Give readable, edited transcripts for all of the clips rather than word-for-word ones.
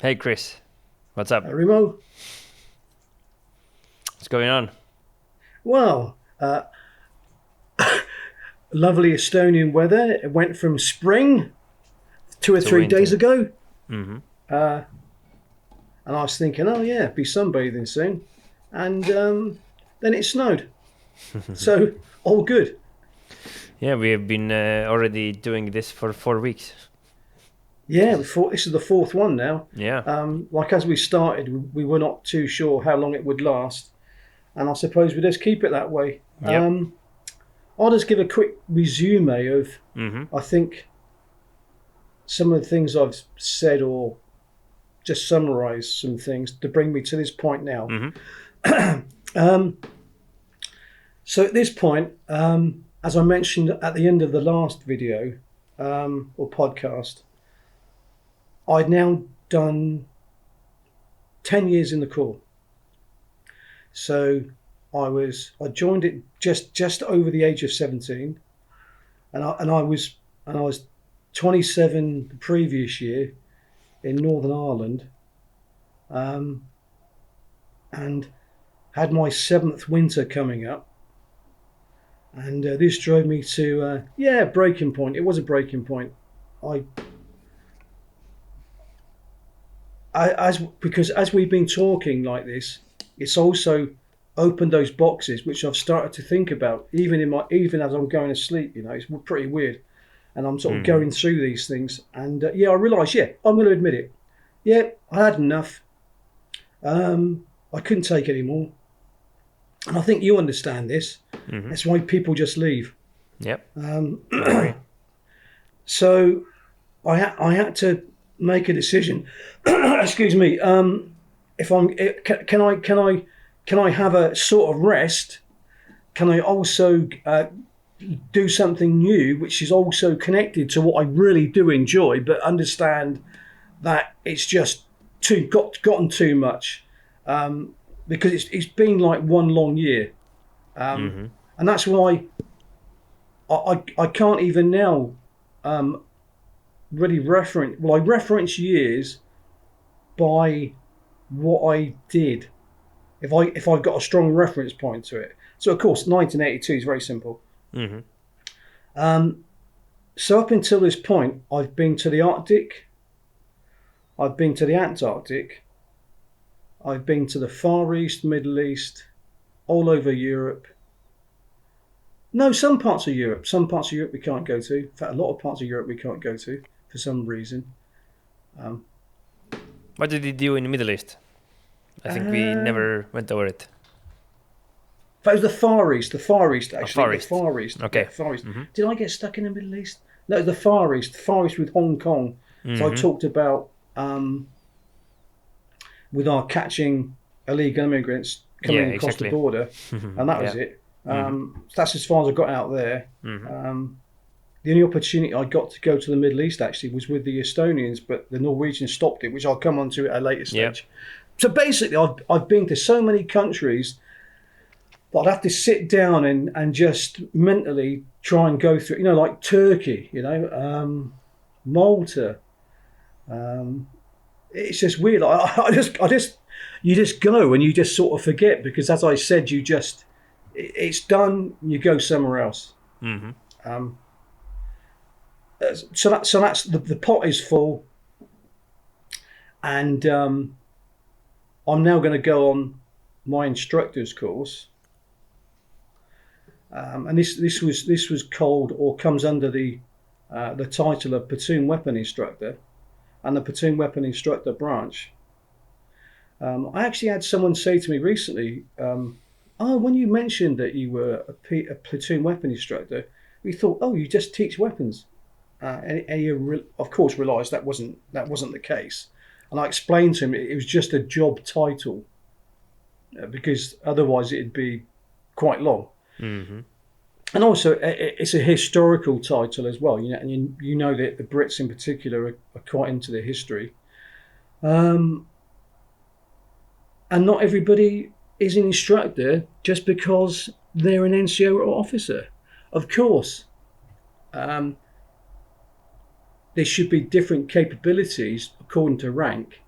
Hey Chris, what's up? Remo. What's going on? Well, lovely Estonian weather. It went from spring 2 or 3 days Winter. ago, Mm-hmm. uh, and I was thinking, oh yeah, be sunbathing soon, and then it snowed. So all good. Yeah, we have been already doing this for 4 weeks. Yeah, This is, this is the fourth one now. yeah, Like as we started, we were not too sure how long it would last, and I suppose we just keep it that way. yep. I'll just give a quick resume of, Mm-hmm. I think, some of the things I've said or just summarise some things to bring me to this point now. Mm-hmm. Um, so at this point, as I mentioned at the end of the last video or podcast, I'd now done 10 years in the Corps. So I joined it just over the age of 17, and I was 27 the previous year in Northern Ireland, um, and had my seventh winter coming up. And this drove me to breaking point. It was a breaking point. I, because as we've been talking like this, it's also opened those boxes which I've started to think about, even as I'm going to sleep. It's pretty weird, and I'm sort of Mm-hmm. going through these things, and I realised, I'm going to admit it. Yeah, I had enough. I couldn't take any more, and I think you understand this. Mm-hmm. That's why people just leave. Yep. Um, I agree. So I had to make a decision. Excuse me. If I'm can I have a sort of rest? Can I also do something new, which is also connected to what I really do enjoy, but understand that it's just gotten too much, because it's been like one long year, Mm-hmm. and that's why I can't even now um, really reference. Well, I reference years by what I did. If I've got a strong reference point to it. So of course, 1982 is very simple. Mm-hmm. Um, so up until this point, I've been to the Arctic, I've been to the Antarctic, I've been to the Far East, Middle East, all over Europe. No, some parts of Europe we can't go to. In fact, a lot of parts of Europe we can't go to for some reason. Um, What did you do in the Middle East? I think we uh, never went over it. That was the Far East. The Far East, actually. Far The East. Far East. Yeah, Okay. Far East. Mm-hmm. Did I get stuck in the Middle East? No, the Far East. Far East with Hong Kong. So I Mm-hmm. talked about with our catching illegal immigrants Yeah, coming across the exactly. border, and that was Yeah. it. Mm-hmm. That's as far as I got out there. Mm-hmm. The only opportunity I got to go to the Middle East actually was with the Estonians, but the Norwegians stopped it, which I'll come on to at a later Yep. stage. So basically, I've been to so many countries that I'd have to sit down and just mentally try and go through, like Turkey, Malta. Um, it's just weird. You just go and you just sort of forget because, as I said, it's done. You go somewhere else. Mm-hmm. Um, so that's the pot is full, and I'm now going to go on my instructor's course. And this was called, or comes under the title of platoon weapon instructor, and the platoon weapon instructor branch. I actually had someone say to me recently, "Oh, when you mentioned that you were a platoon weapon instructor, we thought, oh, you just teach weapons." And you, of course, realised that wasn't the case. And I explained to him it was just a job title, because otherwise it'd be quite long. Mm-hmm. And also, it's a historical title as well. And you know that the Brits in particular are quite into their history. Um, and not everybody is an instructor just because they're an NCO or officer. Of course, um, there should be different capabilities according to rank,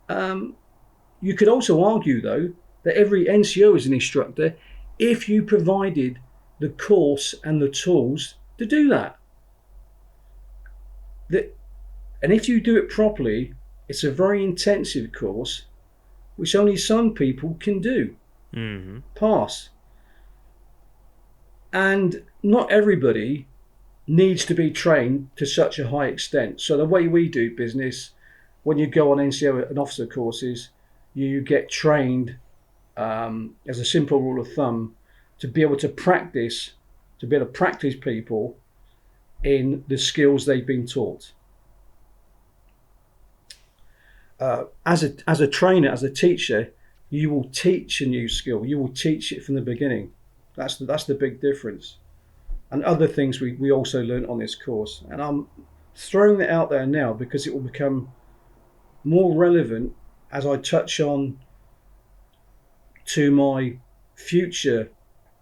You could also argue, though, that every NCO is an instructor if you provided the course and the tools to do that. And if you do it properly, it's a very intensive course, which only some people can do, pass. And not everybody needs to be trained to such a high extent. So the way we do business, when you go on NCO and officer courses, you get trained as a simple rule of thumb to be able to practice people in the skills they've been taught. As a trainer, as a teacher, you will teach a new skill. You will teach it from the beginning. That's the big difference. And other things we also learned on this course. And I'm throwing it out there now because it will become more relevant as I touch on to my future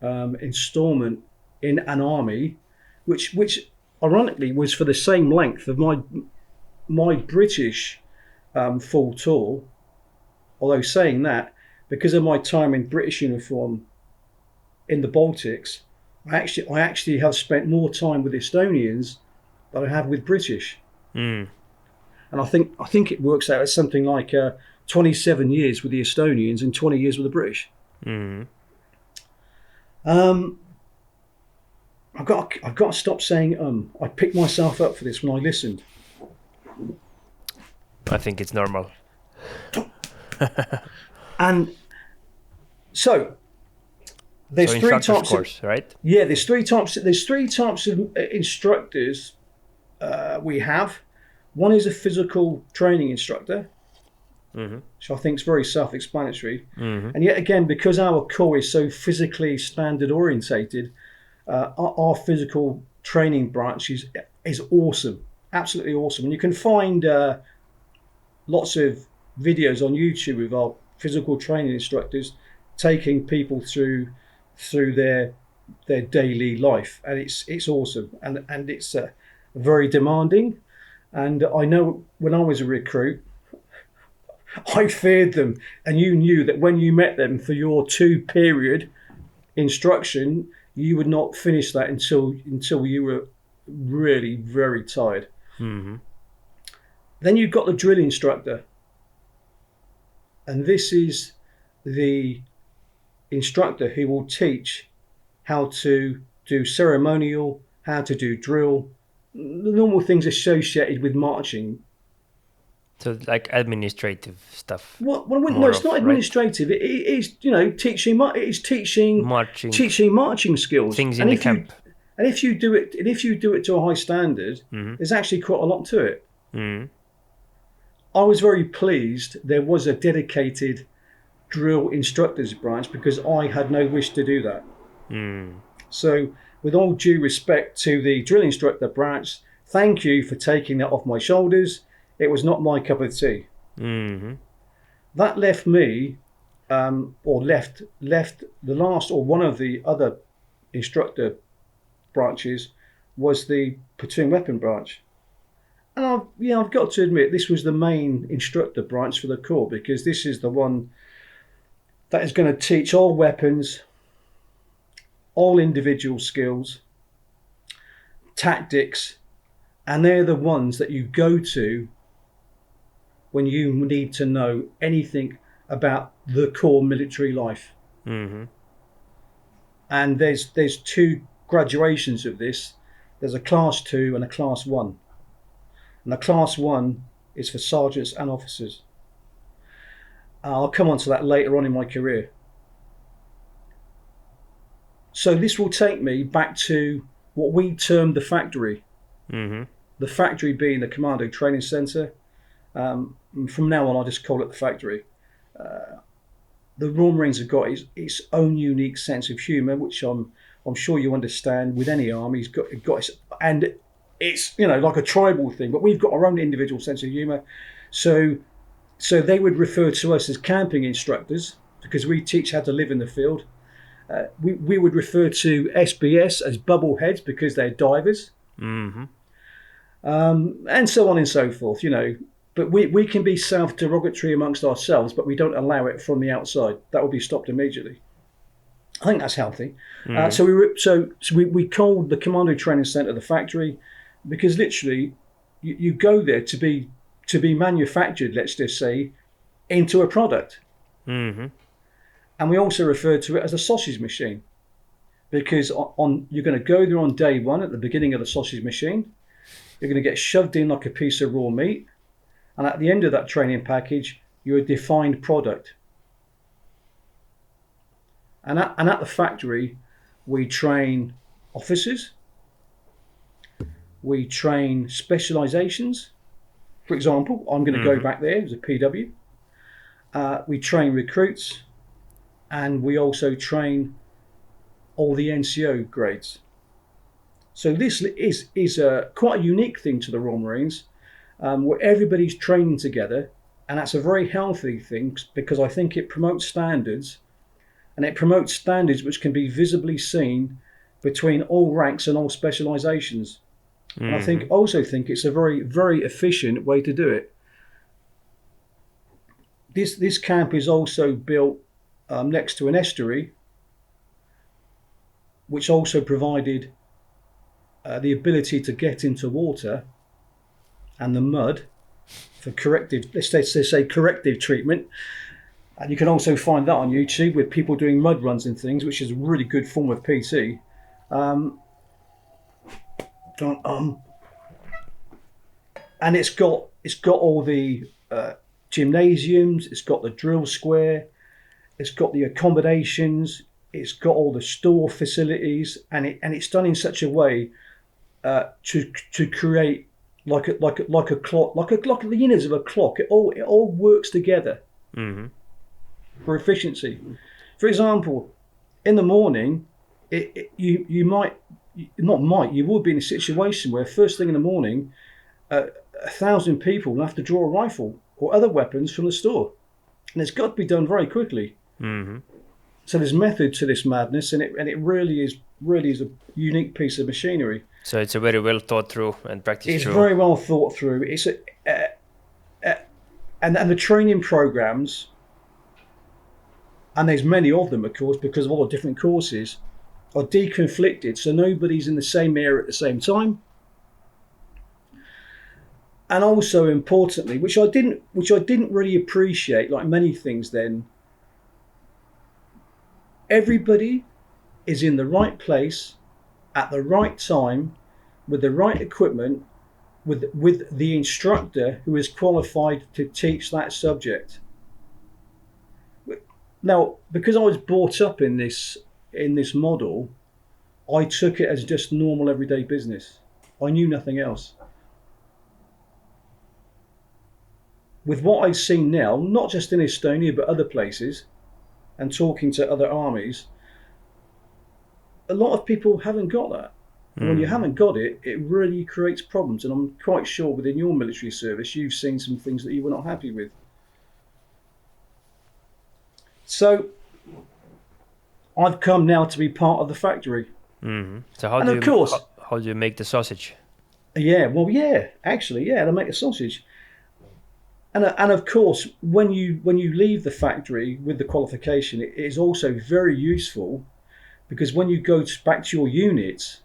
installment in an army, which ironically was for the same length of my British full tour. Although saying that, because of my time in British uniform in the Baltics, I actually have spent more time with Estonians than I have with British. And I think it works out as something like 27 years with the Estonians and 20 years with the British. I've got to stop saying I picked myself up for this when I listened. I think it's normal. And so there's three types course, right? Yeah, there's three types of instructors we have. One is a physical training instructor, which I think is very self-explanatory. And yet again, because our core is so physically standard orientated, our physical training branch is awesome, absolutely awesome. And you can find lots of videos on YouTube of our physical training instructors taking people through their daily life, and it's awesome, and it's very demanding. And I know when I was a recruit, I feared them, and you knew that when you met them for your 2-period instruction, you would not finish that until you were really very tired. Then you've got the drill instructor, and this is the instructor who will teach how to do ceremonial, how to do drill, the normal things associated with marching. So like administrative stuff. No, it's not administrative. Right? It is, teaching. It is teaching marching skills. Things in the camp. And if you do it to a high standard, there's actually quite a lot to it. I was very pleased there was a dedicated drill instructors branch because I had no wish to do that. So with all due respect to the drill instructor branch, thank you for taking that off my shoulders. It was not my cup of tea. That left me, left the last, or one of the other instructor branches was the platoon weapon branch. And I've got to admit, this was the main instructor branch for the Corps, because this is the one that is going to teach all weapons, all individual skills, tactics, and they're the ones that you go to when you need to know anything about the Corps military life. And there's 2 graduations of this. There's a class 2 and a class 1. And the class 1 is for sergeants and officers. I'll come on to that later on in my career. So this will take me back to what we termed the factory. The factory being the Commando Training Centre. From now on, I'll just call it the factory. The Royal Marines have got its own unique sense of humour, which I'm sure you understand. With any army, it's got and it's like a tribal thing. But we've got our own individual sense of humour. So they would refer to us as camping instructors because we teach how to live in the field. We would refer to SBS as bubbleheads because they're divers. And so on and so forth. but we can be self-derogatory amongst ourselves, but we don't allow it from the outside. That will be stopped immediately. I think that's healthy. So we called the Commando Training Centre the factory, because literally you go there to be manufactured, let's just say, into a product. Mm-hmm. And we also refer to it as a sausage machine, because you're going to go there on day one at the beginning of the sausage machine. You're going to get shoved in like a piece of raw meat, and at the end of that training package, you're a defined product. And at the factory, we train officers, we train specializations. For example, I'm going to go back there as a PW. We train recruits, and we also train all the NCO grades. So this is quite a unique thing to the Royal Marines, where everybody's training together, and that's a very healthy thing, because I think it promotes standards. And it promotes standards which can be visibly seen between all ranks and all specializations. And I also think it's a very, very efficient way to do it. This camp is also built next to an estuary, which also provided the ability to get into water and the mud for corrective, let's say corrective treatment. And you can also find that on YouTube with people doing mud runs and things, which is a really good form of PT. And it's got all the gymnasiums, it's got the drill square, it's got the accommodations, it's got all the store facilities, and it's done in such a way to create like a clock, like the units of a clock. It all works together. Mm-hmm. For efficiency. For example, in the morning, you will be in a situation where first thing in the morning, 1,000 people will have to draw a rifle or other weapons from the store, and it's got to be done very quickly. Mm-hmm. So there's method to this madness, and it really is a unique piece of machinery. So it's a very well thought through and practiced. It's very well thought through. And the training programs. And there's many of them, of course, because of all the different courses, are deconflicted, so nobody's in the same area at the same time. And also, importantly, which I didn't really appreciate, like many things then, everybody is in the right place at the right time with the right equipment, with the instructor who is qualified to teach that subject. Now, because I was brought up in this model, I took it as just normal everyday business. I knew nothing else. With what I've seen now, not just in Estonia but other places, and talking to other armies, a lot of people haven't got that. And when you haven't got it, it really creates problems. And I'm quite sure within your military service, you've seen some things that you were not happy with. So I've come now to be part of the factory. Mm-hmm. So how do you make the sausage? Yeah, well, to make a sausage. And of course, when you leave the factory with the qualification, it is also very useful, because when you go back to your units,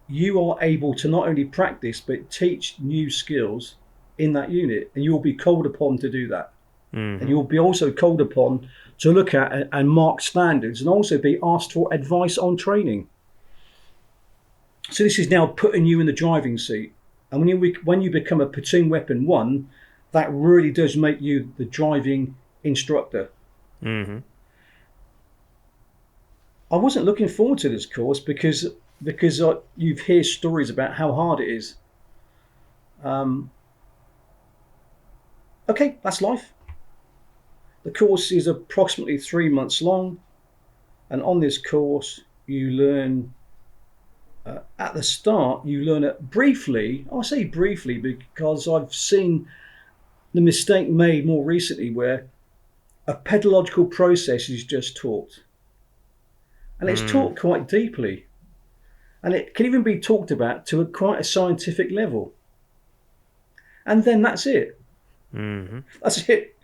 you are able to not only practice but teach new skills in that unit, and you will be called upon to do that. Mm-hmm. And you'll be also called upon to look at and mark standards, and also be asked for advice on training. So this is now putting you in the driving seat. And when you become a platoon weapon 1, that really does make you the driving instructor. Mm-hmm. I wasn't looking forward to this course because you hear stories about how hard it is. Okay, that's life. The course is approximately 3 months long, and on this course you learn, at the start you learn it briefly. I say briefly because I've seen the mistake made more recently where a pedagogical process is just taught, and it's taught quite deeply, and it can even be talked about to quite a scientific level. and then that's it. Mm-hmm. That's it.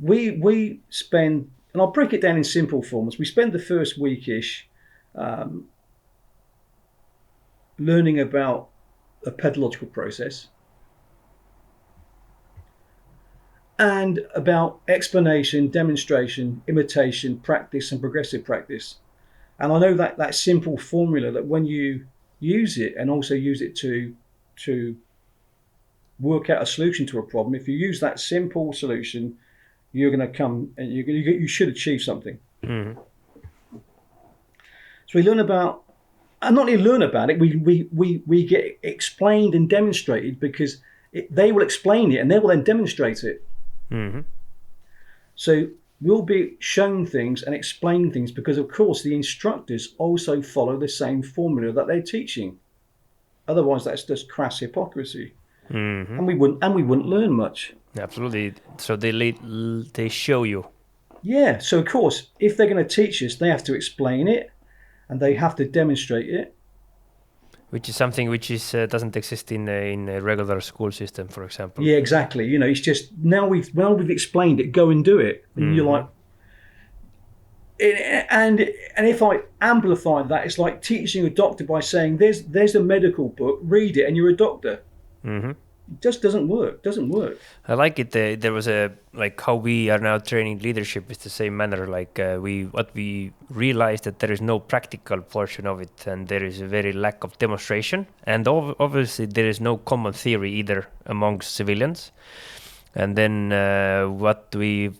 We spend, and I'll break it down in simple forms. We spend the first weekish learning about a pedagogical process and about explanation, demonstration, imitation, practice, and progressive practice. And I know that simple formula, that when you use it and also use it to work out a solution to a problem, if you use that simple solution, you're going to come and you should achieve something. Mm-hmm. So we learn about, and not only learn about it, we get explained and demonstrated, because they will explain it and they will then demonstrate it. Mm-hmm. So we'll be shown things and explain things, because of course the instructors also follow the same formula that they're teaching. Otherwise, that's just crass hypocrisy, Mm-hmm. and we wouldn't learn much. Absolutely. So they show you. Yeah. So of course, if they're going to teach us, they have to explain it, and they have to demonstrate it. Which is something which doesn't exist in a regular school system, for example. Yeah, exactly. You know, it's just now we've explained it, go and do it, and you're like, and if I amplify that, it's like teaching a doctor by saying there's a medical book, read it, and you're a doctor. Mm-hmm. It just doesn't work. I like it. There was how we are now training leadership is the same manner. What we realized that there is no practical portion of it, and there is a very lack of demonstration, and obviously there is no common theory either amongst civilians. And then what we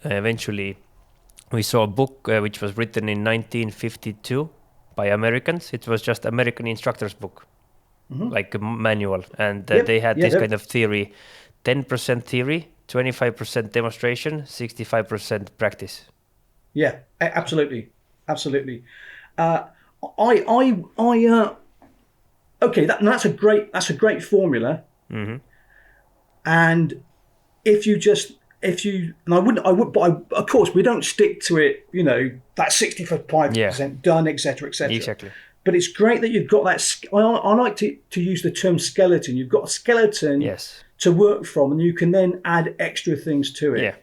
eventually we saw a book which was written in 1952 by Americans. It was just American instructors' book. Mm-hmm. Like a manual, and they had this kind of theory: 10% theory, 25% demonstration, 65% practice. Yeah, absolutely. Okay, that's a great formula. Mm-hmm. And of course we don't stick to it. You know, that 65% done, etc., etc. Exactly. But it's great that you've got that. I like to use the term skeleton. You've got a skeleton to work from, and you can then add extra things to it. Yeah.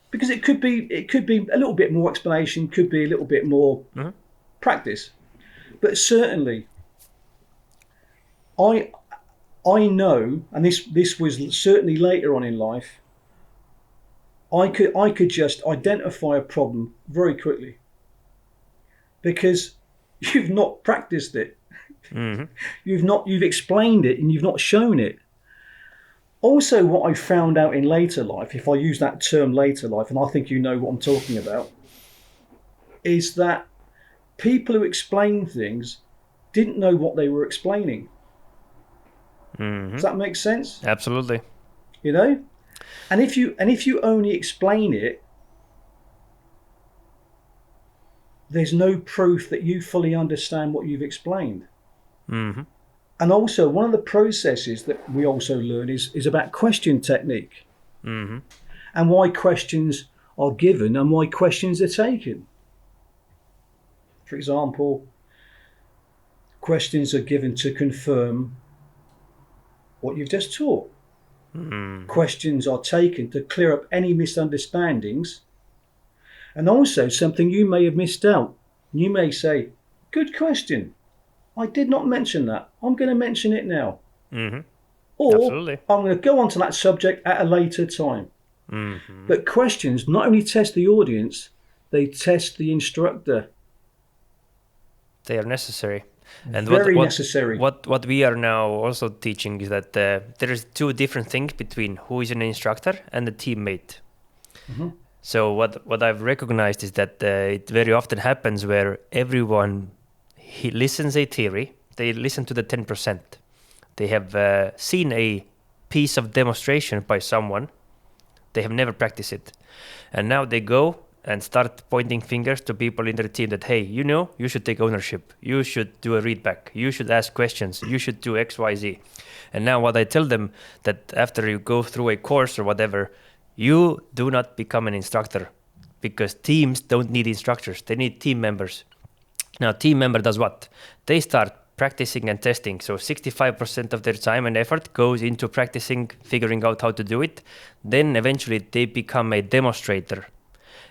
Because it could be a little bit more explanation, could be a little bit more practice. But certainly, I know, and this was certainly later on in life, I could just identify a problem very quickly, because you've not practiced it. Mm-hmm. You've explained it and you've not shown it. Also, what I found out in later life, if I use that term later life, and I think you know what I'm talking about, is that people who explain things didn't know what they were explaining. Mm-hmm. Does that make sense? Absolutely. You know? And if you only explain it, there's no proof that you fully understand what you've explained. Mm-hmm. And also, one of the processes that we also learn is about question technique. Mm-hmm. And why questions are given and why questions are taken. For example, questions are given to confirm what you've just taught. Mm-hmm. Questions are taken to clear up any misunderstandings. And also something you may have missed out. You may say, good question. I did not mention that. I'm going to mention it now. Mm-hmm. Or absolutely. I'm going to go on to that subject at a later time. Mm-hmm. But questions not only test the audience, they test the instructor. They are necessary. And very necessary. What we are now also teaching is that there is two different things between who is an instructor and a teammate. Mm-hmm. So what I've recognized is that it very often happens where everyone listens a theory, they listen to the 10%. They have seen a piece of demonstration by someone, they have never practiced it. And now they go and start pointing fingers to people in their team that, hey, you should take ownership, you should do a readback, you should ask questions, you should do X, Y, Z. And now what I tell them, that after you go through a course or whatever, you do not become an instructor, because teams don't need instructors. They need team members. Now, team member does what? They start practicing and testing. So 65% of their time and effort goes into practicing, figuring out how to do it. Then eventually they become a demonstrator.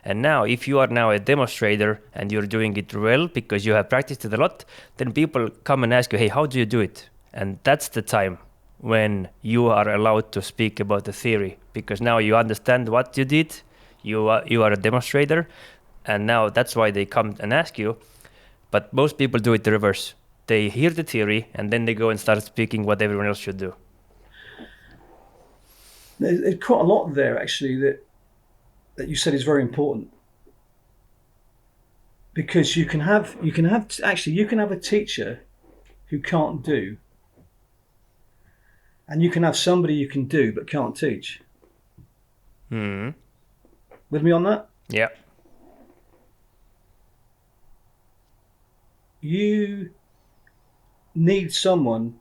And now, if you are now a demonstrator and you're doing it well because you have practiced it a lot, then people come and ask you, hey, how do you do it? And that's the time when you are allowed to speak about the theory, because now you understand what you did, you are a demonstrator, and now that's why they come and ask you. But most people do it the reverse. They hear the theory and then they go and start speaking what everyone else should do. There's quite a lot there actually that you said is very important, because you can have a teacher who can't do, and you can have somebody you can do but can't teach. With me on that? Yeah. You need someone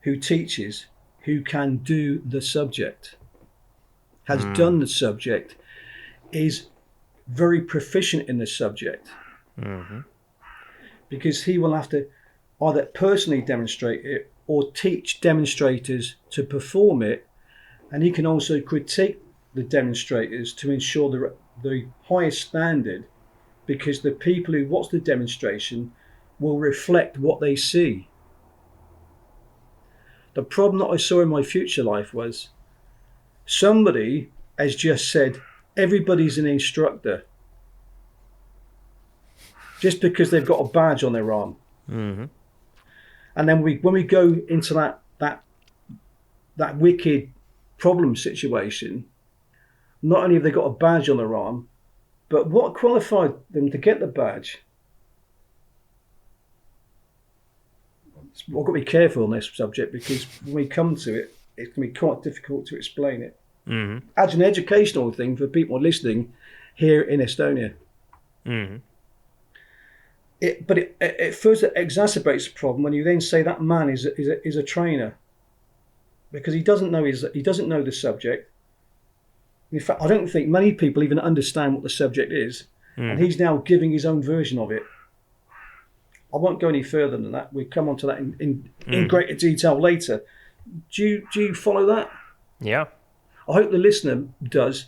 who teaches, who can do the subject, has done the subject, is very proficient in the subject. Because he will have to either personally demonstrate it or teach demonstrators to perform it, and he can also critique the demonstrators to ensure the highest standard, because the people who watch the demonstration will reflect what they see. The problem that I saw in my future life was somebody has just said everybody's an instructor just because they've got a badge on their arm. And then when we go into that wicked problem situation, not only have they got a badge on their arm, but what qualified them to get the badge? I've got to be careful on this subject, because when we come to it, it can be quite difficult to explain it. As an educational thing for people listening here in Estonia. It further exacerbates the problem when you then say that man is a trainer, because he doesn't know the subject. In fact, I don't think many people even understand what the subject is, and he's now giving his own version of it. I won't go any further than that. We'll come on to that in greater detail later. Do you follow that? Yeah. I hope the listener does,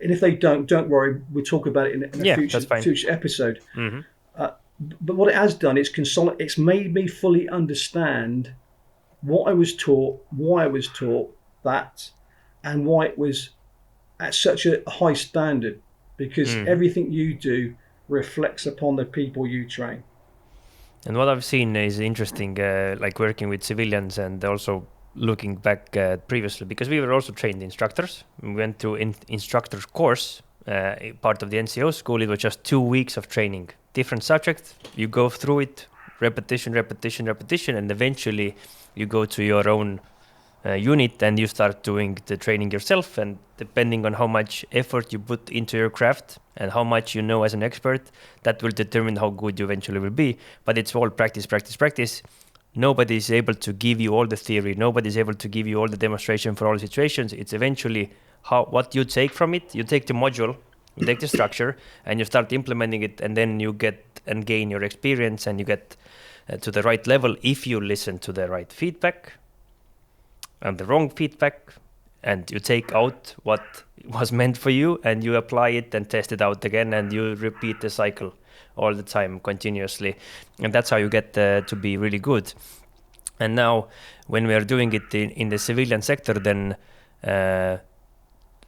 and if they don't worry. We'll talk about it in a future episode. But what it has done, it's made me fully understand what I was taught, why I was taught that, and why it was at such a high standard, because everything you do reflects upon the people you train. And what I've seen is interesting, like working with civilians and also looking back previously, because we were also trained instructors. We went to instructor course, part of the NCO school. It was just 2 weeks of training, different subjects. You go through it, repetition, and eventually you go to your own unit and you start doing the training yourself. And depending on how much effort you put into your craft and how much you know as an expert, that will determine how good you eventually will be. But it's all practice. Nobody is able to give you all the theory. Nobody is able to give you all the demonstration for all situations. It's eventually what you take from it. You take the module, you take the structure, and you start implementing it, and then you get and gain your experience, and you get to the right level if you listen to the right feedback and the wrong feedback, and you take out what was meant for you and you apply it and test it out again, and you repeat the cycle all the time continuously, and that's how you get to be really good. And now when we are doing it in the civilian sector, then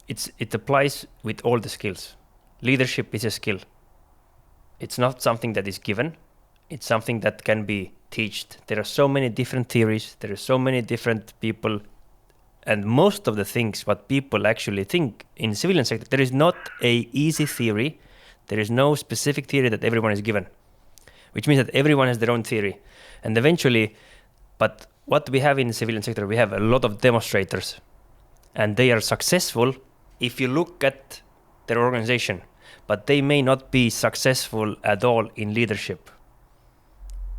it applies with all the skills. Leadership is a skill. It's not something that is given. It's something that can be taught. There are so many different theories. There are so many different people. And most of the things what people actually think in civilian sector, there is not a easy theory. There is no specific theory that everyone is given, which means that everyone has their own theory. And eventually, but what we have in the civilian sector, we have a lot of demonstrators, and they are successful if you look at their organization, but they may not be successful at all in leadership.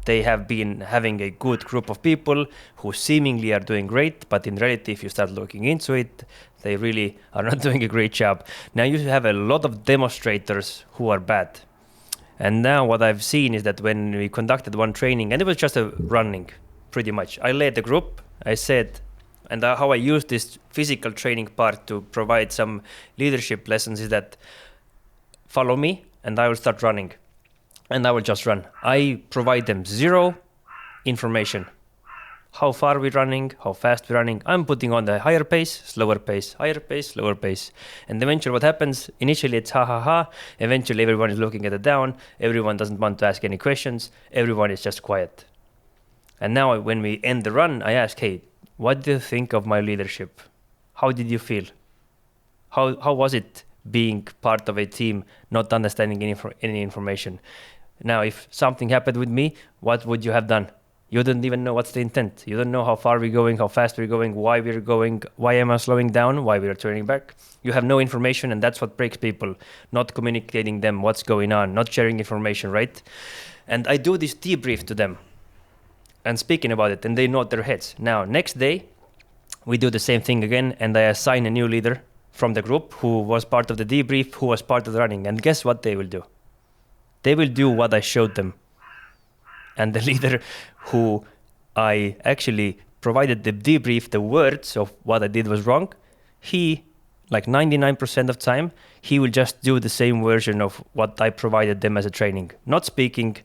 They have been having a good group of people who seemingly are doing great, but in reality, if you start looking into it, they really are not doing a great job. Now you have a lot of demonstrators who are bad. And now what I've seen is that when we conducted one training, and it was just a running, pretty much. I led the group. I said, and how I use this physical training part to provide some leadership lessons is that follow me and I will start running. And I will just run. I provide them zero information. How far we're running, how fast we're running. I'm putting on the higher pace, slower pace, higher pace, slower pace. And eventually what happens, initially it's ha ha ha. Eventually everyone is looking at it down. Everyone doesn't want to ask any questions. Everyone is just quiet. And now when we end the run, I ask, hey, what do you think of my leadership? How did you feel? How was it being part of a team, not understanding any information? Now, if something happened with me, what would you have done? You don't even know what's the intent. You don't know how far we're going, how fast we're going, why we're going, why am I slowing down, why we're turning back. You have no information, and that's what breaks people, not communicating them what's going on, not sharing information, right? And I do this debrief to them and speaking about it, and they nod their heads. Now, next day, we do the same thing again, and I assign a new leader from the group who was part of the debrief, who was part of the running. And guess what they will do? They will do what I showed them. And the leader who I actually provided the debrief, the words of what I did was wrong, he, like 99% of time, he will just do the same version of what I provided them as a training. Not speaking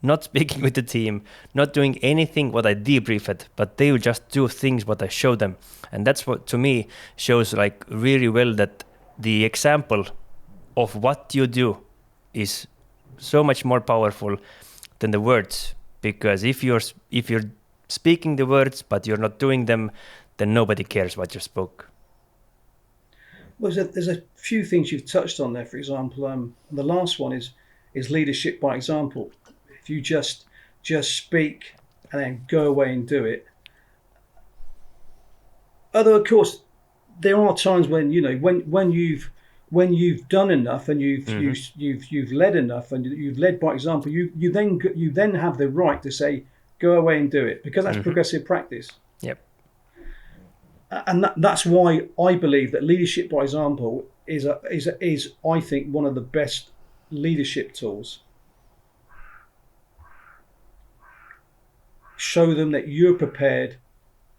with the team, not doing anything what I debriefed, but they will just do things what I showed them. And that's what, to me, shows like really well that the example of what you do is so much more powerful than the words, because if you're speaking the words but you're not doing them, then nobody cares what you spoke. Well, there's a few things you've touched on there. For example, the last one is leadership by example. If you just speak and then go away and do it. Although, of course, there are times when when you've done enough and you've led enough and you've led by example, you then have the right to say go away and do it, because that's progressive practice. Yep. And that's why I believe that leadership by example is I think one of the best leadership tools. Show them that you're prepared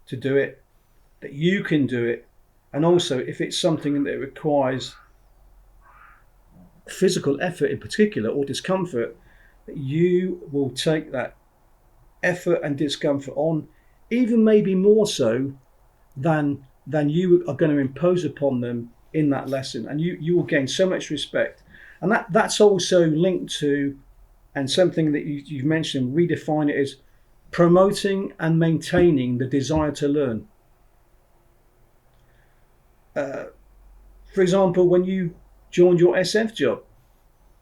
to do it, that you can do it, and also if it's something that requires physical effort in particular or discomfort, that you will take that effort and discomfort on, even maybe more so than you are going to impose upon them in that lesson, and you will gain so much respect. And that's also linked to, and something that you've mentioned, redefine it as promoting and maintaining the desire to learn. For example, when you joined your SF job,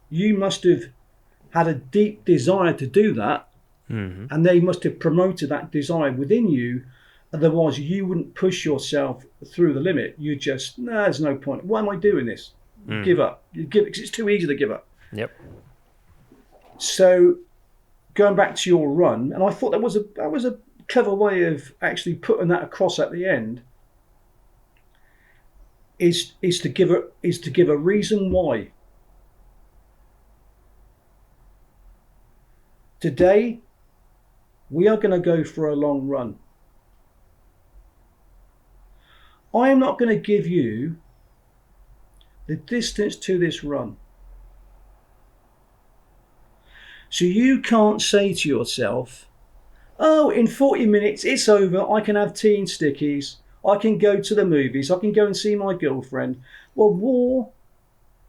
you must have had a deep desire to do that, and they must have promoted that desire within you. Otherwise, you wouldn't push yourself through the limit. You just, there's no point. Why am I doing this? Give up. You give, because it's too easy to give up. Yep. So, going back to your run, and I thought that was a clever way of actually putting that across at the end. Is to give a reason why. Today, we are going to go for a long run. I am not going to give you the distance to this run. So you can't say to yourself, oh, in 40 minutes, it's over. I can have tea and stickies. I can go to the movies. I can go and see my girlfriend. Well, war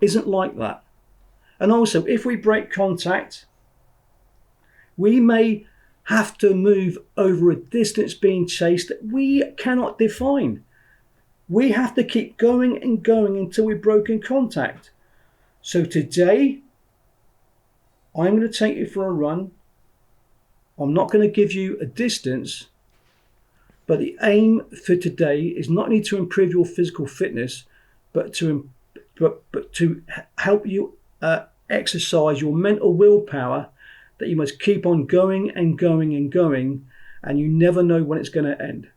isn't like that. And also, if we break contact, we may have to move over a distance being chased that we cannot define. We have to keep going and going until we've broken contact. So today, I'm going to take you for a run. I'm not going to give you a distance, but the aim for today is not only to improve your physical fitness, but to help you exercise your mental willpower, that you must keep on going and going and going, and you never know when it's going to end.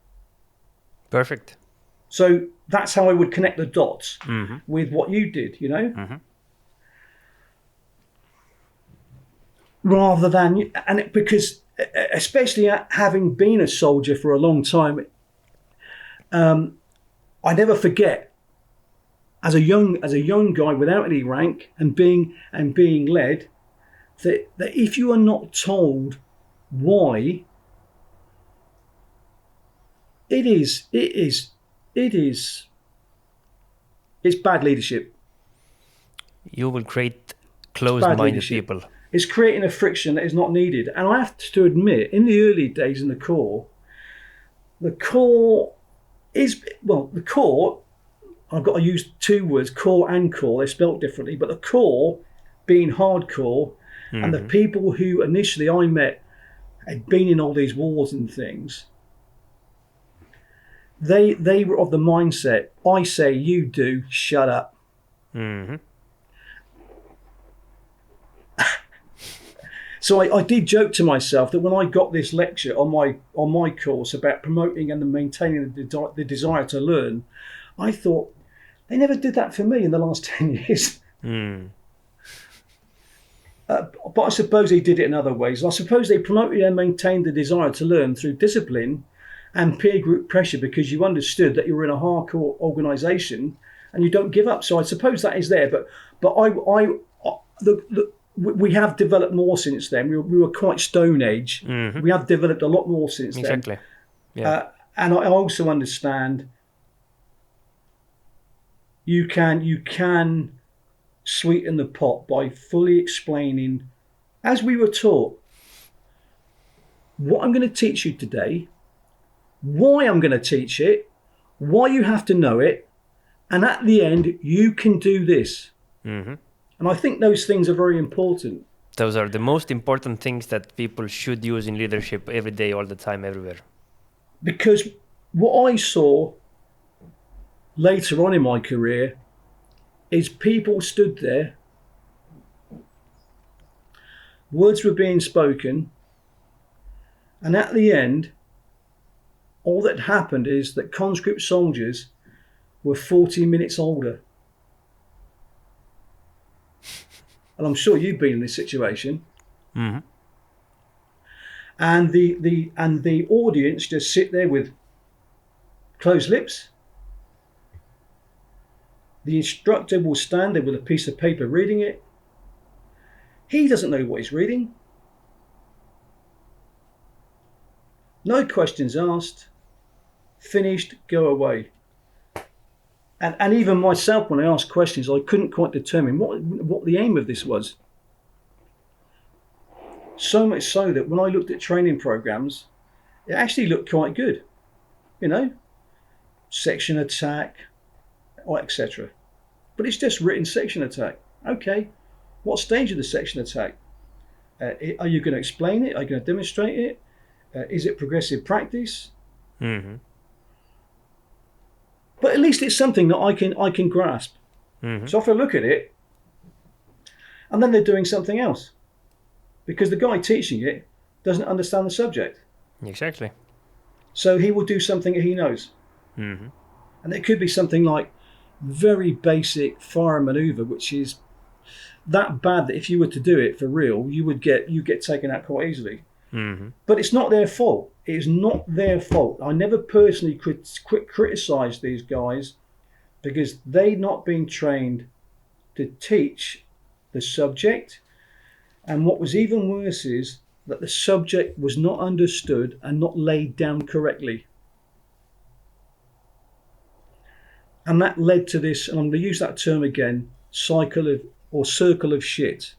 Perfect. So that's how I would connect the dots with what you did, you know? rather than, because especially having been a soldier for a long time, I never forget as a young guy without any rank and being led, that if you are not told why, it's bad leadership. You will create closed-minded people. It's creating a friction that is not needed. And I have to admit, in the early days in the Corps, the Corps, I've got to use two words, Corps and Corps, they're spelt differently, but the Corps being hardcore, and the people who initially I met had been in all these wars and things, they were of the mindset, I say, you do, shut up. Mm-hmm. So I did joke to myself that when I got this lecture on my course about promoting and maintaining the desire to learn, I thought, they never did that for me in the last 10 years. But I suppose they did it in other ways. I suppose they promoted and maintained the desire to learn through discipline and peer group pressure, because you understood that you were in a hardcore organisation and you don't give up. So I suppose that is there. But we have developed more since then. We were quite Stone Age. Mm-hmm. We have developed a lot more since then. Exactly. Yeah. And I also understand you can sweeten the pot by fully explaining, as we were taught, what I'm going to teach you today, why I'm going to teach it, why you have to know it, and at the end, you can do this. Mm-hmm. And I think those things are very important. Those are the most important things that people should use in leadership every day, all the time, everywhere. Because what I saw later on in my career is people stood there, words were being spoken, and at the end, all that happened is that conscript soldiers were 40 minutes older. And I'm sure you've been in this situation. Mm-hmm. And the audience just sit there with closed lips. The instructor will stand there with a piece of paper reading it. He doesn't know what he's reading. No questions asked. Finished, go away. And even myself, when I asked questions, I couldn't quite determine what the aim of this was. So much so that when I looked at training programs, it actually looked quite good. You know, section attack, etc. But it's just written section attack. Okay, what stage of the section attack? Are you going to explain it? Are you going to demonstrate it? Is it progressive practice? Mm-hmm. But at least it's something that I can grasp. Mm-hmm. So if I look at it, and then they're doing something else, because the guy teaching it doesn't understand the subject. Exactly. So he will do something that he knows. Mm-hmm. And it could be something like very basic fire maneuver, which is that bad that if you were to do it for real, you get taken out quite easily. Mm-hmm. But it's not their fault. It is not their fault. I never personally criticise these guys, because they've not been trained to teach the subject. And what was even worse is that the subject was not understood and not laid down correctly. And that led to this, and I'm going to use that term again, circle of shit.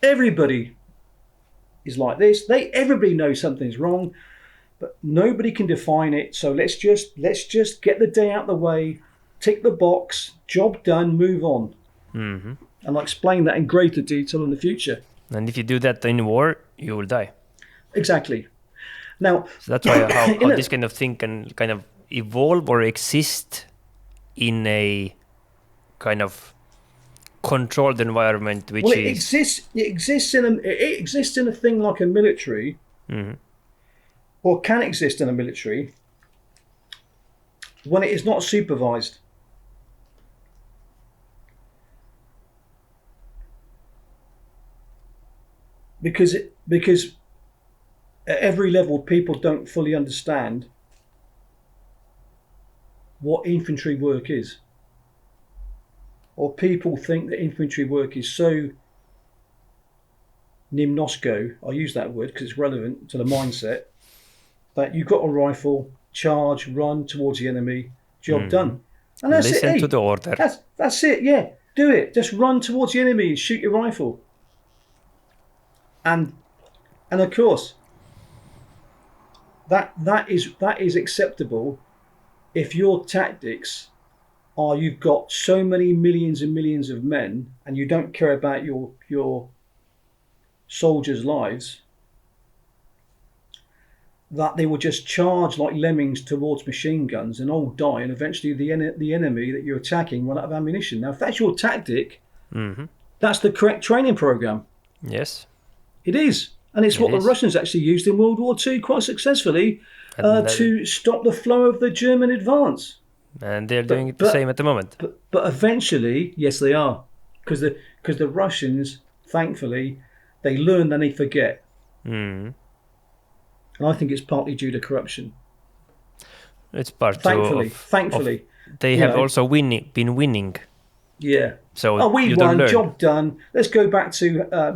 Everybody is like this. Everybody knows something's wrong, but nobody can define it. So let's just get the day out the way, tick the box, job done, move on. Mm-hmm. And I'll explain that in greater detail in the future. And if you do that in war, you will die. Exactly. Now, so that's why how this kind of thing can kind of evolve or exist in a kind of controlled environment, which it exists in a thing like a military, mm-hmm. or can exist in a military when it is not supervised. because at every level people don't fully understand what infantry work is, or people think that infantry work is so nimnosko, I use that word because it's relevant to the mindset, that you've got a rifle, charge, run towards the enemy, job done. And that's Listen it. Hey, to the order. That's it, yeah. Do it. Just run towards the enemy and shoot your rifle. And of course, that is acceptable if your tactics are you've got so many millions and millions of men and you don't care about your soldiers' lives, that they will just charge like lemmings towards machine guns and all die, and eventually the enemy that you're attacking run out of ammunition. Now, if that's your tactic, that's the correct training program. Yes. It is. And it's what the Russians actually used in World War II quite successfusly to stop the flow of the German advance. And they're doing it the same at the moment. But eventually, yes, they are. Because the Russians, thankfully, they learn and they forget. And I think it's partly due to corruption. It's part Thankfully. They have also been winning. Yeah. So we won, job done. Let's go back to, I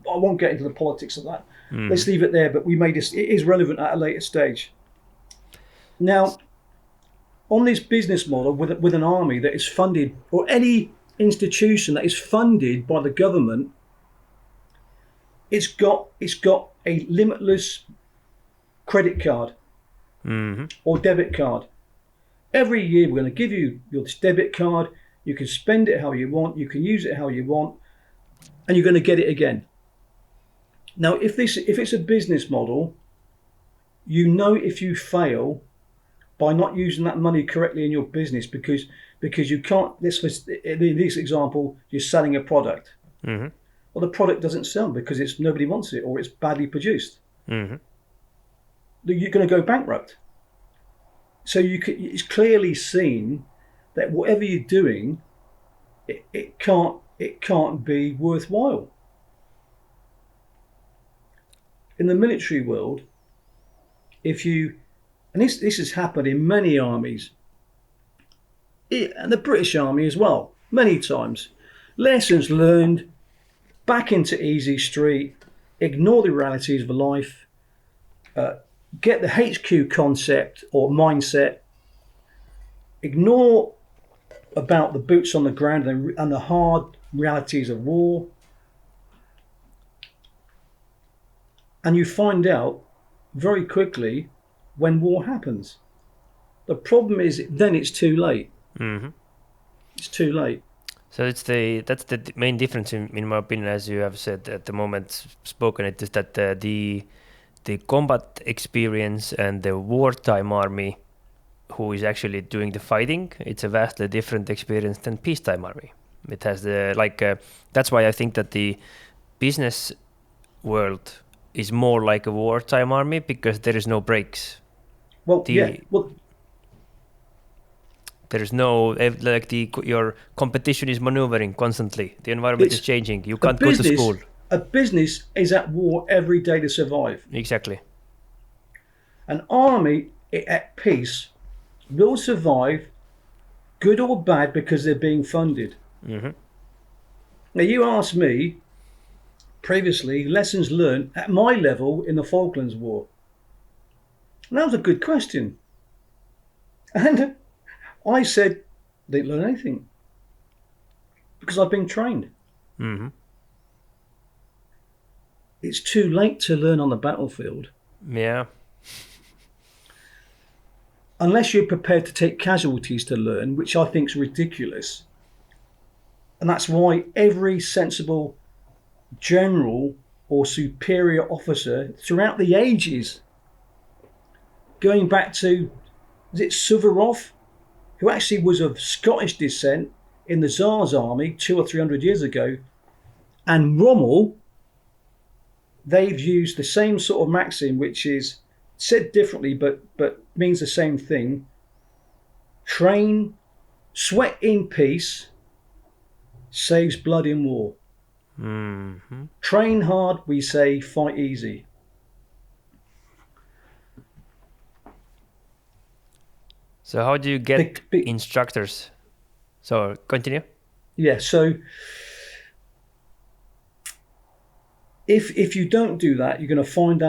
won't get into the politics of that. Let's leave it there, but we made this, it is relevant at a later stage. Now, on this business model with an army that is funded, or any institution that is funded by the government, it's got a limitless credit card or debit card. Every year we're going to give you your debit card. You can spend it how you want. You can use it how you want, and you're going to get it again. Now, if it's a business model, you know if you fail by not using that money correctly in your business because you can't. In this example, you're selling a product. Well, the product doesn't sell because nobody wants it or it's badly produced. You're going to go bankrupt. So it's clearly seen that whatever you're doing, it can't be worthwhile. In the military world, and this has happened in many armies, and the British Army as well, many times, lessons learned, back into easy street, ignore the realities of life, get the HQ concept or mindset, ignore about the boots on the ground and the hard realities of war, and you find out very quickly when war happens. The problem is then it's too late. It's too late. So that's the main difference in my opinion, as you have said at the moment spoken it, is that the combat experience and the wartime army who is actually doing the fighting, it's a vastly different experience than peacetime army. It has that's why I think that the business world is more like a wartime army because there is no breaks. There is no your competition is maneuvering constantly. The environment is changing. You can't go to school. A business is at war every day to survive. Exactly. An army at peace will survive, good or bad, because they're being funded. Now, you asked me previously lessons learned at my level in the Falklands War. And that was a good question. And I said, they didn't learn anything because I've been trained. It's too late to learn on the battlefield. Yeah. Unless you're prepared to take casualties to learn, which I think is ridiculous. And that's why every sensible general or superior officer throughout the ages, going back to, is it Suvorov, who actually was of Scottish descent in the Tsar's army 200 or 300 years ago, and Rommel, they've used the same sort of maxim, which is said differently but means the same thing. Train, sweat in peace, saves blood in war. Mm-hmm. Train hard, we say fight easy. So how do you get instructors? So continue. Yeah, so if you don't do that, you're going to find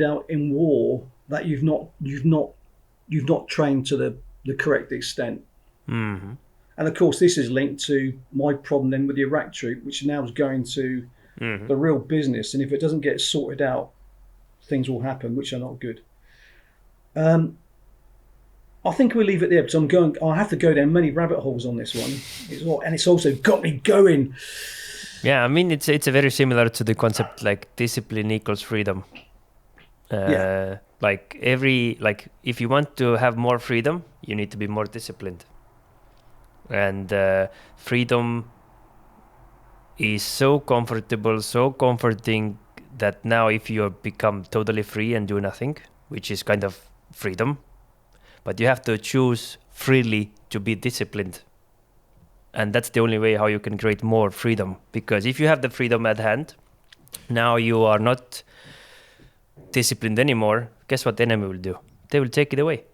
out in war that you've not trained to the correct extent. Mm-hmm. And of course, this is linked to my problem then with the Iraq troop, which now is going to the real business. And if it doesn't get sorted out, things will happen, which are not good. I think we'll leave it there because I have to go down many rabbit holes on this one. And it's also got me going. Yeah, I mean, it's very similar to the concept like discipline equals freedom. Like if you want to have more freedom, you need to be more disciplined. And freedom is so comfortable, so comforting that now if you become totally free and do nothing, which is kind of freedom, but you have to choose freely to be disciplined. And that's the only way how you can create more freedom. Because if you have the freedom at hand, now you are not disciplined anymore. Guess what the enemy will do? They will take it away.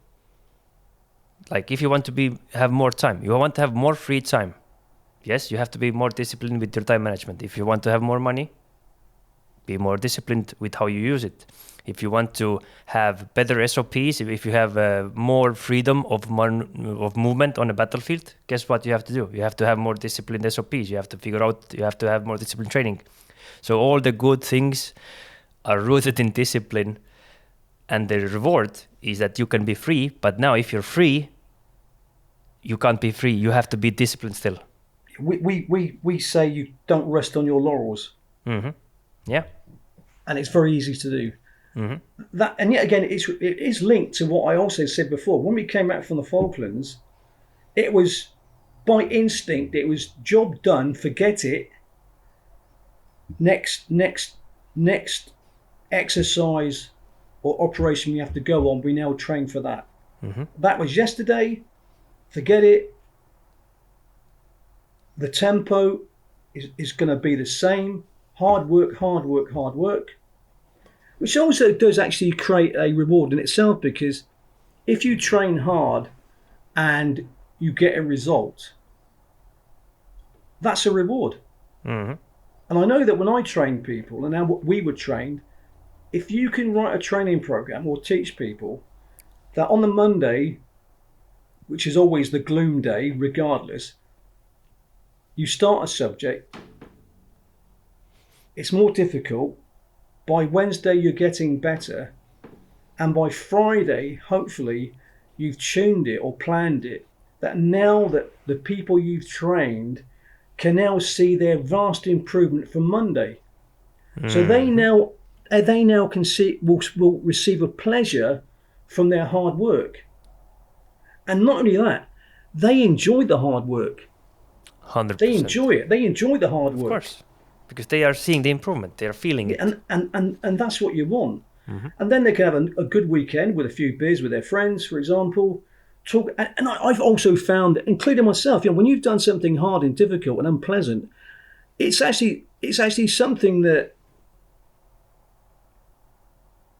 Like if you want to have more time, you want to have more free time. Yes, you have to be more disciplined with your time management. If you want to have more money, be more disciplined with how you use it. If you want to have better SOPs, if you have more freedom of movement on a battlefield, guess what you have to do? You have to have more disciplined SOPs. You have to have more disciplined training. So all the good things are rooted in discipline, and the reward is that you can be free. But now if you're free, you can't be free. You have to be disciplined still. We say you don't rest on your laurels. Mm-hmm. Yeah. And it's very easy to do. Mm-hmm. That, and yet again, it is linked to what I also said before. When we came back from the Falklands, it was by instinct. It was job done. Forget it. Next exercise or operation we have to go on. We now train for that. Mm-hmm. That was yesterday. Forget it. The tempo is going to be the same. Hard work, hard work, hard work. Which also does actually create a reward in itself, because if you train hard and you get a result, that's a reward. Mm-hmm. And I know that when I train people, and now we were trained, if you can write a training program or teach people that on the Monday, which is always the gloom day, regardless, you start a subject, it's more difficult. By Wednesday, you're getting better. And by Friday, hopefully, you've tuned it or planned it, that now that the people you've trained can now see their vast improvement from Monday. Mm. So they now can see, will receive a pleasure from their hard work. And not only that, they enjoy the hard work. 100%. They enjoy it. They enjoy the hard work. Of course. Because they are seeing the improvement, they are feeling it. And that's what you want. Mm-hmm. And then they can have a good weekend with a few beers with their friends, for example. I've also found, including myself, when you've done something hard and difficult and unpleasant, it's actually something that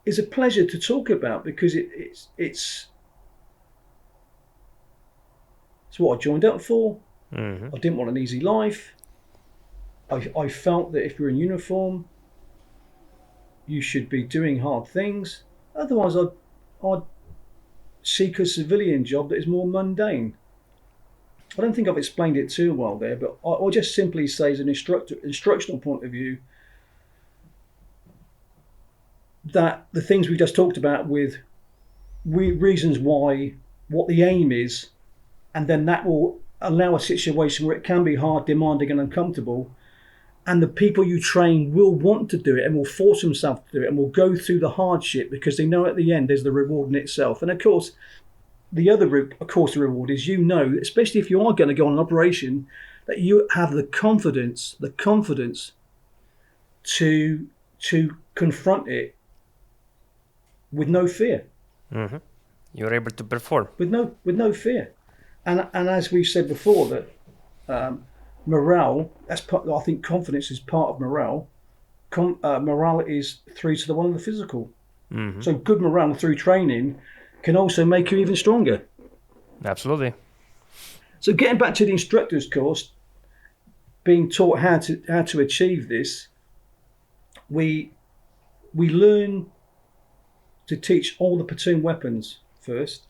is a pleasure to talk about, because it's what I joined up for. Mm-hmm. I didn't want an easy life. I felt that if you're in uniform, you should be doing hard things. Otherwise, I'd seek a civilian job that is more mundane. I don't think I've explained it too well there, but I'll just simply say, as an instructional point of view, that the things we just talked about with reasons why, what the aim is, and then that will allow a situation where it can be hard, demanding and uncomfortable, and the people you train will want to do it and will force themselves to do it and will go through the hardship because they know at the end there's the reward in itself. And of course, the reward is, especially if you are going to go on an operation, that you have the confidence to confront it with no fear. Mm-hmm. You're able to perform with no fear. And as we've said before, that morale, that's part, I think confidence is part of morale. Morale is through to the one of the physical. Mm-hmm. So good morale through training can also make you even stronger. Absolutely. So getting back to the instructor's course, being taught how to achieve this, we learn to teach all the platoon weapons first.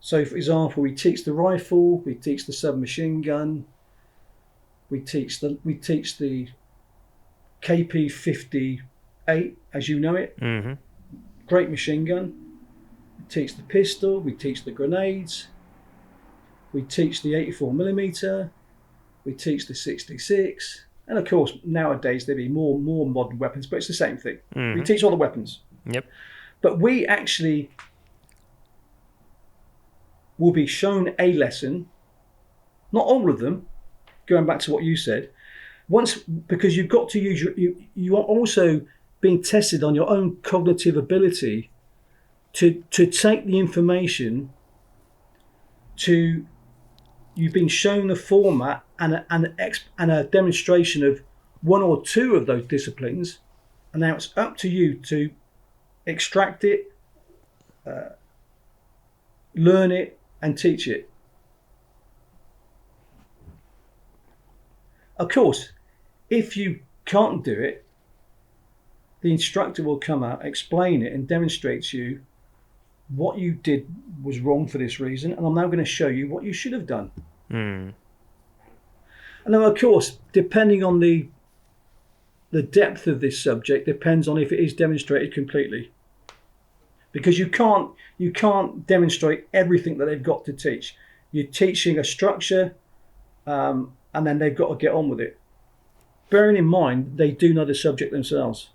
So, for example, we teach the rifle, we teach the submachine gun, we teach the KP-58, as you know it, Mm-hmm. great machine gun. We teach the pistol, we teach the grenades, we teach the 84mm, we teach the 66, and of course nowadays there'd be more modern weapons, but it's the same thing. Mm-hmm. We teach all the weapons. Yep. But we actually will be shown a lesson, not all of them, going back to what you said, because you've got to use you are also being tested on your own cognitive ability to take the information you've been shown the format and a demonstration of one or two of those disciplines, and now it's up to you to extract it, learn it, and teach it. Of course, if you can't do it, the instructor will come out, explain it, and demonstrate to you what you did was wrong for this reason, and I'm now going to show you what you should have done. Mm. And then, of course, depending on the depth of this subject, depends on if it is demonstrated completely, because you can't demonstrate everything that they've got to teach. You're teaching a structure, and then they've got to get on with it. Bearing in mind, they do know the subject themselves.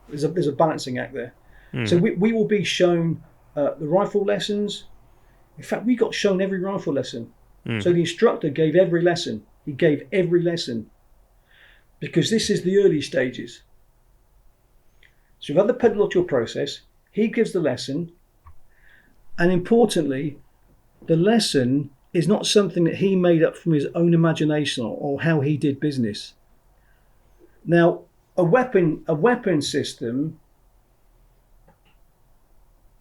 There's a balancing act there. Mm. So we will be shown the rifle lessons. In fact, we got shown every rifle lesson. Mm. So the instructor gave every lesson. He gave every lesson, because this is the early stages. So we've had the pedagogical process. He gives the lesson, and importantly, the lesson is not something that he made up from his own imagination or how he did business. Now, a weapon system,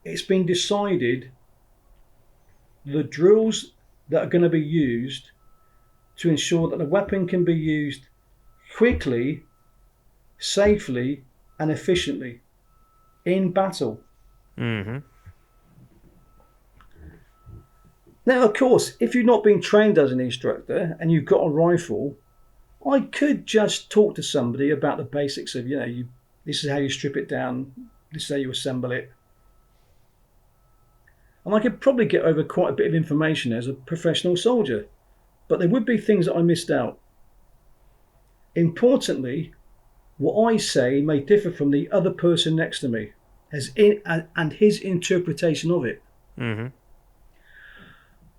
it's been decided the drills that are going to be used to ensure that the weapon can be used quickly, safely, and efficiently in battle. Mm-hmm. Now, of course, if you've not been trained as an instructor and you've got a rifle, I could just talk to somebody about the basics of, this is how you strip it down, this is how you assemble it. And I could probably get over quite a bit of information as a professional soldier, but there would be things that I missed out. Importantly, what I say may differ from the other person next to me and his interpretation of it. Mm-hmm.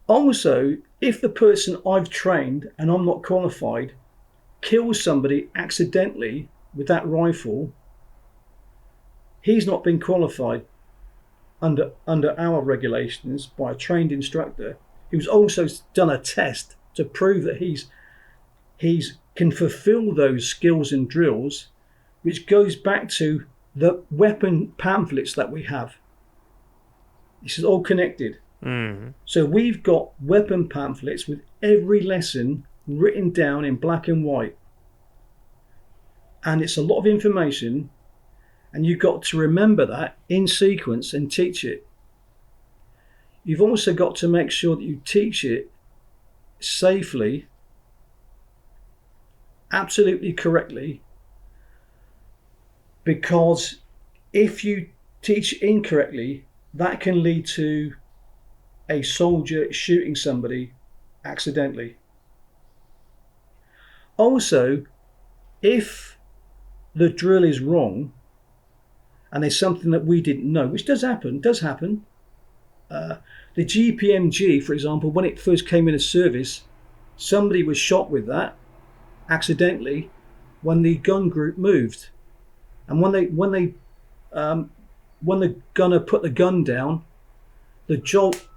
Also, if the person I've trained and I'm not qualified kills somebody accidentally with that rifle, he's not been qualified under our regulations by a trained instructor who's also done a test to prove that he's can fulfill those skills and drills, which goes back to the weapon pamphlets that we have. This is all connected. Mm-hmm. So we've got weapon pamphlets with every lesson written down in black and white. And it's a lot of information, and you've got to remember that in sequence and teach it. You've also got to make sure that you teach it safely, absolutely correctly, because if you teach incorrectly, that can lead to a soldier shooting somebody accidentally. Also, if the drill is wrong and there's something that we didn't know, which does happen, the GPMG, for example, when it first came into service, somebody was shot with that accidentally when the gun group moved, and when the gunner put the gun down, the jolt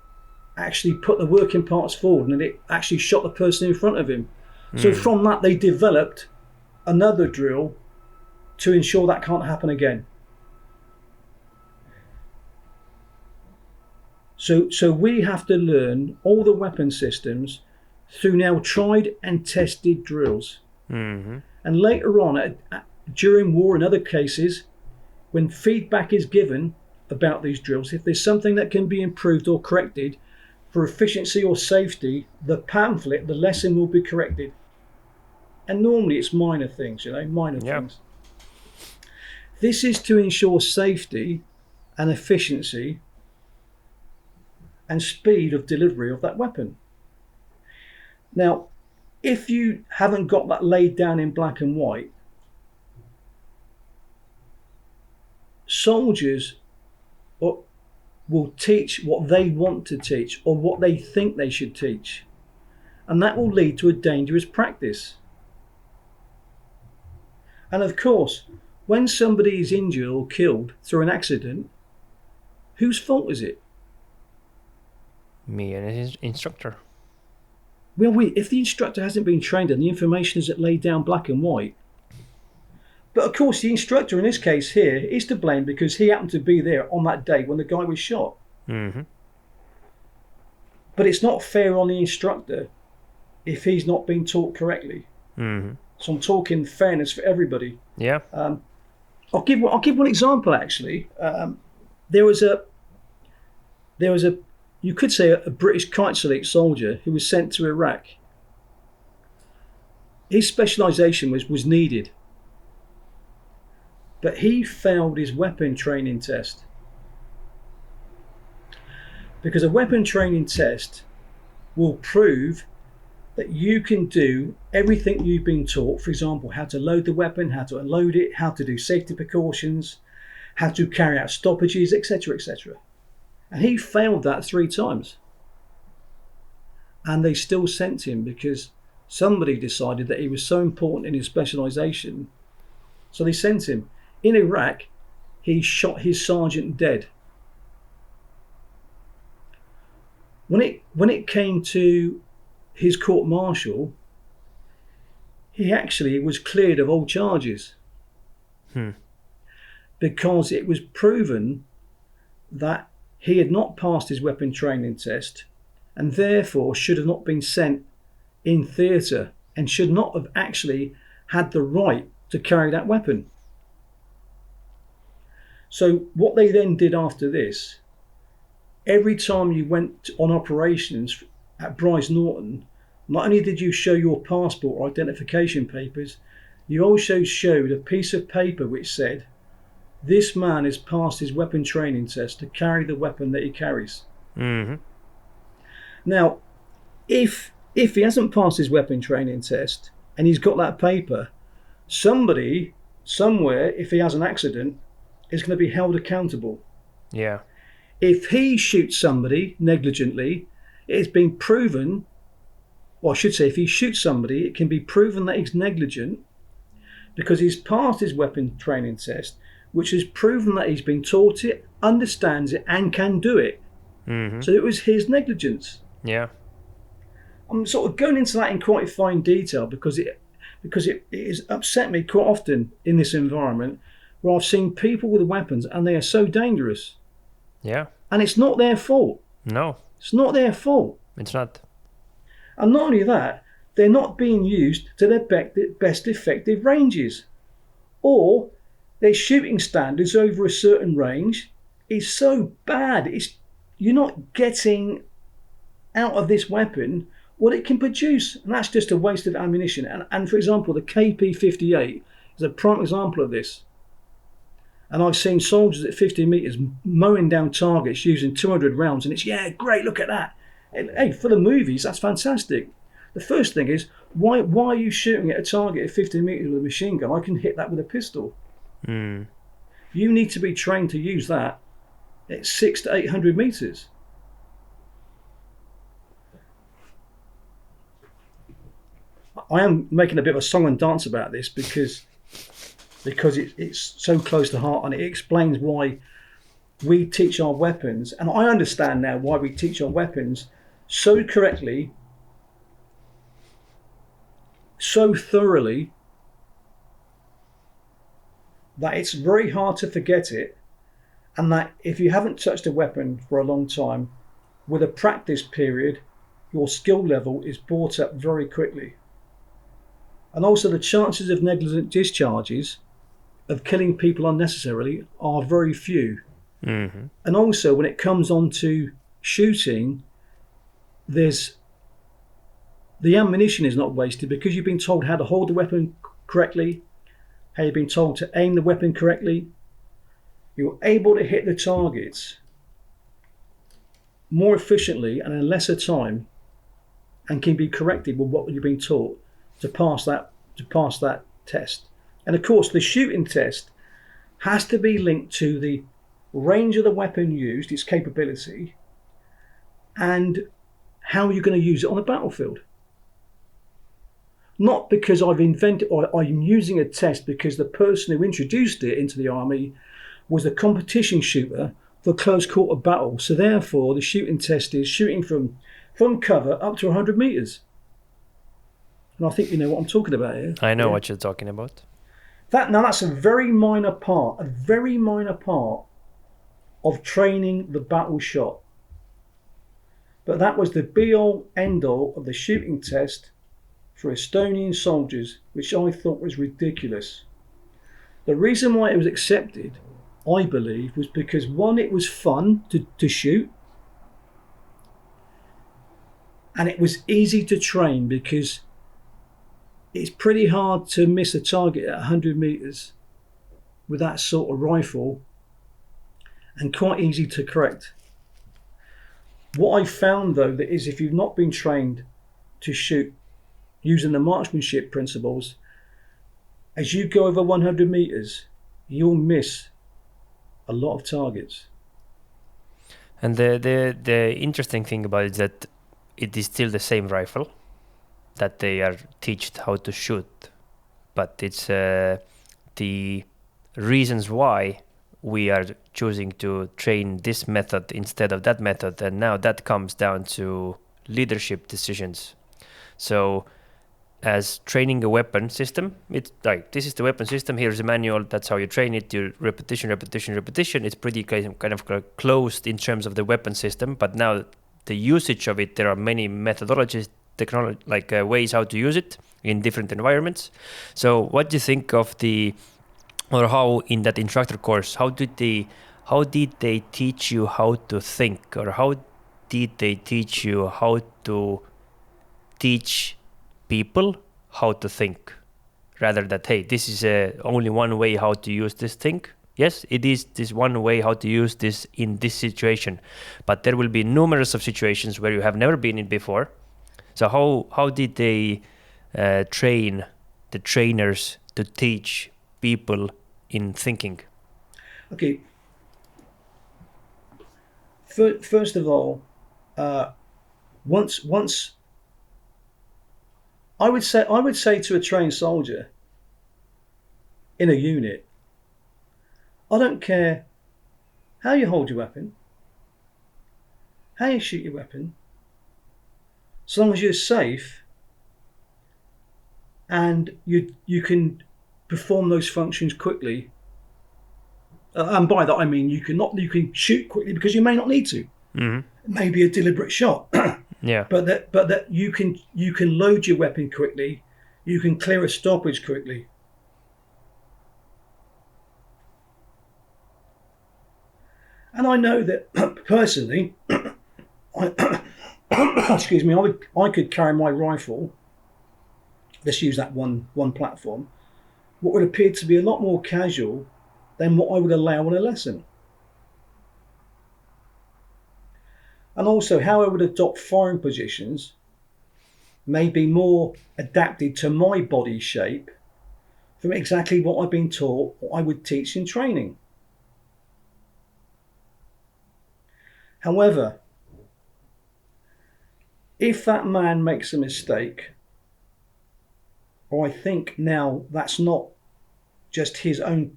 actually put the working parts forward, and it actually shot the person in front of him. So from that, they developed another drill to ensure that can't happen again. So we have to learn all the weapon systems through now tried and tested drills. Mm-hmm. And later on, during war, in other cases, when feedback is given about these drills, if there's something that can be improved or corrected for efficiency or safety, the pamphlet, the lesson will be corrected. And normally it's minor things, minor things. This is to ensure safety and efficiency and speed of delivery of that weapon. Now, if you haven't got that laid down in black and white, soldiers will teach what they want to teach or what they think they should teach, and that will lead to a dangerous practice. And of course, when somebody is injured or killed through an accident, whose fault is it? Me and his instructor. Well, if the instructor hasn't been trained and the information isn't laid down black and white. But of course, the instructor in this case here is to blame because he happened to be there on that day when the guy was shot. Mm-hmm. But it's not fair on the instructor if he's not been taught correctly. Mm-hmm. So I'm talking fairness for everybody. Yeah. I'll give one example actually. There was a you could say a British kite salute soldier who was sent to Iraq. His specialisation was needed, but he failed his weapon training test. Because a weapon training test will prove that you can do everything you've been taught. For example, how to load the weapon, how to unload it, how to do safety precautions, how to carry out stoppages, etc., etc. And he failed that 3 times. And they still sent him because somebody decided that he was so important in his specialisation. So they sent him. In Iraq, he shot his sergeant dead. When it came to his court-martial, he actually was cleared of all charges. Because it was proven that he had not passed his weapon training test and therefore should have not been sent in theatre and should not have actually had the right to carry that weapon. So what they then did after this, every time you went on operations at Bryce Norton, not only did you show your passport or identification papers, you also showed a piece of paper which said, this man has passed his weapon training test to carry the weapon that he carries. Mm-hmm. Now, if he hasn't passed his weapon training test and he's got that paper, somebody, somewhere, if he has an accident, is going to be held accountable. Yeah. If he shoots somebody negligently, it has been proven, or I should say, if he shoots somebody, it can be proven that he's negligent because he's passed his weapon training test, which has proven that he's been taught it, understands it, and can do it. Mm-hmm. So it was his negligence. Yeah. I'm sort of going into that in quite fine detail because it has upset me quite often in this environment where I've seen people with weapons and they are so dangerous. Yeah. And it's not their fault. No. It's not their fault. It's not. And not only that, they're not being used to their best effective ranges. Or their shooting standards over a certain range is so bad, you're not getting out of this weapon what it can produce. And that's just a waste of ammunition. And for example, the KP-58 is a prime example of this. And I've seen soldiers at 50 metres mowing down targets using 200 rounds, and it's, great, look at that. Hey, for the movies, that's fantastic. The first thing is, why are you shooting at a target at 50 metres with a machine gun? I can hit that with a pistol. Mm. You need to be trained to use that at 600 to 800 metres. I am making a bit of a song and dance about this because it's so close to heart, and it explains why we teach our weapons, and I understand now why we teach our weapons so correctly, so thoroughly, that it's very hard to forget it, and that if you haven't touched a weapon for a long time, with a practice period, your skill level is brought up very quickly. And also the chances of negligent discharges, of killing people unnecessarily, are very few. Mm-hmm. And also when it comes on to shooting, there's the ammunition is not wasted because you've been told how to hold the weapon correctly, how you've been told to aim the weapon correctly. You're able to hit the targets more efficiently and in lesser time, and can be corrected with what you've been taught to pass that test. And of course, the shooting test has to be linked to the range of the weapon used, its capability, and how you're going to use it on the battlefield. Not because I've invented or I'm using a test because the person who introduced it into the army was a competition shooter for close quarter battle. So therefore, the shooting test is shooting from cover up to 100 meters. And I think you know what I'm talking about here. I know what you're talking about. That's a very minor part of training the battle shot. But that was the be-all, end-all of the shooting test for Estonian soldiers, which I thought was ridiculous. The reason why it was accepted, I believe, was because one, it was fun to shoot, and it was easy to train because it's pretty hard to miss a target at 100 meters with that sort of rifle, and quite easy to correct. What I found though, that is, if you've not been trained to shoot using the marksmanship principles, as you go over 100 meters, you'll miss a lot of targets. And the interesting thing about it is that it is still the same rifle that they are taught how to shoot, but it's the reasons why we are choosing to train this method instead of that method, and now that comes down to leadership decisions. So as training a weapon system, it's like, this is the weapon system, here's a manual, that's how you train it, you repetition. It's pretty kind of closed in terms of the weapon system, but now the usage of it, there are many methodologies, technology, ways how to use it in different environments. So what do you think of or how in that instructor course, how did they teach you how to think, or how did they teach you how to teach people how to think, rather that, hey, this is only one way how to use this thing? Yes, it is this one way how to use this in this situation, but there will be numerous of situations where you have never been in before. So how did they train the trainers to teach people in thinking? Okay. First of all, once I would say to a trained soldier in a unit, I don't care how you hold your weapon, how you shoot your weapon, so long as you're safe and you can perform those functions quickly. And by that I mean you can shoot quickly because you may not need to. Mm-hmm. It may be a deliberate shot. Yeah. But that you can load your weapon quickly, you can clear a stoppage quickly. And I know that personally, excuse me, I could carry my rifle. Let's use that one platform. What would appear to be a lot more casual than what I would allow in a lesson. And also how I would adopt firing positions may be more adapted to my body shape from exactly what I've been taught, what I would teach in training. However, if that man makes a mistake, or I think now that's not just his own,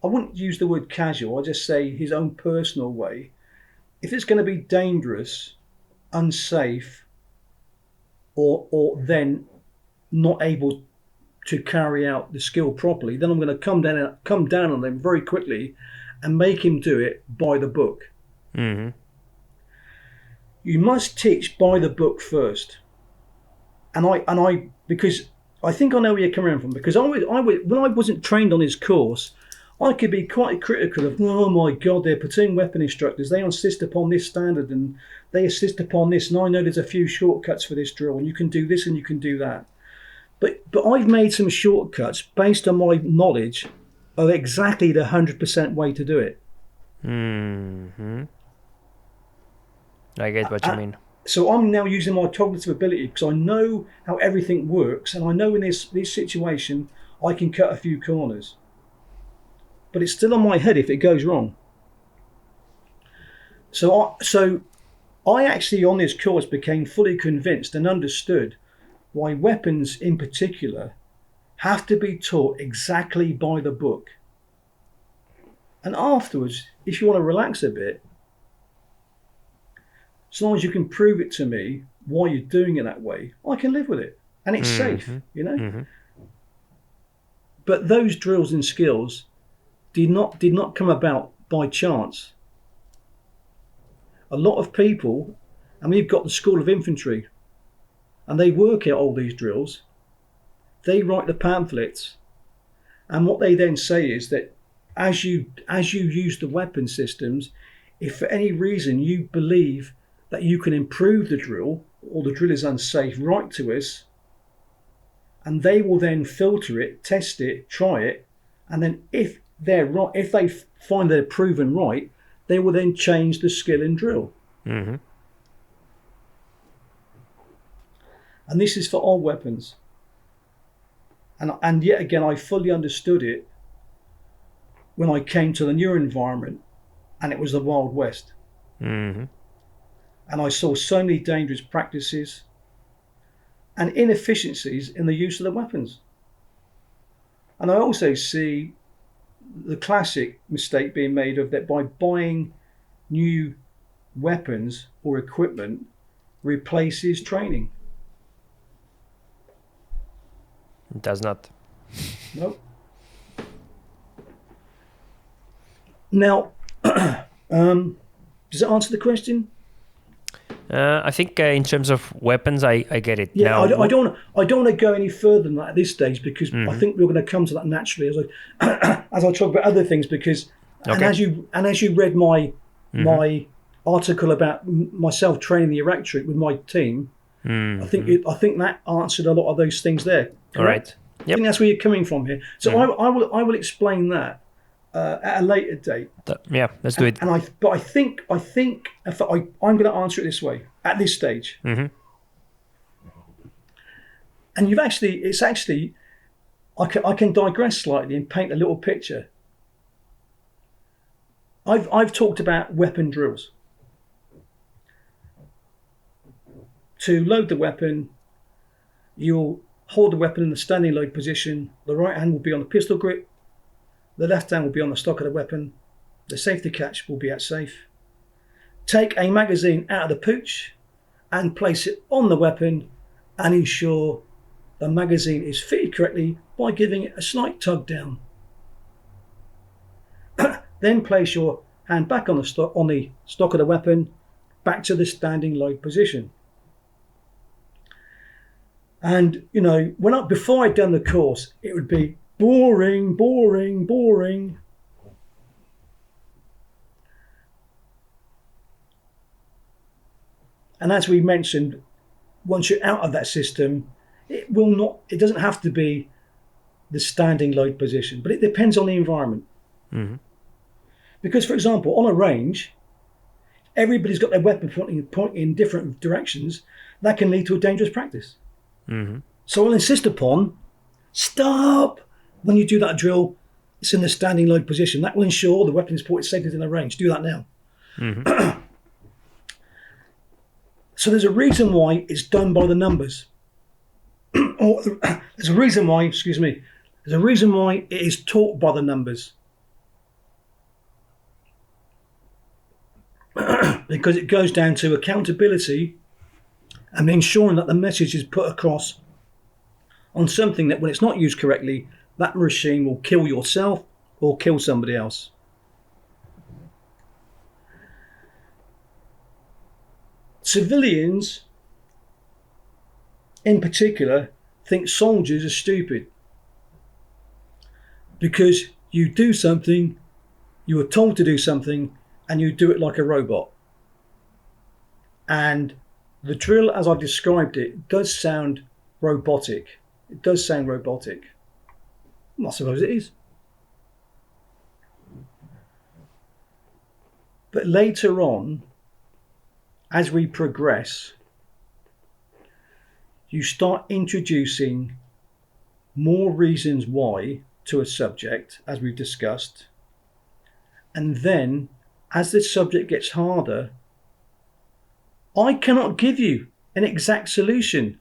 I wouldn't use the word casual, I'll just say his own personal way. If it's going to be dangerous, unsafe, or then not able to carry out the skill properly, then I'm going to come down on them very quickly and make him do it by the book. Mm-hmm. You must teach by the book first. And I because I think I know where you're coming from, because when I wasn't trained on his course, I could be quite critical of, oh my God, they're platoon weapon instructors. They insist upon this standard and they insist upon this. And I know there's a few shortcuts for this drill and you can do this and you can do that. But I've made some shortcuts based on my knowledge of exactly the 100% way to do it. Mm-hmm. I get what you mean. So I'm now using my cognitive ability because I know how everything works, and I know in this situation I can cut a few corners. But it's still on my head if it goes wrong. So I actually on this course became fully convinced and understood why weapons in particular have to be taught exactly by the book. And afterwards, if you want to relax a bit, as long as you can prove it to me why you're doing it that way, I can live with it. And it's safe, you know? Mm-hmm. But those drills and skills did not come about by chance. A lot of people, and we've got the School of Infantry, and they work out all these drills. They write the pamphlets, and what they then say is that as you use the weapon systems, if for any reason you believe that you can improve the drill, or the drill is unsafe, write to us, and they will then filter it, test it, try it, and then if they're right, if they find they're proven right, they will then change the skill in drill. Mm-hmm. And this is for all weapons. And yet again, I fully understood it when I came to the new environment, and it was the Wild West. Mm-hmm. And I saw so many dangerous practices and inefficiencies in the use of the weapons. And I also see the classic mistake being made of that by buying new weapons or equipment replaces training. It does not. Nope. Now, does it answer the question? I think in terms of weapons, I get it. Yeah, now, I don't want to go any further than that at this stage, because I think we're going to come to that naturally as I talk about other things. Because and as you read my article about myself training the electric with my team, I think that answered a lot of those things there. Correct? All right. Yep. I think that's where you're coming from here. So I will explain that at a later date. Yeah, let's do it. And I think if I'm going to answer it this way at this stage. Mm-hmm. And it's actually I can digress slightly and paint a little picture. I've talked about weapon drills. To load the weapon, you'll hold the weapon in the standing load position. The right hand will be on the pistol grip. The left hand will be on the stock of the weapon. The safety catch will be at safe. Take a magazine out of the pooch and place it on the weapon and ensure the magazine is fitted correctly by giving it a slight tug down. Then place your hand back on the stock of the weapon, back to the standing load position. And before I'd done the course, it would be boring. And as we mentioned, once you're out of that system, it doesn't have to be the standing load position, but it depends on the environment. Mm-hmm. Because, for example, on a range, everybody's got their weapon pointing in different directions. That can lead to a dangerous practice. Mm-hmm. So I'll insist upon stop. When you do that drill, it's in the standing load position. That will ensure the weapon is pointed safely in the range. Do that now. Mm-hmm. So there's a reason why it's done by the numbers. There's a reason why it is taught by the numbers. because it goes down to accountability and ensuring that the message is put across on something that when it's not used correctly, that machine will kill yourself or kill somebody else. Civilians, in particular, think soldiers are stupid because you do something, you are told to do something, and you do it like a robot. And the drill, as I've described it, does sound robotic. It does sound robotic. Well, I suppose it is. But later on, as we progress, you start introducing more reasons why to a subject, as we've discussed. And then, as the subject gets harder, I cannot give you an exact solution.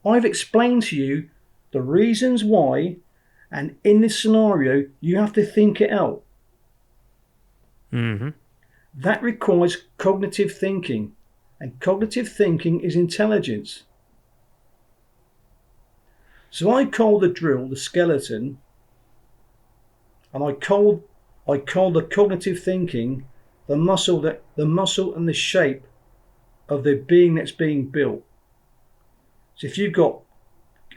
I've explained to you the reasons why, and in this scenario, you have to think it out. Mm-hmm. That requires cognitive thinking, and cognitive thinking is intelligence. So I call the drill the skeleton, and I call the cognitive thinking the muscle and the shape of the being that's being built. So if you've got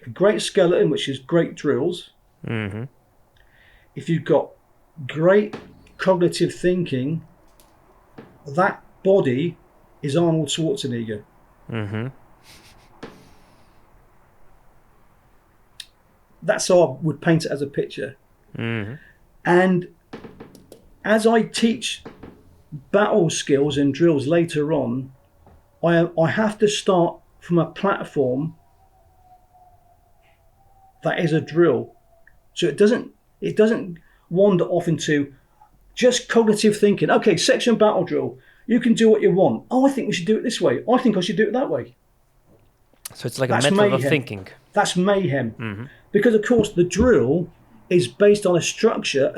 a great skeleton, which is great drills, Mm-hmm. if you've got great cognitive thinking, that body is Arnold Schwarzenegger. Mm-hmm. That's how I would paint it as a picture. Mm-hmm. And as I teach battle skills and drills later on, I have to start from a platform that is a drill. So it doesn't wander off into just cognitive thinking. Okay, section battle drill. You can do what you want. Oh, I think we should do it this way. I think I should do it that way. So it's like That's a method of mayhem. thinking. That's mayhem. Mm-hmm. Because of course the drill is based on a structure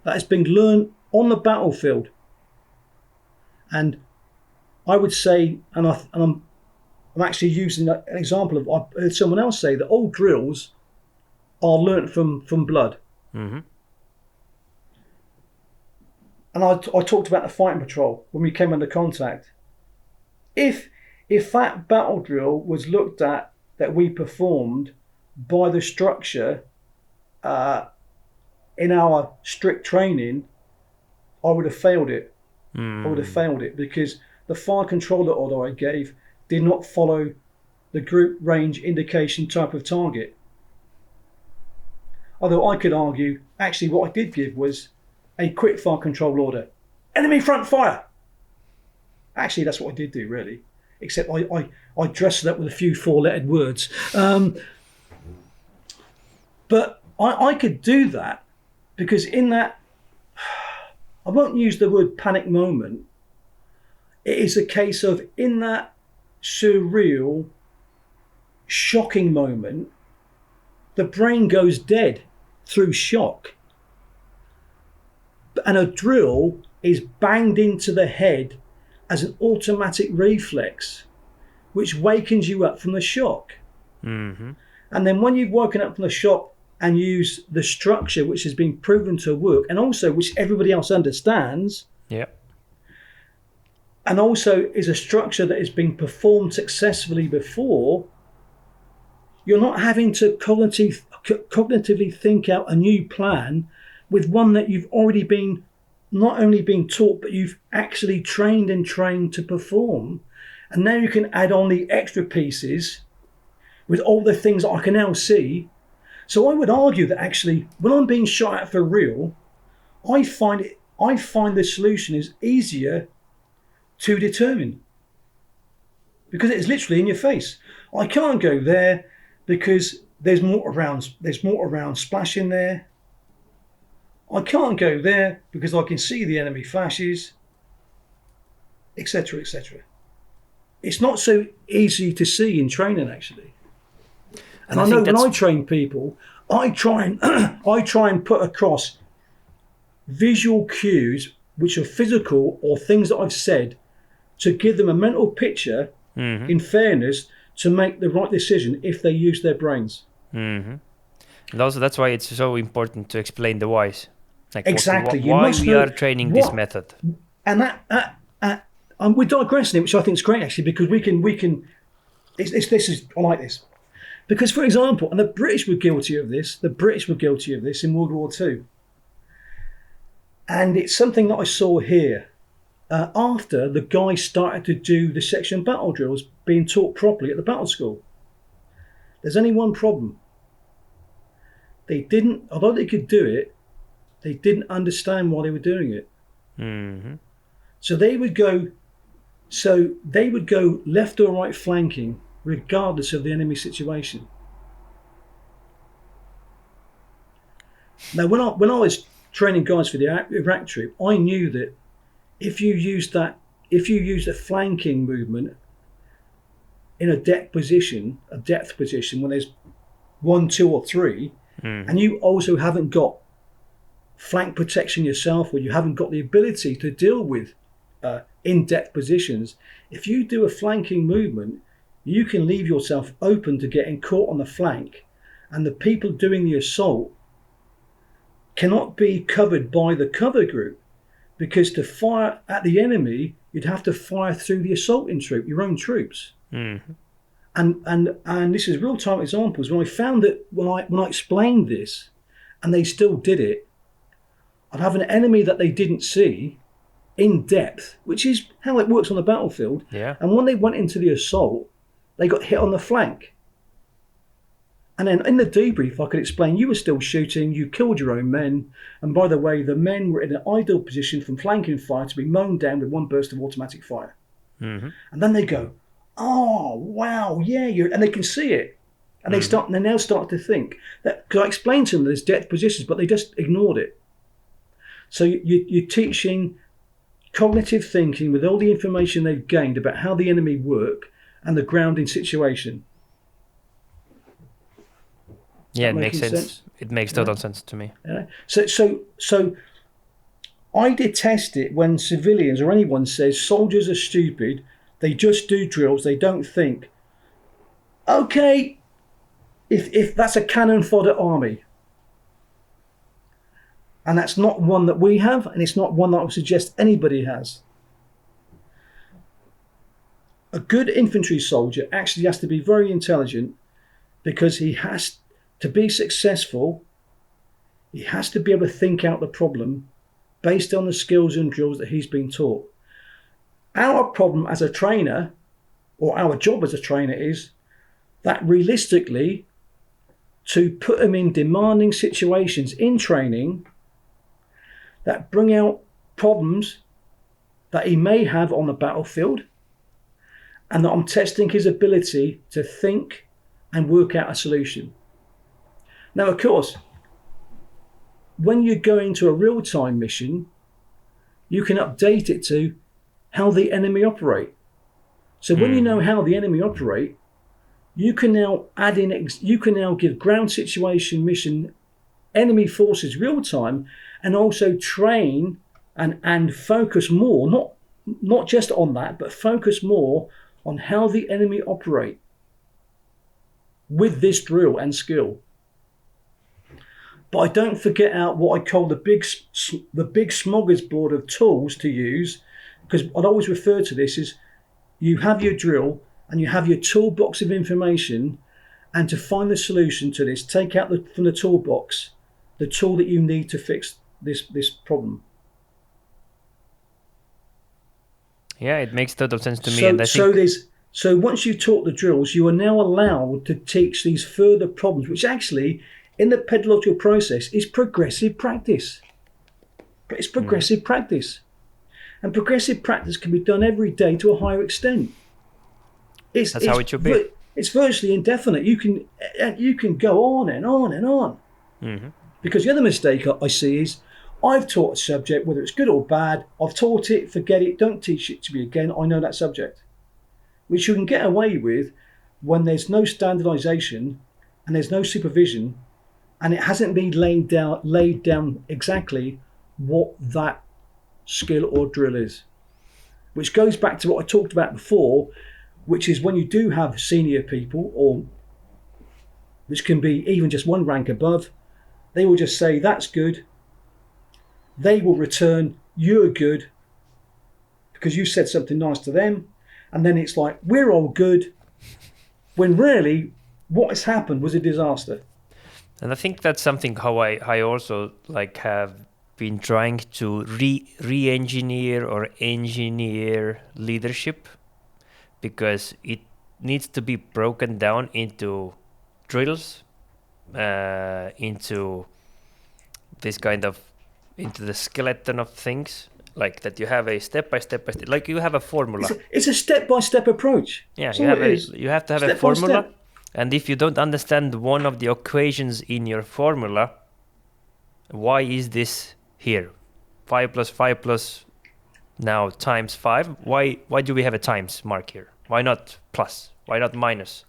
that has been learned on the battlefield. And I would say, and I'm actually using an example of, I heard someone else say that all drills are learnt from blood. Mm-hmm. And I talked about the fighting patrol when we came under contact. If that battle drill was looked at that we performed by the structure in our strict training, I would have failed it. I would have failed it because the fire controller order I gave did not follow the group range indication type of target. Although I could argue, actually what I did give was a quick fire control order. Enemy front fire! Actually, that's what I did do, really. Except I dressed it up with a few four-lettered words. But I could do that because in that, I won't use the word panic moment. It is a case of in that surreal, shocking moment, the brain goes dead through shock. And a drill is banged into the head as an automatic reflex, which wakens you up from the shock. Mm-hmm. And then when you've woken up from the shock and use the structure which has been proven to work, and also which everybody else understands, and also is a structure that has been performed successfully before, you're not having to cognitively think out a new plan with one that you've already been not only been taught, but you've actually trained to perform. And now you can add on the extra pieces with all the things that I can now see. So I would argue that actually, when I'm being shot at for real, I find the solution is easier to determine because it's literally in your face. I can't go there because there's more around splashing there. I can't go there because I can see the enemy flashes, etc., etc. It's not so easy to see in training, actually. And I know when I train people, I try and put across visual cues which are physical or things that I've said, to give them a mental picture, in fairness, to make the right decision if they use their brains. And also that's why it's so important to explain the whys. Like exactly. why we are training this method. And we're digressing it, which I think is great actually, because we can. I like this. Because, for example, and the British were guilty of this. The British were guilty of this in World War II. And it's something that I saw here. After the guys started to do the section battle drills being taught properly at the battle school. There's only one problem. They didn't, although they could do it, they didn't understand why they were doing it. So they would go left or right flanking regardless of the enemy situation. Now, when I was training guys for the Iraq troop, I knew that if you use the flanking movement in a depth position when there's 1, 2, or 3, and you also haven't got flank protection yourself, or you haven't got the ability to deal with in-depth positions, if you do a flanking movement, you can leave yourself open to getting caught on the flank, and the people doing the assault cannot be covered by the cover group, because to fire at the enemy, you'd have to fire through the assaulting troop, your own troops. And this is real-time examples. When I found that when I explained this, and they still did it, I'd have an enemy that they didn't see in depth, which is how it works on the battlefield. Yeah. And when they went into the assault, they got hit on the flank. And then in the debrief, I could explain, you were still shooting, you killed your own men, and by the way, the men were in an ideal position from flanking fire to be mown down with one burst of automatic fire. And then they go, oh, wow, yeah, and they can see it. And they now start to think that, because I explained to them there's depth positions, but they just ignored it. So you're teaching cognitive thinking with all the information they've gained about how the enemy work and the grounding situation. Yeah, it makes sense. It makes total sense to me. Yeah. So I detest it when civilians or anyone says soldiers are stupid, they just do drills, they don't think. Okay, if that's a cannon fodder army, and that's not one that we have, and it's not one that I would suggest anybody has. A good infantry soldier actually has to be very intelligent, because he has to be successful, he has to be able to think out the problem based on the skills and drills that he's been taught. Our problem as a trainer, or our job as a trainer, is that realistically, to put him in demanding situations in training that bring out problems that he may have on the battlefield, and that I'm testing his ability to think and work out a solution. Now, of course, when you go into a real-time mission, you can update it to how the enemy operate. So when you know how the enemy operate, you can now add in, you can now give ground situation mission enemy forces real-time, and also train and focus more, not just on that, but focus more on how the enemy operate with this drill and skill. But I don't forget out what I call the big smorgasbord of tools to use, because I'd always refer to this as you have your drill and you have your toolbox of information, and to find the solution to this, take out from the toolbox the tool that you need to fix this problem. Yeah, it makes total sense to me. So once you've taught the drills, you are now allowed to teach these further problems, which actually, in the pedagogical process, is progressive practice. It's progressive practice. And progressive practice can be done every day to a higher extent. That's how it should be. It's virtually indefinite. You can go on and on and on. Because the other mistake I see is, I've taught a subject, whether it's good or bad, I've taught it, forget it, don't teach it to me again, I know that subject. Which you can get away with when there's no standardization and there's no supervision, and it hasn't been laid down exactly what that skill or drill is. Which goes back to what I talked about before, which is when you do have senior people, or which can be even just one rank above, they will just say, that's good. They will return, you're good, because you said something nice to them. And then it's like, we're all good, when really what has happened was a disaster. And I think that's something how I also like have been trying to re-engineer or engineer leadership, because it needs to be broken down into drills, into this kind of, into the skeleton of things, like that you have a step-by-step, like you have a formula. It's a step-by-step approach. Yeah, you you have to have a formula. And if you don't understand one of the equations in your formula, why is this here? 5 plus 5 plus now times 5. Why do we have a times mark here? Why not plus? Why not minus?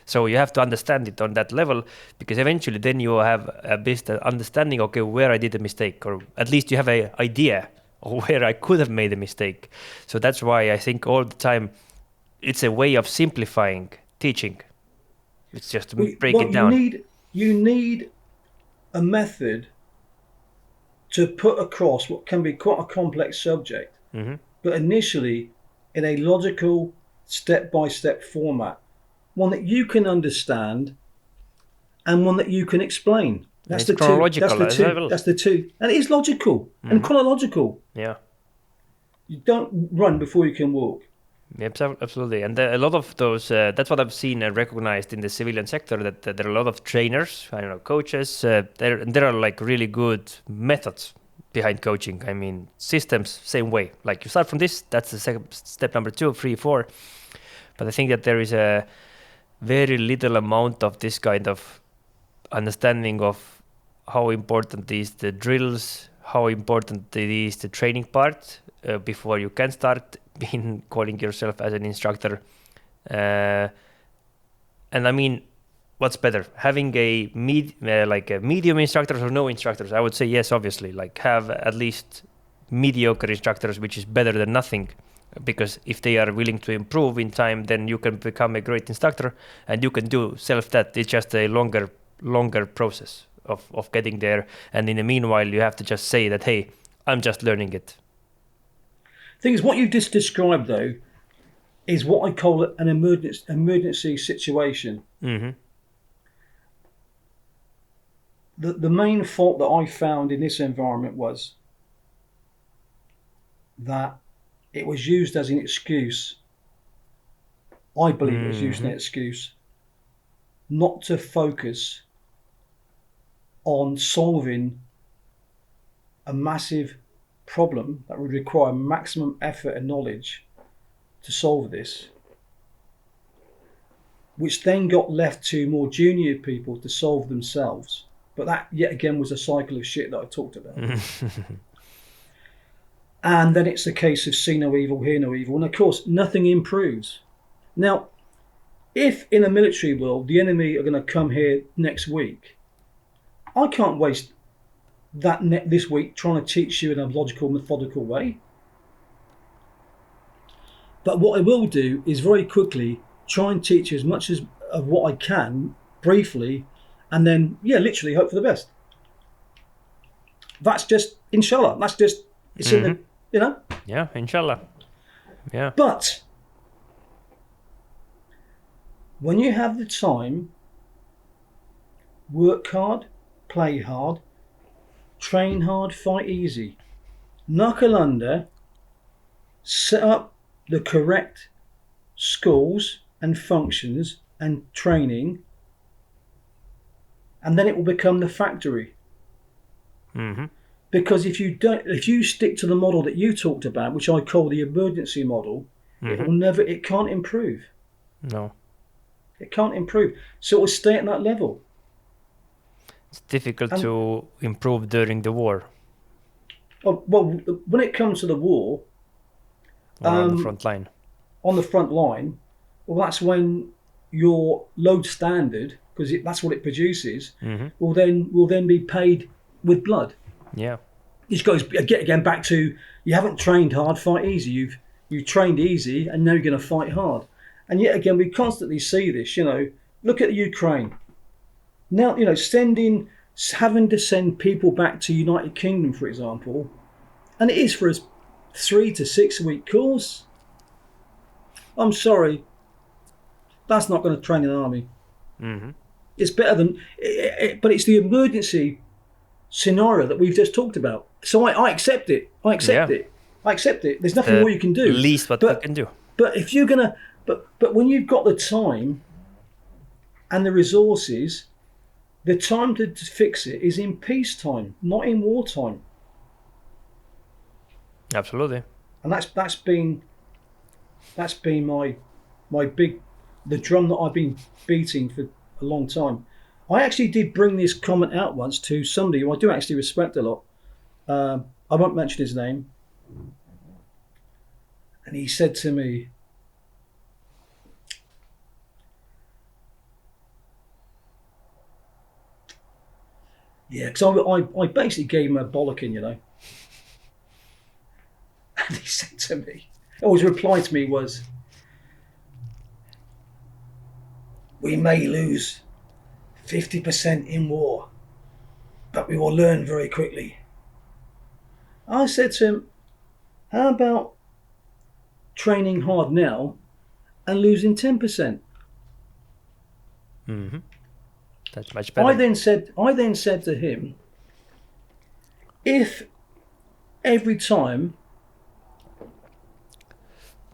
So you have to understand it on that level, because eventually then you have a best understanding, okay, where I did a mistake, or at least you have an idea of where I could have made a mistake. So that's why I think all the time it's a way of simplifying teaching. It's just to break it down. You need a method to put across what can be quite a complex subject, but initially in a logical, step-by-step format, one that you can understand and one that you can explain. That's the two. That's the two. And it is logical and chronological. Yeah. You don't run before you can walk. Absolutely. And a lot of those, that's what I've seen and recognized in the civilian sector, that there are a lot of trainers, coaches. There are like really good methods behind coaching. I mean, systems, same way. Like you start from this, that's the step number 2, 3, 4. But I think that there is a very little amount of this kind of understanding of how important is the drills, how important it is the training part before you can start calling yourself as an instructor. And I mean, what's better, having a medium instructors or no instructors? I would say yes, obviously, like have at least mediocre instructors, which is better than nothing. Because if they are willing to improve in time, then you can become a great instructor, and you can do self-that. It's just a longer process of getting there. And in the meanwhile, you have to just say that, hey, I'm just learning it. Thing is, what you've just described, though, is what I call an emergency situation. The main fault that I found in this environment was that it was used as an excuse. I believe it was used as an excuse not to focus on solving a massive problem that would require maximum effort and knowledge to solve this, which then got left to more junior people to solve themselves. But that, yet again, was a cycle of shit that I talked about. And then it's a case of see no evil, hear no evil. And of course, nothing improves. Now, if in a military world, the enemy are going to come here next week, I can't waste this week trying to teach you in a logical, methodical way. But what I will do is very quickly try and teach as much of what I can briefly, and then, literally hope for the best. That's just, inshallah, it's in the, Yeah, inshallah. Yeah. But when you have the time, work hard, play hard, train hard, fight easy, knuckle under, set up the correct schools and functions and training, and then it will become the factory. Because if you stick to the model that you talked about, which I call the emergency model, it can't improve. No. It can't improve. So it will stay at that level. It's difficult to improve during the war. Well, when it comes to the war, on the front line. On the front line, well, that's when your load standard, because that's what it produces, will then be paid with blood. Yeah. Which goes again back to You haven't trained hard, fight easy. You've trained easy, and now you're going to fight hard. And yet again, we constantly see this. Look at Ukraine. Now, having to send people back to United Kingdom, for example, and it is for a 3 to 6 week course. I'm sorry, that's not going to train an army. Mm-hmm. It's better than, but it's the emergency scenario that we've just talked about. So I accept it. I accept it. There's nothing more you can do. Least what we can do. But if you're gonna, but when you've got the time and the resources, the time to fix it is in peacetime, not in wartime. Absolutely. And that's been the drum that I've been beating for a long time. I actually did bring this comment out once to somebody who I do actually respect a lot. I won't mention his name. And he said to me, yeah, because I basically gave him a bollocking, And he said to me, his reply to me was, we may lose 50% in war, but we will learn very quickly. I said to him, how about training hard now and losing 10%? Mm-hmm. That's much better. I then said to him, if every time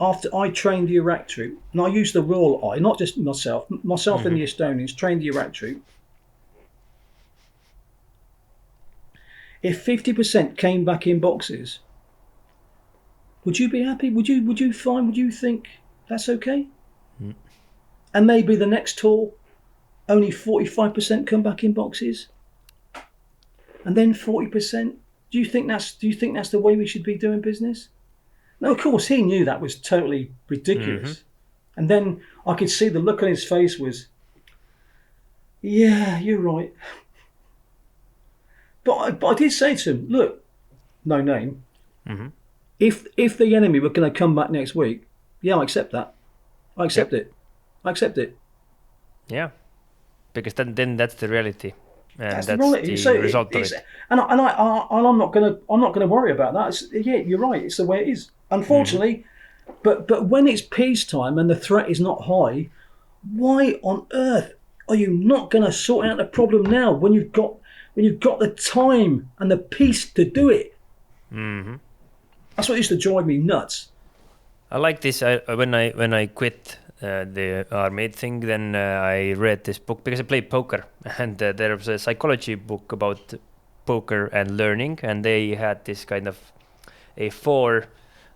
after I trained the Iraq troop, and I used the Royal not just myself and the Estonians trained the Iraq troop, if 50% came back in boxes, would you be happy? Would you find? Would you think that's okay? Mm. And maybe the next tour, only 45% come back in boxes, and then 40%. Do you think that's the way we should be doing business? No, of course he knew that was totally ridiculous. Mm-hmm. And then I could see the look on his face was, yeah, you're right. But I did say to him, look, no name. Mm-hmm. If the enemy were going to come back next week, yeah, I accept that. I accept it. I accept it. Yeah, because then that's the reality. And that's the reality. The result of it. And I'm not gonna worry about that. Yeah, you're right. It's the way it is. Unfortunately, but when it's peacetime and the threat is not high, why on earth are you not going to sort out the problem now when you've got the time and the peace to do it? Mm-hmm. That's what used to drive me nuts. I like this. When I quit the army thing, then I read this book because I played poker, and there was a psychology book about poker and learning, and they had this kind of a 4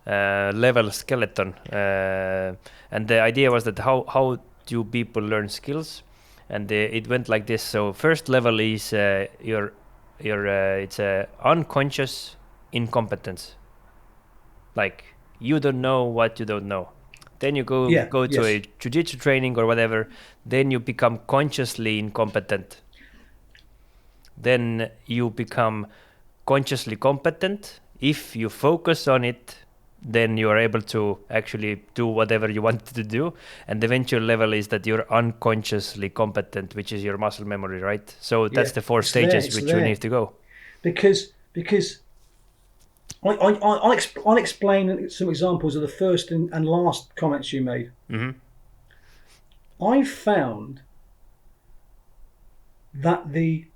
level skeleton, and the idea was that how do people learn skills, and it went like this. So first level is your it's unconscious incompetence, like you don't know what you don't know. Then you go to a jiu-jitsu training or whatever, then you become consciously incompetent. Then you become consciously competent. If you focus on it, then you are able to actually do whatever you want to do. And the eventual level is that you're unconsciously competent, which is your muscle memory, right? So that's the 4 stages which you need to go. Because I'll explain some examples of the first and last comments you made. Mm-hmm. I found that the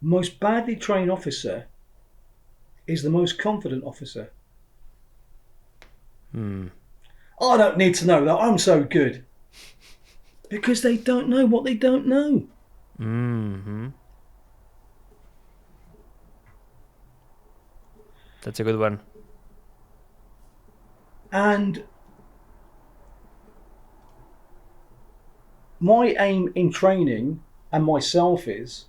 most badly trained officer is the most confident officer. I don't need to know that. I'm so good. Because they don't know what they don't know. Mm-hmm. That's a good one. And my aim in training and myself is,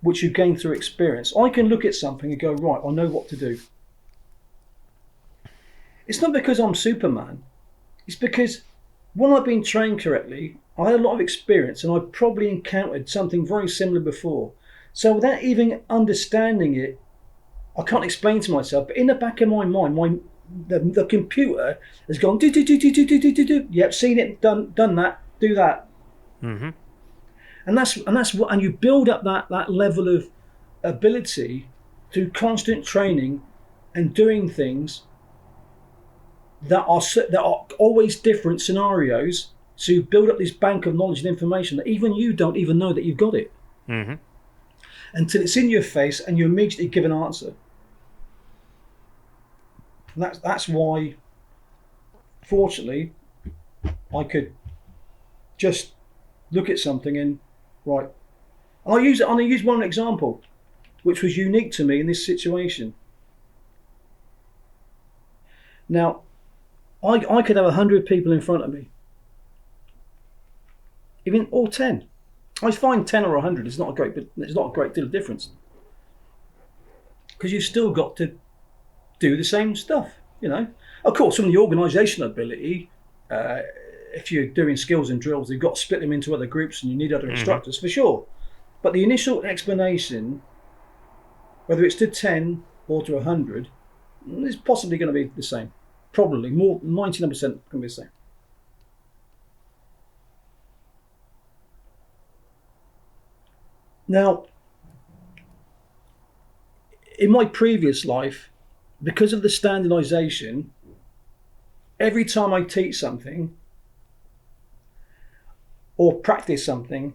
which you gain through experience, I can look at something and go, right, I know what to do. It's not because I'm Superman. It's because when I've been trained correctly, I had a lot of experience and I probably encountered something very similar before. So without even understanding it, I can't explain to myself, but in the back of my mind, the computer has gone do do do do do do do do. Yep, seen it, done that, do that. Mm-hmm. And that's what, and you build up that level of ability through constant training and doing things that are always different scenarios. So you build up this bank of knowledge and information that even you don't even know that you've got it. Mm-hmm. Until it's in your face and you immediately give an answer. And that's why, fortunately, I could just look at something and right. And I use one example, which was unique to me in this situation. Now, I could have 100 people in front of me, even or 10. I find 10 or 100 is not a great deal of difference, because you've still got to do the same stuff. Of course, from the organisational ability, if you're doing skills and drills, you've got to split them into other groups, and you need other instructors for sure. But the initial explanation, whether it's to 10 or to 100, is possibly going to be the same. Probably more, 99% going to be the same. Now, in my previous life, because of the standardization, every time I teach something or practice something,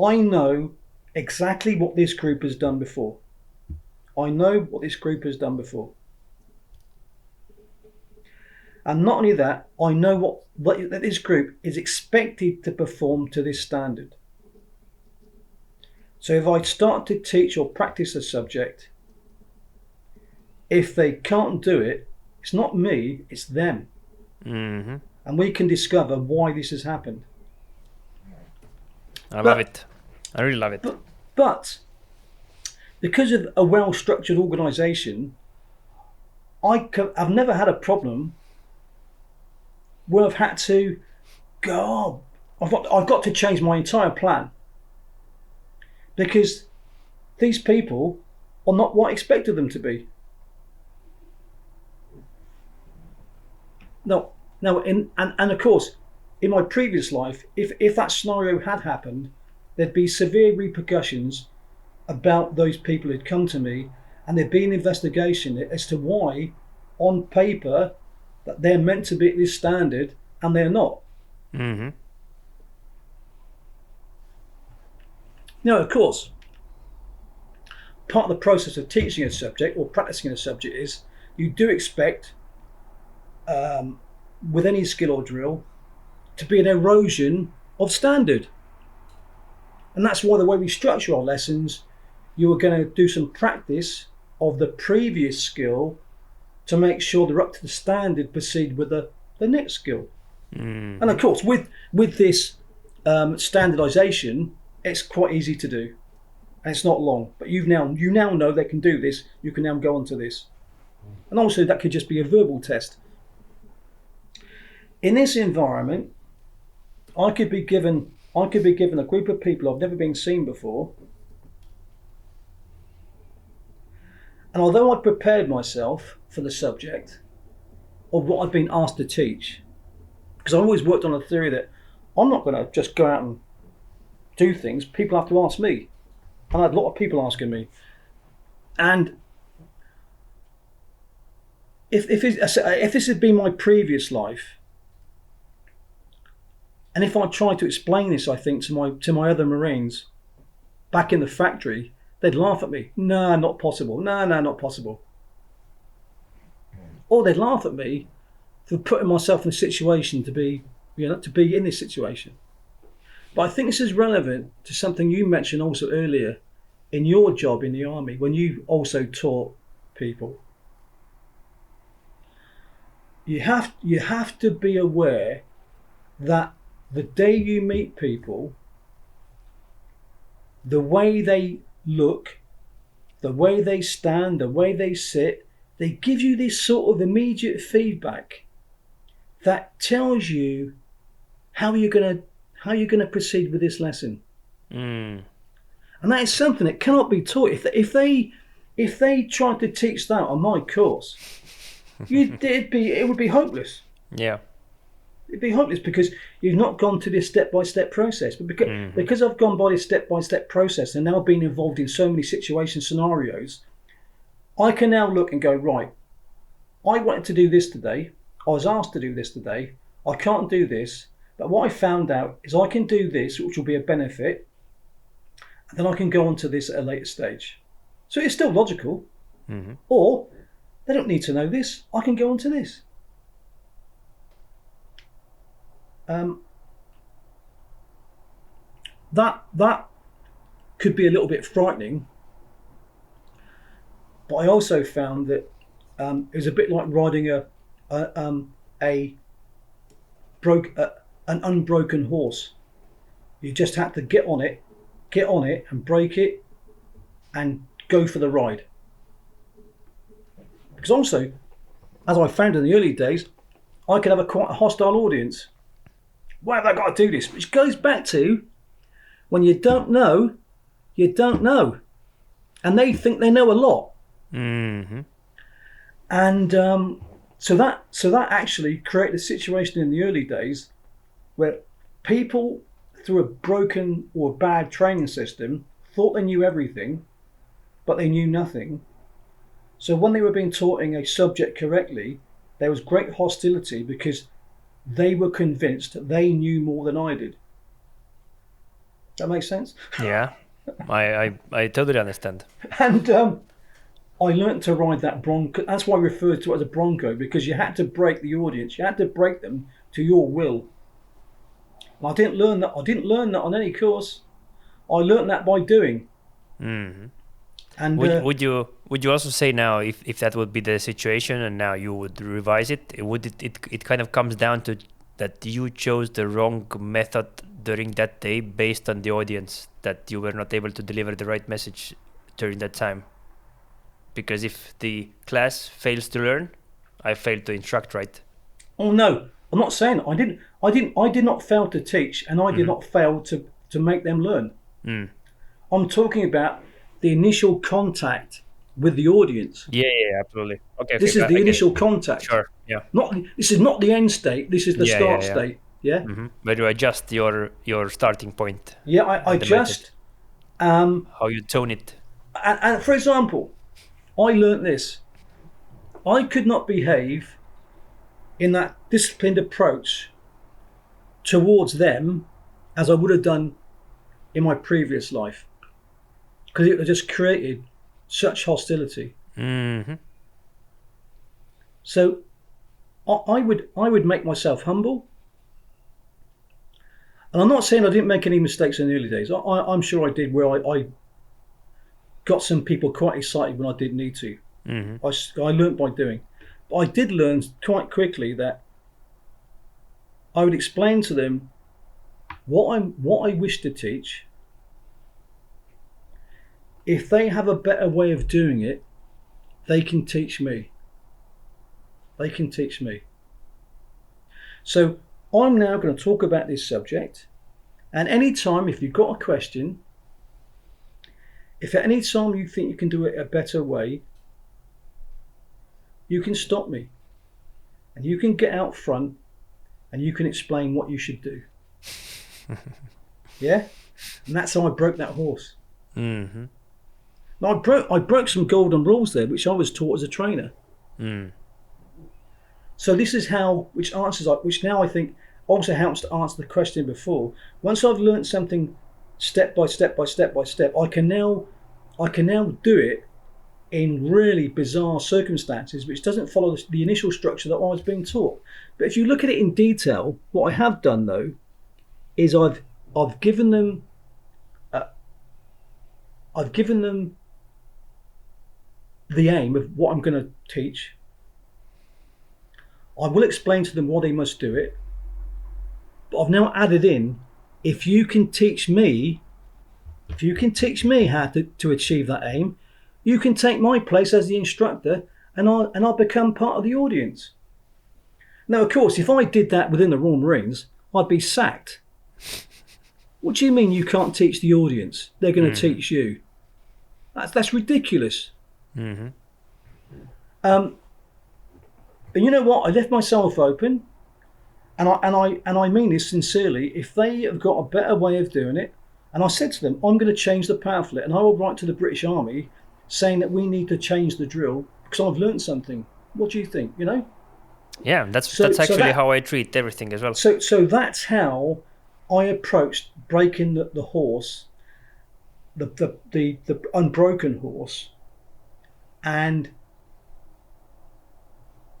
I know exactly what this group has done before. I know what this group has done before. And not only that, I know what this group is expected to perform to this standard. So if I start to teach or practice a subject, if they can't do it, it's not me, it's them. Mm-hmm. And we can discover why this has happened. I love it. I really love it. But because of a well-structured organisation, I've never had a problem where I've had to go, I've got to change my entire plan, because these people are not what I expected them to be. No, and of course, in my previous life, if that scenario had happened, there'd be severe repercussions about those people who'd come to me, and there'd be an investigation as to why, on paper, that they're meant to be at this standard and they're not. Mm-hmm. Now, of course, part of the process of teaching a subject or practicing a subject is you do expect, with any skill or drill, to be an erosion of standard. And that's why the way we structure our lessons, you are going to do some practice of the previous skill to make sure they're up to the standard, proceed with the next skill. Mm-hmm. And of course, with this standardization, it's quite easy to do, and it's not long. But you now know they can do this. You can now go on to this, and also that could just be a verbal test. In this environment, I could be given a group of people I've never been seen before, and although I'd prepared myself for the subject of what I'd been asked to teach, because I always worked on a theory that I'm not going to just go out and do things. People have to ask me, and I had a lot of people asking me. And if this had been my previous life, and if I tried to explain this, I think to my other Marines back in the factory, they'd laugh at me. No, not possible. No, not possible. Or they'd laugh at me for putting myself in a situation to be in this situation. But I think this is relevant to something you mentioned also earlier in your job in the army, when you also taught people. You have to be aware that the day you meet people, the way they look, the way they stand, the way they sit, they give you this sort of immediate feedback that tells you how you're going to proceed with this lesson. And that is something that cannot be taught. If If they tried to teach that on my course, it would be hopeless. Yeah. It'd be hopeless because you've not gone to this step-by-step process. But because I've gone by this step-by-step process and now been involved in so many scenarios, I can now look and go, right, I wanted to do this today. I was asked to do this today. I can't do this. But what I found out is I can do this, which will be a benefit. And then I can go on to this at a later stage. So it's still logical. Or they don't need to know this. I can go on to this. That could be a little bit frightening, but I also found that it was a bit like riding an unbroken horse. You just had to get on it and break it and go for the ride. Because also, as I found in the early days, I could have quite a hostile audience. Why have I got to do this? Which goes back to when you don't know, you don't know. And they think they know a lot. And so that actually created a situation in the early days where people, through a broken or bad training system, thought they knew everything, but they knew nothing. So when they were being taught a subject correctly, there was great hostility because they were convinced they knew more than I did. That makes sense? Yeah, I totally understand. And I learnt to ride that bronco. That's why I referred to it as a bronco, because you had to break the audience. You had to break them to your will. And I didn't learn that. I didn't learn that on any course. I learnt that by doing. And would you also say now, if that would be the situation and now you would revise it, it kind of comes down to that you chose the wrong method during that day based on the audience, that you were not able to deliver the right message during that time? Because if the class fails to learn, I failed to instruct, right? Oh no, I'm not saying I did not fail to teach, and I did not fail to make them learn. I'm talking about the initial contact with the audience. Yeah, absolutely. Okay. This is the initial contact. Sure. Yeah. This is not the end state. This is the start state. Yeah. Where you adjust your starting point. Yeah, I adjust. How you tone it. And for example, I learnt this. I could not behave in that disciplined approach towards them as I would have done in my previous life, because it just created such hostility. So I would make myself humble. And I'm not saying I didn't make any mistakes in the early days. I'm sure I did, where I got some people quite excited when I didn't need to. I learnt by doing. But I did learn quite quickly that I would explain to them what I wish to teach. If they have a better way of doing it, they can teach me. They can teach me. So I'm now going to talk about this subject, and anytime if you've got a question, if at any time you think you can do it a better way, you can stop me and you can get out front and you can explain what you should do. Yeah? And that's how I broke that horse. Now I broke some golden rules there, which I was taught as a trainer. So this is how, which now I think also helps to answer the question before. Once I've learned something step by step, I can now do it in really bizarre circumstances, which doesn't follow the initial structure that I was being taught. But if you look at it in detail, what I have done though is I've given them the aim of what I'm going to teach. I will explain to them why they must do it, but I've now added in, if you can teach me how to achieve that aim, you can take my place as the instructor, and I'll become part of the audience. Now, of course, if I did that within the Royal Marines, I'd be sacked. What do you mean you can't teach the audience? They're going to teach you. That's ridiculous. Mm-hmm. And you know what? I left myself open, and I mean this sincerely. If they have got a better way of doing it, and I said to them, I'm going to change the pamphlet, and I will write to the British Army saying that we need to change the drill because I've learned something. What do you think? You know? Yeah, that's actually how I treat everything as well. So that's how I approached breaking the horse, the unbroken horse, and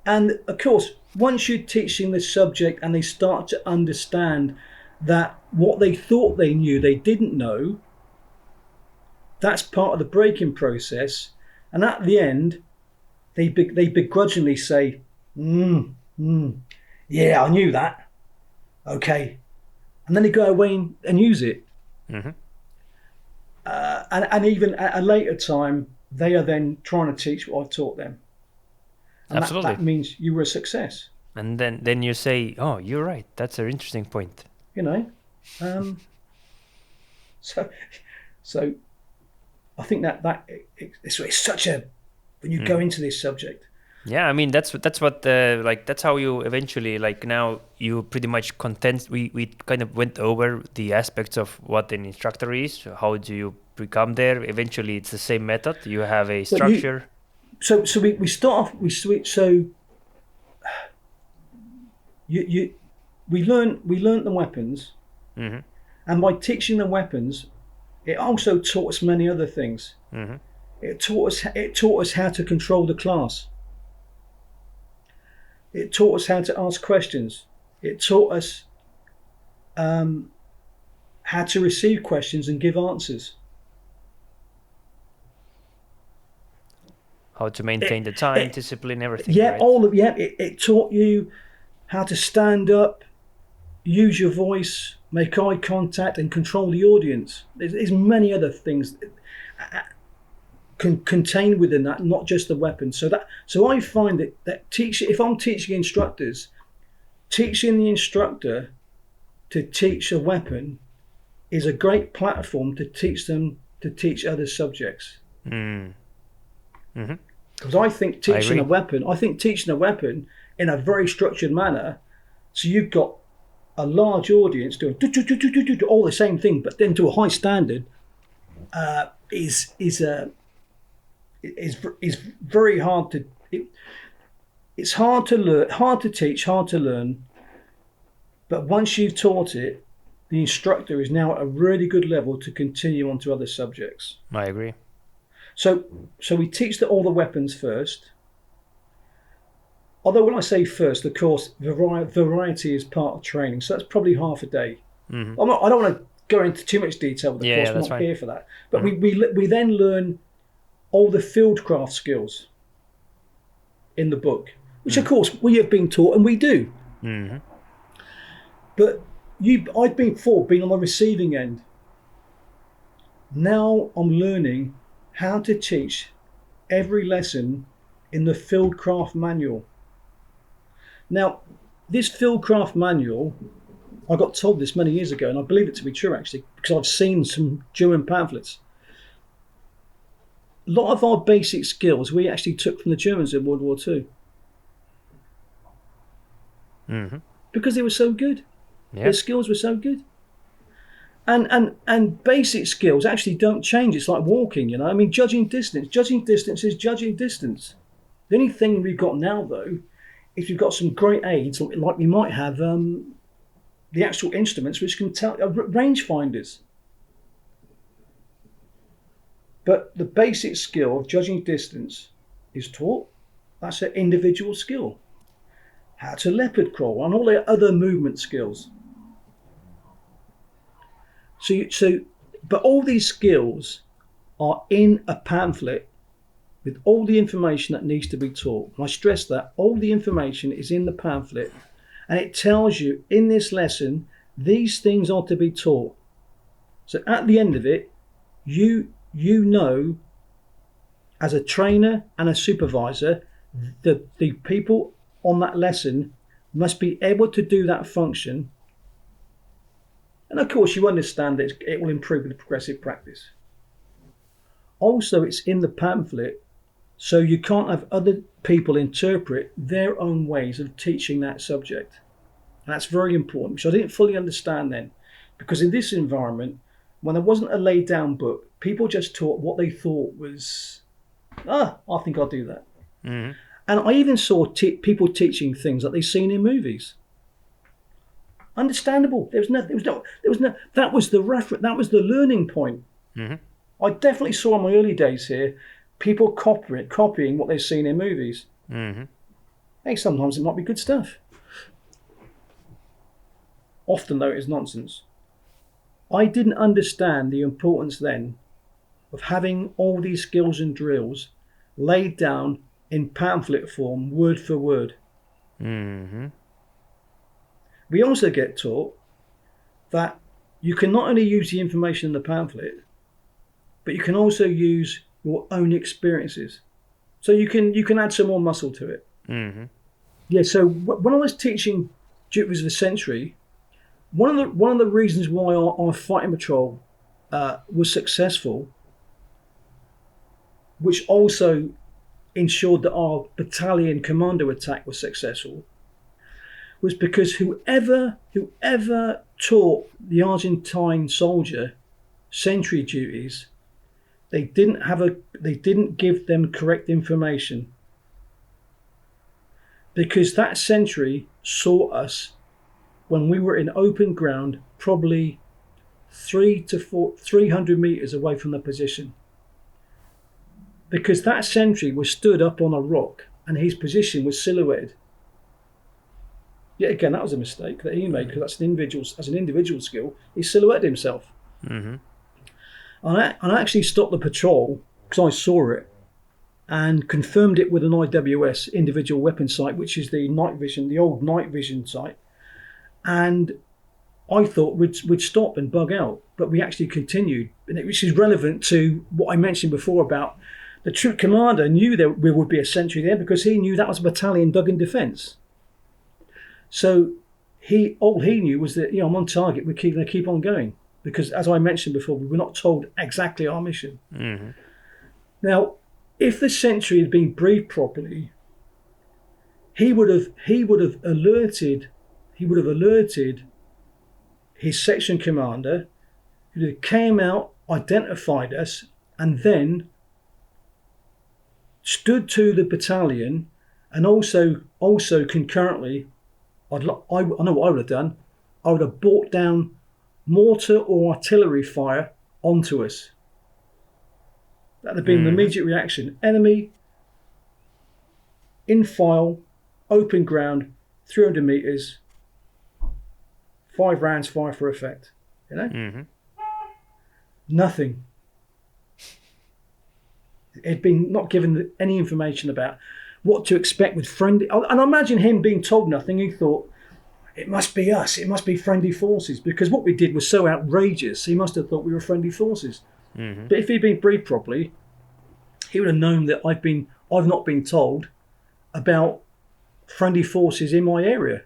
of course, once you're teaching the subject and they start to understand that what they thought they knew they didn't know, that's part of the breaking process. And at the end, they begrudgingly say, yeah, I knew that. Okay. And then they go away and use it. Mm-hmm. And even at a later time, they are then trying to teach what I've taught them. And Absolutely. that means you were a success. And then you say, oh, you're right. That's an interesting point. You know? So I think that it's such a, when you go into this subject. Yeah, I mean that's what that's how you eventually, like, now you pretty much we kind of went over the aspects of what an instructor is. How do you become there? Eventually it's the same method. You have a structure. So we start off, we switch. So we learned the weapons, Mm-hmm. and by teaching the weapons, it also taught us many other things. Mm-hmm. It taught us how to control the class. It taught us how to ask questions. It taught us how to receive questions and give answers. How to maintain the time, discipline, everything. Yeah, right? It taught you how to stand up, use your voice, make eye contact, and control the audience. There's many other things contained within that, not just the weapon. So I find that if I'm teaching instructors, teaching the instructor to teach a weapon is a great platform to teach them to teach other subjects. Mm-hmm. Because I think teaching a weapon in a very structured manner, so you've got a large audience doing all the same thing, but then to a high standard, is very hard to. It's hard to learn, hard to teach, hard to learn. But once you've taught it, the instructor is now at a really good level to continue on to other subjects. I agree. So we teach all the weapons first. Although when I say first, of course, variety is part of training. So that's probably half a day. Mm-hmm. I don't want to go into too much detail with the course. We're not here for that. But we then learn all the fieldcraft skills in the book, which of course we have been taught and we do. Mm-hmm. But I've been on the receiving end. Now I'm learning how to teach every lesson in the fieldcraft manual. Now, this fieldcraft manual, I got told this many years ago, and I believe it to be true actually, because I've seen some German pamphlets. A lot of our basic skills we actually took from the Germans in World War II. Mm-hmm. Because they were so good. Yeah. Their skills were so good. And basic skills actually don't change. It's like walking, you know. I mean, judging distance. Judging distance is judging distance. The only thing we've got now, though, if you've got some great aids, like we might have the actual instruments which can tell, range finders. But the basic skill of judging distance is taught. That's an individual skill. How to leopard crawl and all the other movement skills. But all these skills are in a pamphlet with all the information that needs to be taught. And I stress that all the information is in the pamphlet, and it tells you in this lesson these things are to be taught. So at the end of it, you know, as a trainer and a supervisor, the people on that lesson must be able to do that function. And of course, you understand that it will improve with progressive practice. Also, it's in the pamphlet So you can't have other people interpret their own ways of teaching that subject. And that's very important, which I didn't fully understand then. Because in this environment, when there wasn't a laid down book, people just taught what they thought was, I think I'll do that. Mm-hmm. And I even saw people teaching things that they've seen in movies. Understandable. There was no. That was the reference. That was the learning point. Mm-hmm. I definitely saw in my early days here people copying what they've seen in movies. Mm-hmm. Hey, sometimes it might be good stuff. Often, though, it is nonsense. I didn't understand the importance then of having all these skills and drills laid down in pamphlet form, word for word. Mm-hmm. We also get taught that you can not only use the information in the pamphlet, but you can also use your own experiences. So you can add some more muscle to it. Mm-hmm. Yeah. So when I was teaching Duties of the Century, one of the reasons why our fighting patrol was successful, which also ensured that our battalion commando attack was successful, was because whoever taught the Argentine soldier sentry duties, they didn't give them correct information, because that sentry saw us when we were in open ground, probably 300 meters away from the position, because that sentry was stood up on a rock and his position was silhouetted. Yet again, that was a mistake that he made, because that's an individual skill. He silhouetted himself. Mm-hmm. And I actually stopped the patrol because I saw it and confirmed it with an IWS, individual weapon sight, which is the old night vision sight. And I thought we'd stop and bug out, but we actually continued, which is relevant to what I mentioned before about the troop commander knew there would be a sentry there, because he knew that was a battalion dug in defence. So all he knew was that, I'm on target. We're going to keep on going, because, as I mentioned before, we were not told exactly our mission. Mm-hmm. Now, if the sentry had been briefed properly, he would have alerted his section commander, who came out, identified us, and then stood to the battalion, and also concurrently, I know what I would have done. I would have brought down mortar or artillery fire onto us. That would have been the immediate reaction. Enemy, in file, open ground, 300 meters, 5 rounds, fire for effect. Mm-hmm. Nothing. He'd been not given any information about what to expect with friendly. And I imagine him being told nothing. He thought, it must be us. It must be friendly forces, because what we did was so outrageous. He must have thought we were friendly forces. Mm-hmm. But if he'd been briefed properly, he would have known that I've not been told about friendly forces in my area.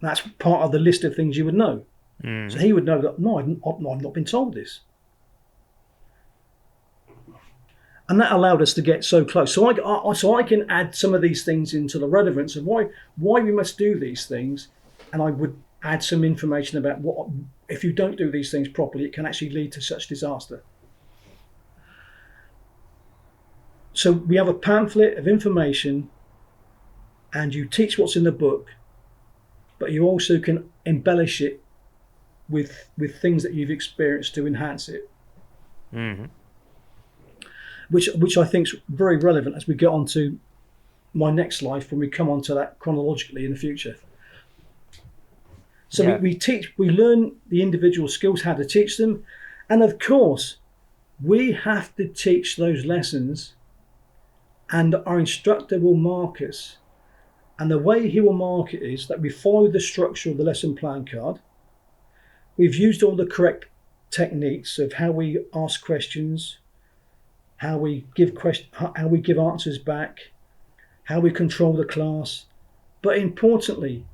That's part of the list of things you would know. Mm-hmm. So he would know that, no, I've not been told this. And that allowed us to get so close. So I can add some of these things into the relevance of why we must do these things. And I would add some information about what, if you don't do these things properly, it can actually lead to such disaster. So we have a pamphlet of information, and you teach what's in the book, but you also can embellish it with things that you've experienced to enhance it. Mm-hmm. Which I think is very relevant as we get on to my next life, when we come on to that chronologically in the future. So we learn the individual skills, how to teach them, and of course we have to teach those lessons, and our instructor will mark us. And the way he will mark it is that we follow the structure of the lesson plan card. We've used all the correct techniques of how we ask questions, how we give answers back, how we control the class. But importantly,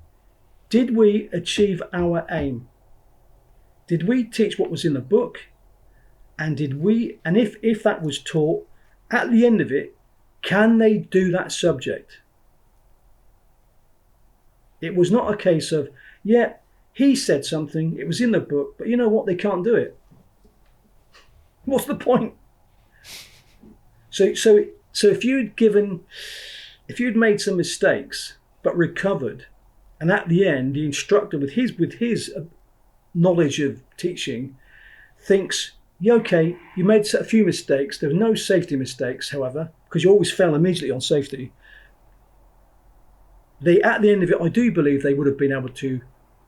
did we achieve our aim? Did we teach what was in the book? And if that was taught, at the end of it, can they do that subject? It was not a case of, yeah, he said something, it was in the book, but you know what, they can't do it. What's the point? So if you'd made some mistakes but recovered, and at the end the instructor with his knowledge of teaching thinks, yeah, okay, you made a few mistakes. There were no safety mistakes, however, because you always fell immediately on safety. At the end of it, I do believe they would have been able to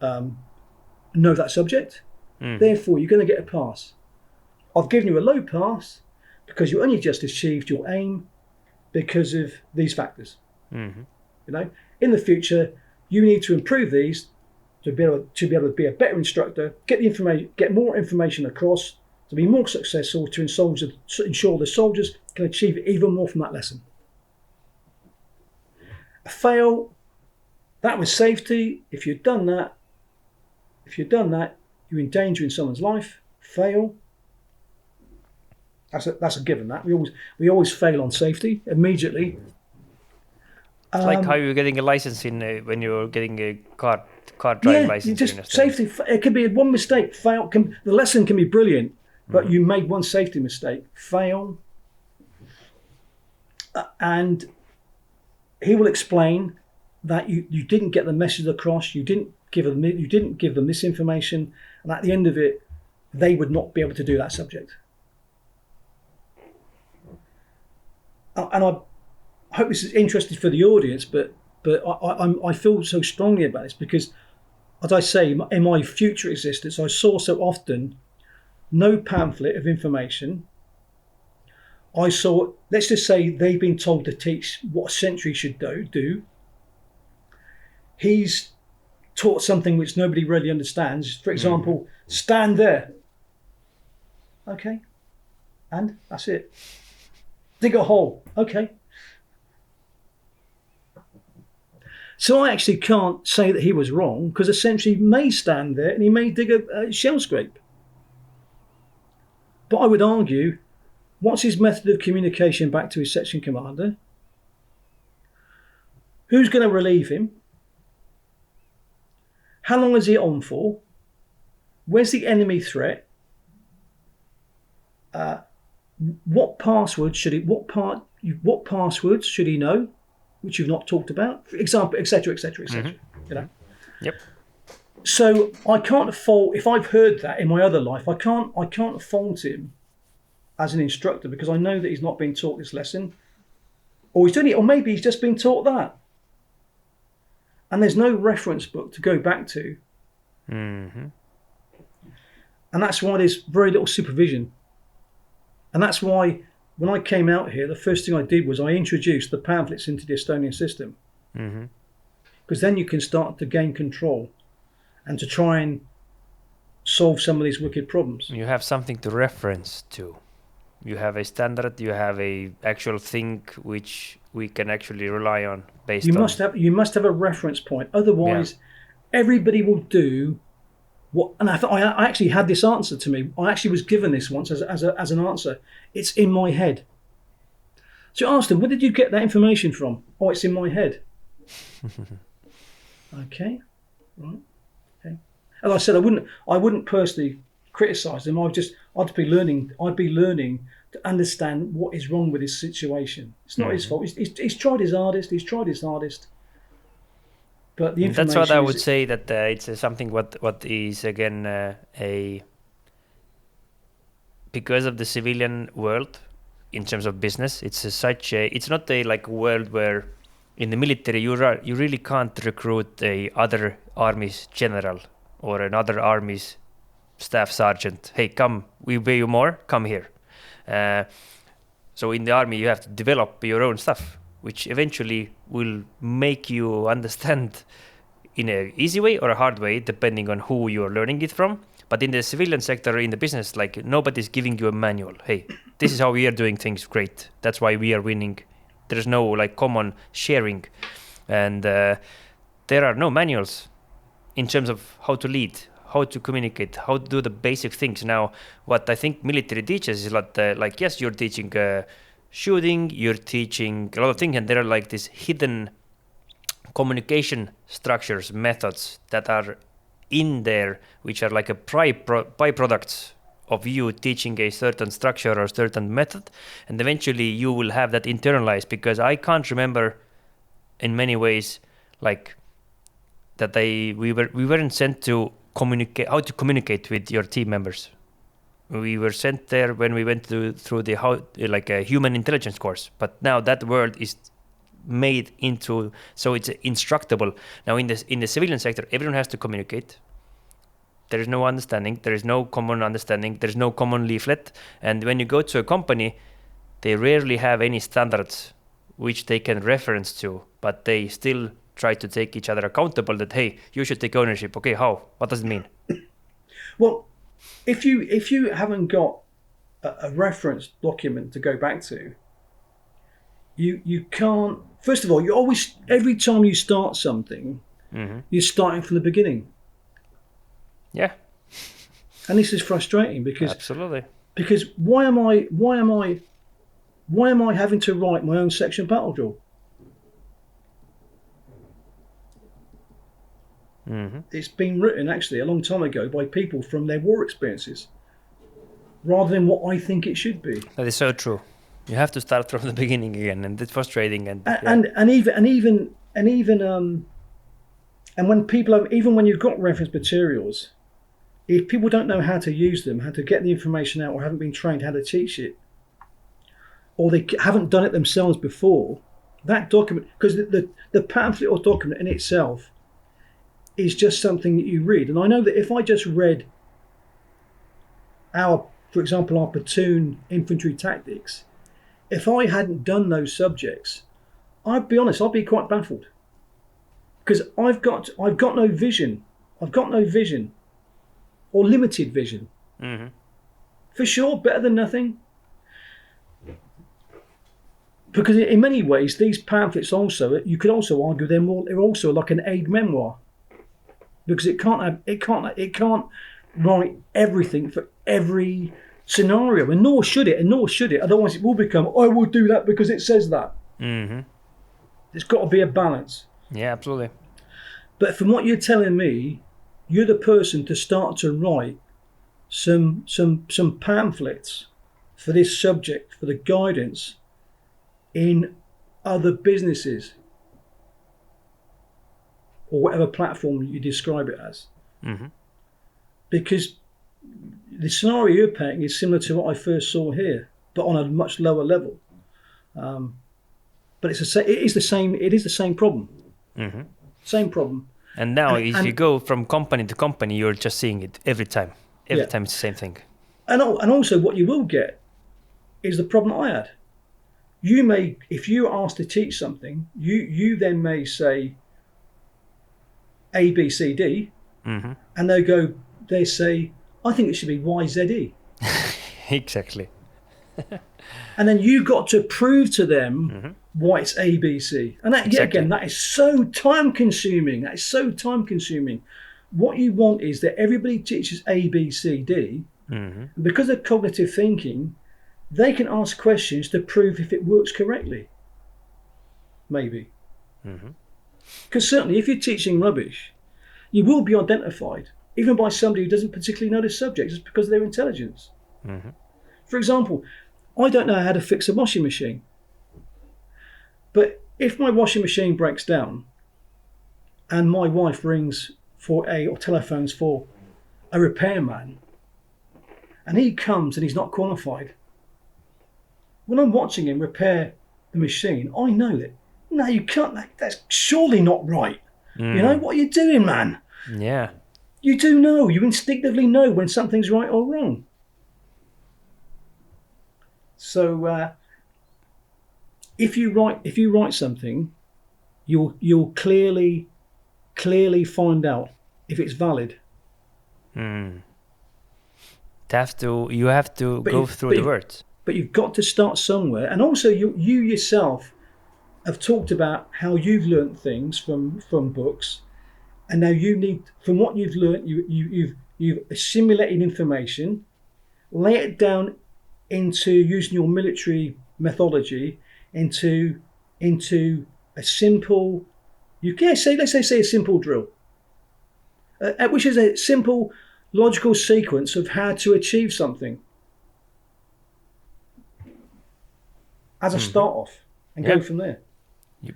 know that subject. Therefore, you're going to get a pass. I've given you a low pass because you only just achieved your aim because of these factors. You know, in the future, you need to improve these to be able to be a better instructor, get the information, get more information across, to be more successful, to ensure the soldiers can achieve even more from that lesson. A fail, that was safety. If you've done that, you're endangering someone's life. Fail. That's a given. That we always fail on safety immediately. It's like how you're getting a license when you're getting a car driving license. You just safety. It can be one mistake. Fail. The lesson can be brilliant, but you made one safety mistake. Fail. And he will explain that you didn't get the message across. You didn't give them this information, and at the end of it, they would not be able to do that subject. And I hope this is interesting for the audience, but I feel so strongly about this because, as I say, in my future existence, I saw so often no pamphlet of information. I saw, let's just say they've been told to teach what a sentry should do. He's taught something which nobody really understands. For example, stand there. Okay, and that's it. Dig a hole. Okay. So I actually can't say that he was wrong because a sentry may stand there and he may dig a shell scrape. But I would argue, what's his method of communication back to his section commander? Who's going to relieve him? How long is he on for? Where's the enemy threat? What passwords should he know, which you've not talked about? For example, etc., etc., etc. You know. Yep. So I can't fault if I've heard that in my other life. I can't fault him as an instructor because I know that he's not being taught this lesson, or he's doing it, or maybe he's just been taught that. And there's no reference book to go back to. And that's why there's very little supervision. And that's why when I came out here, the first thing I did was I introduced the pamphlets into the Estonian system. Because then you can start to gain control and to try and solve some of these wicked problems. You have something to reference to. You have a standard, you have a actual thing which we can actually rely on based on. You must have a reference point. Otherwise, everybody will do what. And I actually had this answer to me. I actually was given this once as an answer. It's in my head. So I asked him, where did you get that information from? Oh, it's in my head. Okay, right. Okay. As I said, I wouldn't personally criticize him. I'd be learning to understand what is wrong with his situation. It's not his fault. He's tried his hardest. But the information. That's what I would say, that it's something what is again because of the civilian world in terms of business. It's not a like world where in the military you really can't recruit a other army's general or another army's staff sergeant. Hey, come, we pay you more, come here. So in the army you have to develop your own stuff, which eventually will make you understand in an easy way or a hard way, depending on who you're learning it from. But in the civilian sector, in the business, like nobody's giving you a manual. Hey, this is how we are doing things. Great. That's why we are winning. There's no like common sharing. And there are no manuals in terms of how to lead, how to communicate, how to do the basic things. Now, what I think military teaches is that, yes, you're teaching shooting, you're teaching a lot of things, and there are like these hidden communication structures, methods that are in there, which are like a byproducts of you teaching a certain structure or certain method, and eventually you will have that internalized. Because I can't remember in many ways like that we weren't sent to communicate how to communicate with your team members. We were sent there when we went through a human intelligence course, but now that word is made into, so it's instructable. Now in the civilian sector, everyone has to communicate. There is no understanding, there is no common understanding, there is no common leaflet. And when you go to a company, they rarely have any standards which they can reference to, but they still try to take each other accountable that, hey, you should take ownership. Okay, how? What does it mean? Well, if you haven't got a reference document to go back to, you can't. First of all, you always, every time you start something, you're starting from the beginning. Yeah. And this is frustrating because absolutely. Because why am I having to write my own section battle drill? It's been written actually a long time ago by people from their war experiences, rather than what I think it should be. That is so true. You have to start from the beginning again, and it's frustrating. And when you've got reference materials, if people don't know how to use them, how to get the information out, or haven't been trained how to teach it, or they haven't done it themselves before, that document, because the pamphlet or document in itself is just something that you read. And I know that if I just read for example, our platoon infantry tactics, if I hadn't done those subjects, I'd be honest, I'd be quite baffled, because I've got no vision. I've got no vision, or limited vision. For sure, better than nothing. Because in many ways, these pamphlets also, you could also argue they're also like an aid memoir, because it can't write everything for every scenario, and nor should it. Otherwise, it will become, I will do that because it says that. There's got to be a balance. Yeah, absolutely. But from what you're telling me, you're the person to start to write some pamphlets for this subject, for the guidance in other businesses, or whatever platform you describe it as. Because the scenario you're painting is similar to what I first saw here, but on a much lower level. But it is the same problem. Same problem. And now, if you go from company to company, you're just seeing it every time. Every time it's the same thing. And also, what you will get is the problem I had. You may, if you're asked to teach something, you then may say A, B, C, D, and they say, I think it should be Y, Z, E. Exactly. And then you got to prove to them why it's A, B, C. And that, again, that is so time consuming. What you want is that everybody teaches A, B, C, D. Because of cognitive thinking, they can ask questions to prove if it works correctly. Maybe. Because certainly if you're teaching rubbish, you will be identified, even by somebody who doesn't particularly know the subject, just because of their intelligence. For example, I don't know how to fix a washing machine. But if my washing machine breaks down and my wife rings or telephones for a repairman, and he comes and he's not qualified, when I'm watching him repair the machine, I know that, no, you can't, that's surely not right. You know, what are you doing, man? Yeah. You do know, you instinctively know when something's right or wrong. So if you write something, you'll clearly find out if it's valid. You have to go through the words. But you've got to start somewhere, and also you yourself have talked about how you've learnt things from books, and now you need, from what you've learnt, you've assimilated information, lay it down into using your military methodology into a simple, let's say a simple drill, which is a simple logical sequence of how to achieve something as a start off, and go from there.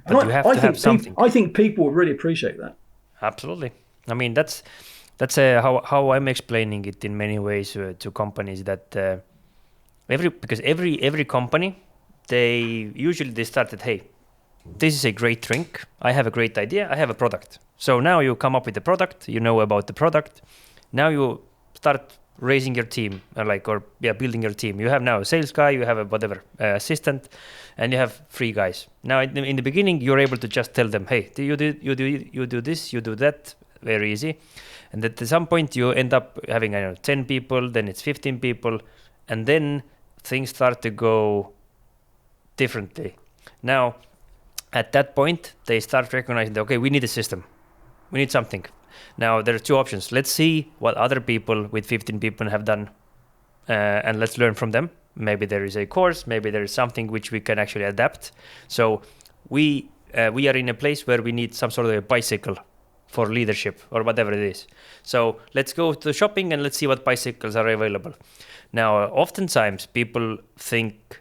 But you have to have something. I think people would really appreciate that. Absolutely. I mean, that's how I'm explaining it in many ways to companies, that every company, they start at, hey, this is a great drink. I have a great idea. I have a product. So now you come up with the product. You know about the product. Now you start raising your team, building your team. You have now a sales guy. You have a whatever assistant, and you have 3 guys. Now in the beginning, you're able to just tell them, hey, you do this, you do that, very easy. And at some point, you end up having 10 people. Then it's 15 people, and then things start to go differently. Now, at that point, they start recognizing that, okay, we need a system. We need something. Now, there are 2 options. Let's see what other people with 15 people have done, and let's learn from them. Maybe there is a course. Maybe there is something which we can actually adapt. So we are in a place where we need some sort of a bicycle for leadership or whatever it is. So let's go to shopping and let's see what bicycles are available. Now, oftentimes, people think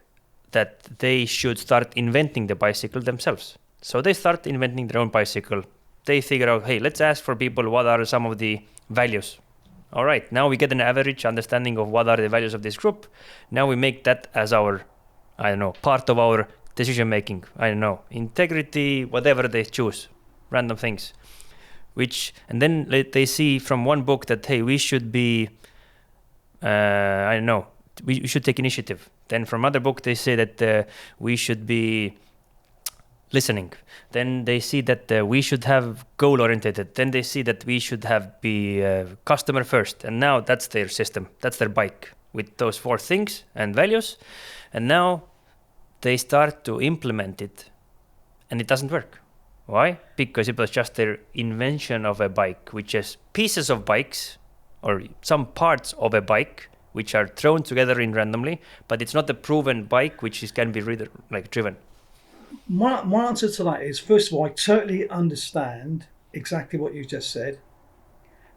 that they should start inventing the bicycle themselves. So they start inventing their own bicycle. They figure out, hey, let's ask for people what are some of the values. All right, now we get an average understanding of what are the values of this group. Now we make that as our, part of our decision making. Integrity, whatever they choose, random things. And then they see from one book that, hey, we should be, we should take initiative. Then from other book, they say that we should be listening. Then they see that we should have goal-oriented. Then they see that we should be customer first. And now that's their system. That's their bike with those 4 things and values. And now they start to implement it, and it doesn't work. Why? Because it was just their invention of a bike, which is pieces of bikes or some parts of a bike which are thrown together in randomly, but it's not a proven bike which can be driven. My answer to that is, first of all, I totally understand exactly what you just said,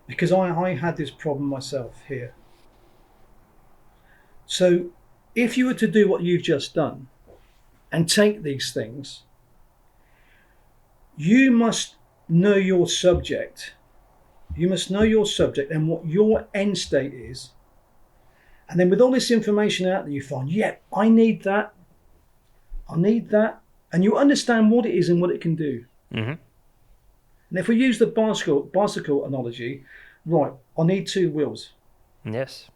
because I had this problem myself here. So if you were to do what you've just done and take these things, you must know your subject. You must know your subject and what your end state is. And then with all this information out there, you find, I need that. I need that. And you understand what it is and what it can do. Mm-hmm. And if we use the bicycle analogy, right, I need 2 wheels. Yes.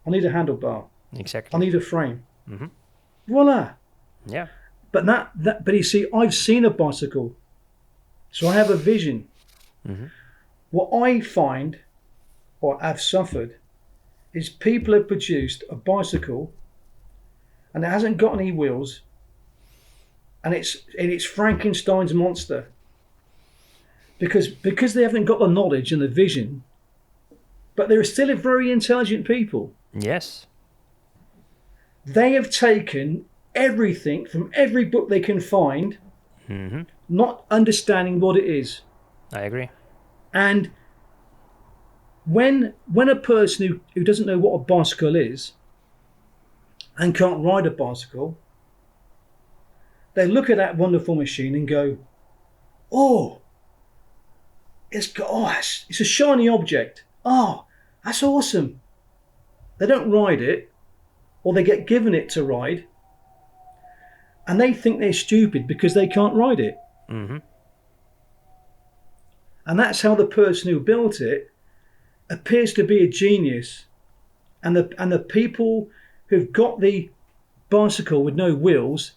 I need a handlebar. Exactly. I need a frame. Mm-hmm. Voila. Yeah. But but you see, I've seen a bicycle, so I have a vision. Mm-hmm. What I find, or have suffered, is people have produced a bicycle, and it hasn't got any wheels, and it's Frankenstein's monster. Because they haven't got the knowledge and the vision, but they're still very intelligent people. Yes. They have taken everything from every book they can find, mm-hmm. not understanding what it is. I agree. And when a person who doesn't know what a bicycle is and can't ride a bicycle, they look at that wonderful machine and go, it's a shiny object. Oh, that's awesome. They don't ride it, or they get given it to ride, and they think they're stupid because they can't ride it. Mm-hmm. And that's how the person who built it appears to be a genius. And the people who've got the bicycle with no wheels,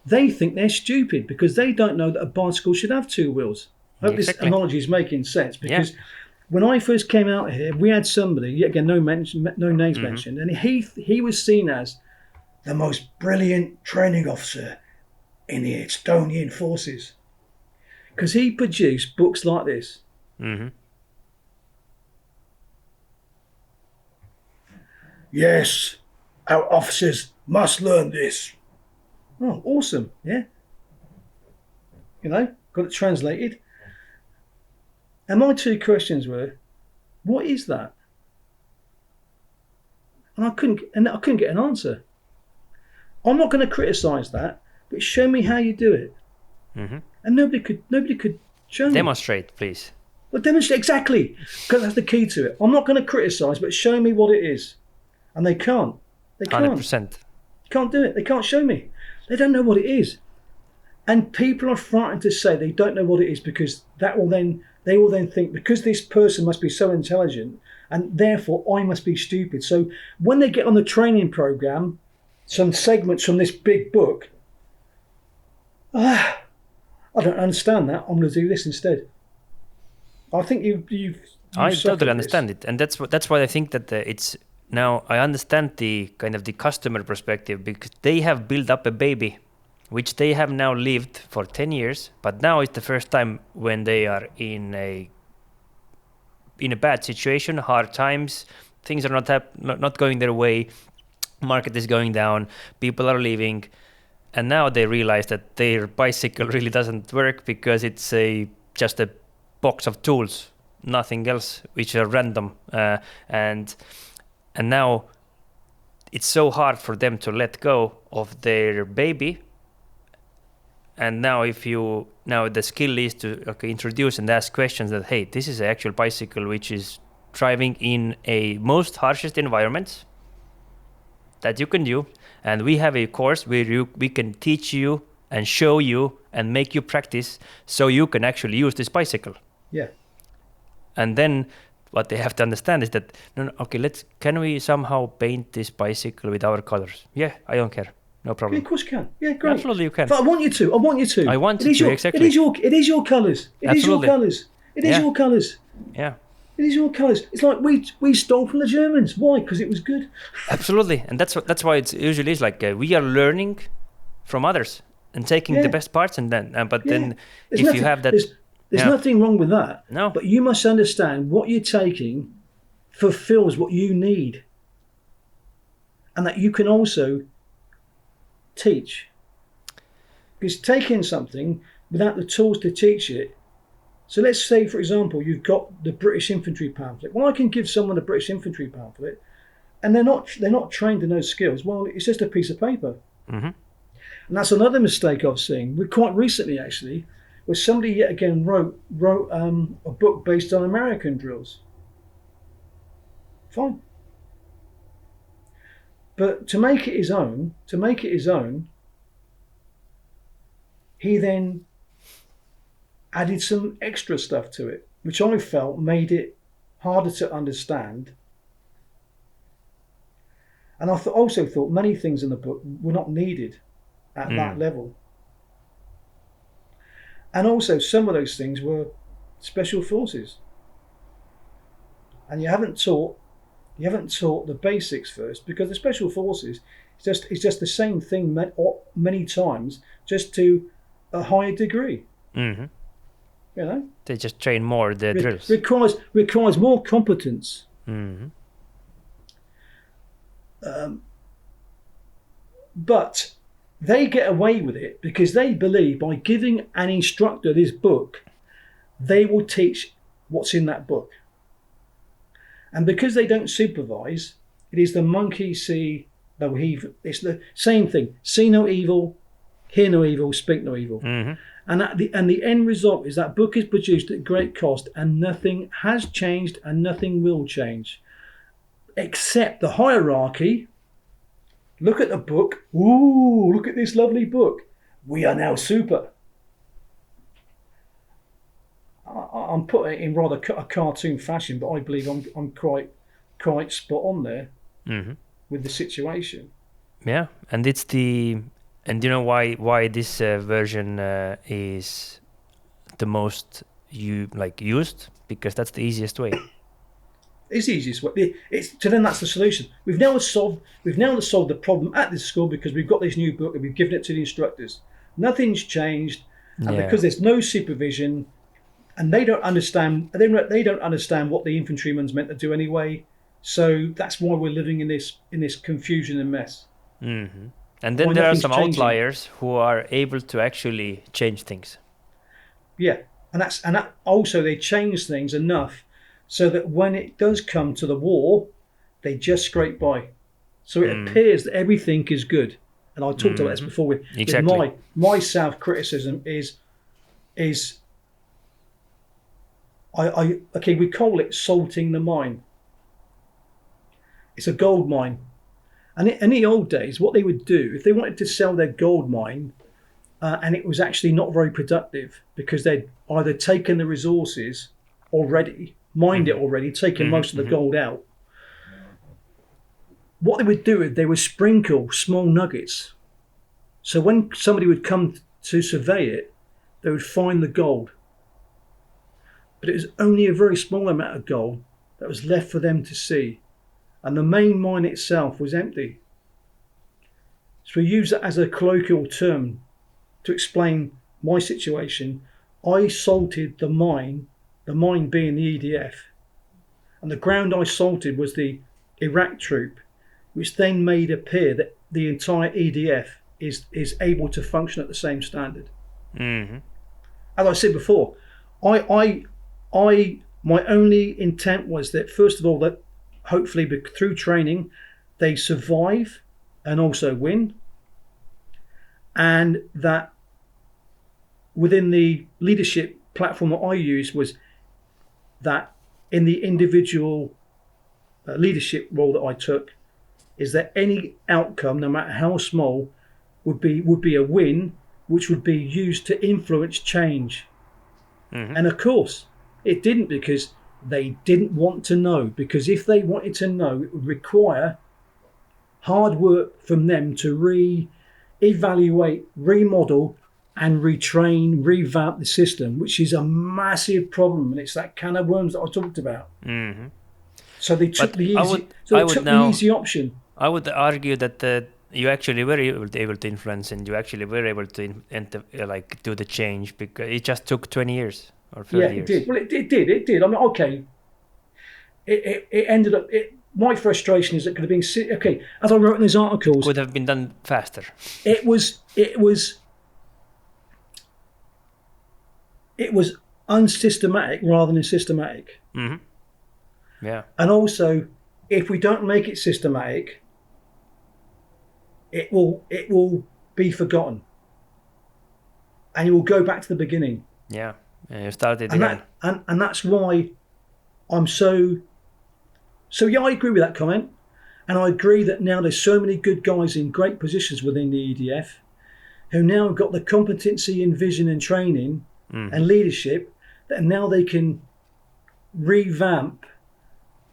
they think they're stupid because they don't know that a bicycle should have 2 wheels. I hope this analogy is making sense, because when I first came out here, we had somebody, yet again, no names mm-hmm. mentioned, and he was seen as the most brilliant training officer in the Estonian forces, because he produced books like this. Mm-hmm. Yes, our officers must learn this. Oh, awesome. Yeah. Got it translated. And my two questions were, what is that? And I couldn't get an answer. I'm not going to criticise that, but show me how you do it. Mm-hmm. And nobody could show me. Demonstrate, please. Well, demonstrate exactly, because that's the key to it. I'm not going to criticise, but show me what it is. And they can't. They can't. 100%. Can't do it. They can't show me. They don't know what it is. And people are frightened to say they don't know what it is, because they will then think, because this person must be so intelligent and therefore I must be stupid. So when they get on the training program, some segments from this big book, I don't understand that. I'm going to do this instead. I think you've I totally understand it, and that's why I think that it's now I understand the kind of the customer perspective, because they have built up a baby which they have now lived for 10 years, but now it's the first time when they are in a bad situation, hard times, things are not going their way, market is going down, people are leaving, and now they realize that their bicycle really doesn't work because it's just a box of tools, nothing else, which are random, and now it's so hard for them to let go of their baby. And now the skill is to introduce and ask questions that, hey, this is an actual bicycle which is driving in a most harshest environments that you can do, and we have a course where we can teach you and show you and make you practice so you can actually use this bicycle. Yeah. And then what they have to understand is that can we somehow paint this bicycle with our colors? Yeah, I don't care. No problem. Yeah, of course you can. Yeah, great. Absolutely you can. But I want you to. I want you to, exactly. It is your colours. It is your colours. It is your colours. Yeah. It is your colours. It's like we stole from the Germans. Why? Because it was good. Absolutely, and that's why it usually is like we are learning from others and taking the best parts, and then then there's if nothing, you have that, there's nothing wrong with that. No, but you must understand what you're taking fulfills what you need, and that you can also teach. Because taking something without the tools to teach it. So let's say, for example, you've got the British infantry pamphlet. Well, I can give someone a British infantry pamphlet, and they're not trained in those skills. Well, it's just a piece of paper. Mm-hmm. And that's another mistake I've seen. Quite recently, actually, where somebody yet again wrote a book based on American drills. Fine. But to make it his own, he then added some extra stuff to it, which I felt made it harder to understand. And I also thought many things in the book were not needed at that level. And also some of those things were special forces. And you haven't taught the basics first, because the special forces is just the same thing many times, just to a higher degree. Mm-hmm. You know, they just train more the drills. Requires more competence. Mm-hmm. But they get away with it because they believe by giving an instructor this book, they will teach what's in that book. And because they don't supervise, it is the monkey see no evil. It's the same thing. See no evil, hear no evil, speak no evil. Mm-hmm. And the end result is that book is produced at great cost, and nothing has changed and nothing will change. Except the hierarchy. Look at the book. Ooh, look at this lovely book. We are now super. I'm putting it in rather a cartoon fashion, but I believe I'm quite spot on there with the situation. Yeah, and and you know why this version is the most used? Because that's the easiest way. It's the easiest way. To them, that's the solution. We've now solved the problem at this school because we've got this new book and we've given it to the instructors. Nothing's changed, and because there's no supervision, and they don't understand. They don't understand what the infantryman's meant to do anyway. So that's why we're living in this confusion and mess. Mm-hmm. And then why there are nothing's some changing. outliers who are able to actually change things. Yeah, and that also they change things enough so that when it does come to the war, they just scrape by. So it appears that everything is good. And I talked about this before with Exactly. my self criticism is I okay, we call it salting the mine. It's a gold mine. And in the old days, what they would do if they wanted to sell their gold mine, and it was actually not very productive because they'd either taken the resources already, mined it already, taken most of the gold out. What they would do is they would sprinkle small nuggets. So when somebody would come to survey it, they would find the gold. But it was only a very small amount of gold that was left for them to see. And the main mine itself was empty. So we use that as a colloquial term to explain my situation. I salted the mine being the EDF. And the ground I salted was the Iraq troop, which then made appear that the entire EDF is able to function at the same standard. As I said before, my only intent was that, first of all, that hopefully through training they survive and also win, and that within the leadership platform that I used was that in the individual leadership role that I took, is that any outcome, no matter how small, would be a win, which would be used to influence change. And of course, it didn't, because they didn't want to know. Because if they wanted to know, it would require hard work from them to re-evaluate, remodel, and retrain, revamp the system, which is a massive problem. And it's that can of worms that I talked about. So they took the easy option. I would argue that you actually were able to influence, and you actually were able to do the change, because it just took 20 years or 30 years. Yeah, it did. Well, it did. I mean, okay. It ended up. My frustration is it could have been okay. As I wrote in these articles, could have been done faster. It was unsystematic rather than systematic. Yeah. And also, if we don't make it systematic, it will be forgotten, and you will go back to the beginning. Yeah, and you started again. And that's why I'm so. Yeah, I agree with that comment, and I agree that now there's so many good guys in great positions within the EDF, who now have got the competency in vision and training and leadership, that now they can revamp,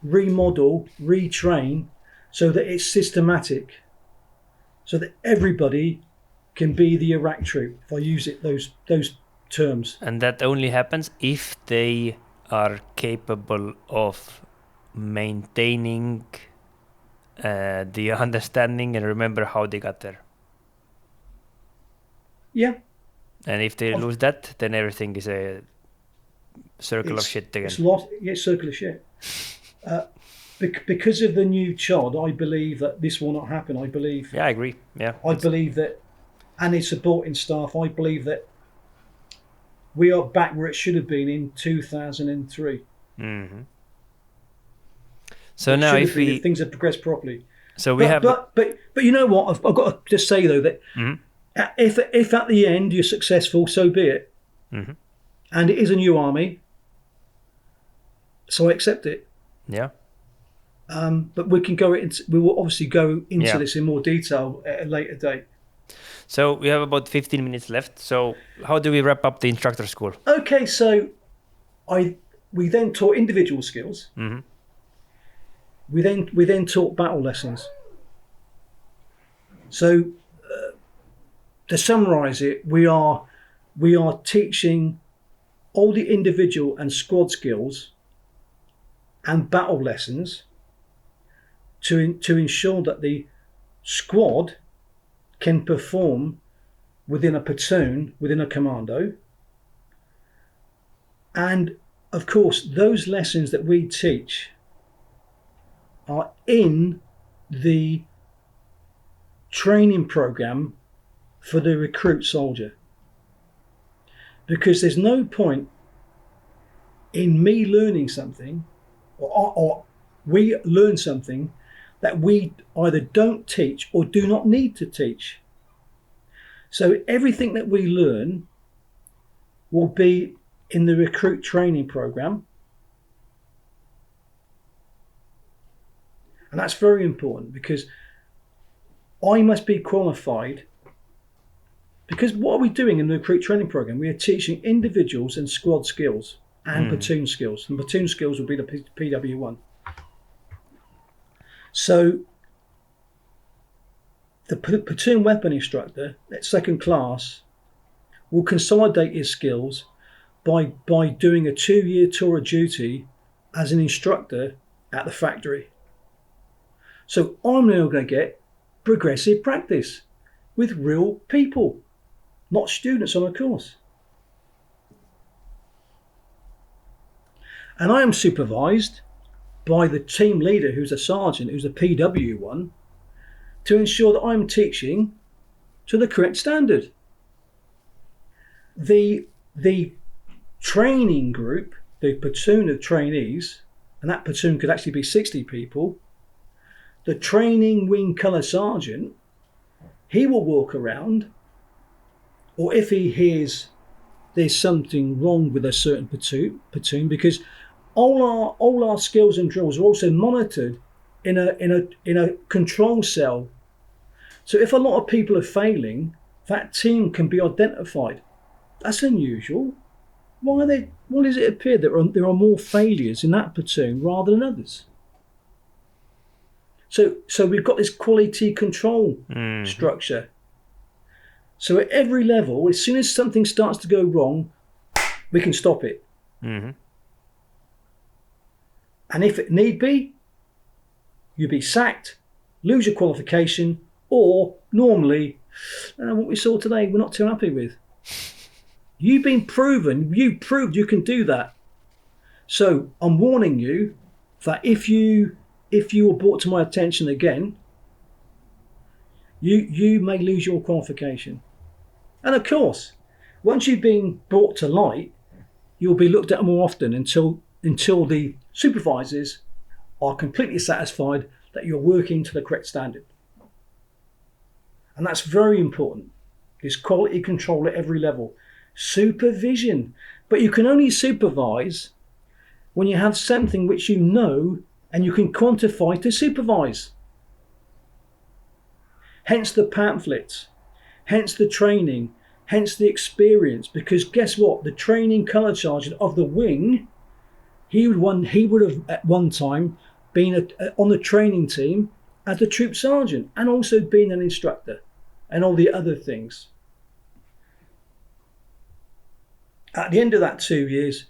remodel, retrain, so that it's systematic, so that everybody can be the Iraq troop, if I use those terms. And that only happens if they are capable of maintaining the understanding and remember how they got there. Yeah. And if they lose that, then everything is a circle of shit again. It's circle of shit. Because of the new child, I believe that this will not happen. I believe. Yeah, I agree. Yeah. I believe that, and its supporting staff, I believe that we are back where it should have been in 2003. So now, if things have progressed properly. So we have. But you know what? I've got to just say though that if at the end you're successful, so be it. And it is a new army, so I accept it. Yeah. But we will obviously go into this in more detail at a later date. So we have about 15 minutes left. So how do we wrap up the instructor school? Okay, so we then taught individual skills. We then taught battle lessons. So to summarise it, we are teaching all the individual and squad skills and battle lessons to ensure that the squad can perform within a platoon, within a commando. And of course, those lessons that we teach are in the training program for the recruit soldier, because there's no point in me learning something or we learn something that we either don't teach or do not need to teach. So everything that we learn will be in the recruit training program, and that's very important, because I must be qualified. Because what are we doing in the recruit training program? We are teaching individuals and squad skills and platoon skills. And platoon skills will be the PW1. So the platoon weapon instructor at second class will consolidate his skills by doing a 2-year tour of duty as an instructor at the factory. So I'm now going to get progressive practice with real people, not students on a course. And I am supervised by the team leader, who's a sergeant, who's a PW1, to ensure that I'm teaching to the correct standard. The training group, the platoon of trainees, and that platoon could actually be 60 people, the training wing colour sergeant, he will walk around, or if he hears there's something wrong with a certain platoon, because all our skills and drills are also monitored in a control cell. So if a lot of people are failing, that team can be identified. That's unusual. Why does it appear that there are more failures in that platoon rather than others? So we've got this quality control structure. So at every level, as soon as something starts to go wrong, we can stop it. Mm-hmm. And if it need be, you'll be sacked, lose your qualification, or normally, what we saw today, we're not too happy with. You've been proven, you proved you can do that. So I'm warning you that if you were brought to my attention again, you may lose your qualification. And of course, once you've been brought to light, you'll be looked at more often until the supervisors are completely satisfied that you're working to the correct standard. And that's very important. There's quality control at every level. Supervision. But you can only supervise when you have something which you know and you can quantify to supervise. Hence the pamphlets, hence the training, hence the experience. Because guess what? The training colour sergeant of the wing, he would have at one time been on the training team as the troop sergeant and also been an instructor and all the other things. At the end of that 2 years,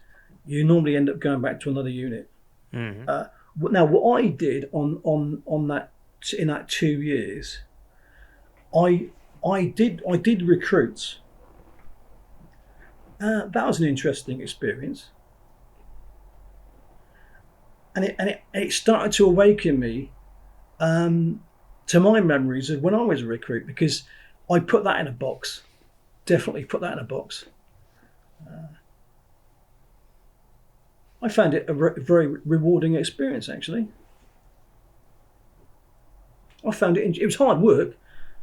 you normally end up going back to another unit. Mm-hmm. Now, what I did on that in that 2 years, I did recruits. That was an interesting experience, and it started to awaken me to my memories of when I was a recruit, because I put that in a box. Definitely put that in a box. I found it a very rewarding experience, actually. I found it was hard work,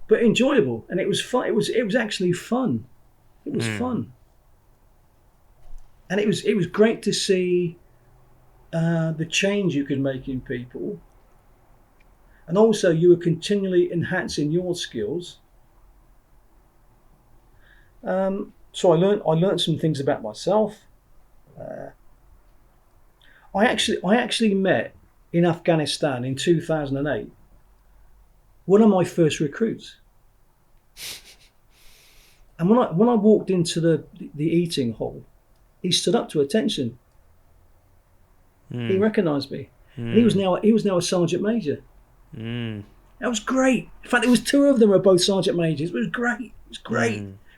but enjoyable, and it was fun. It was actually fun. It was fun, and it was great to see the change you could make in people, and also you were continually enhancing your skills. So I learned some things about myself. I actually met in Afghanistan in 2008 one of my first recruits, and when I walked into the eating hall, he stood up to attention. He recognised me. And he was now a sergeant major. That was great. In fact, there was two of them were both sergeant majors. It was great.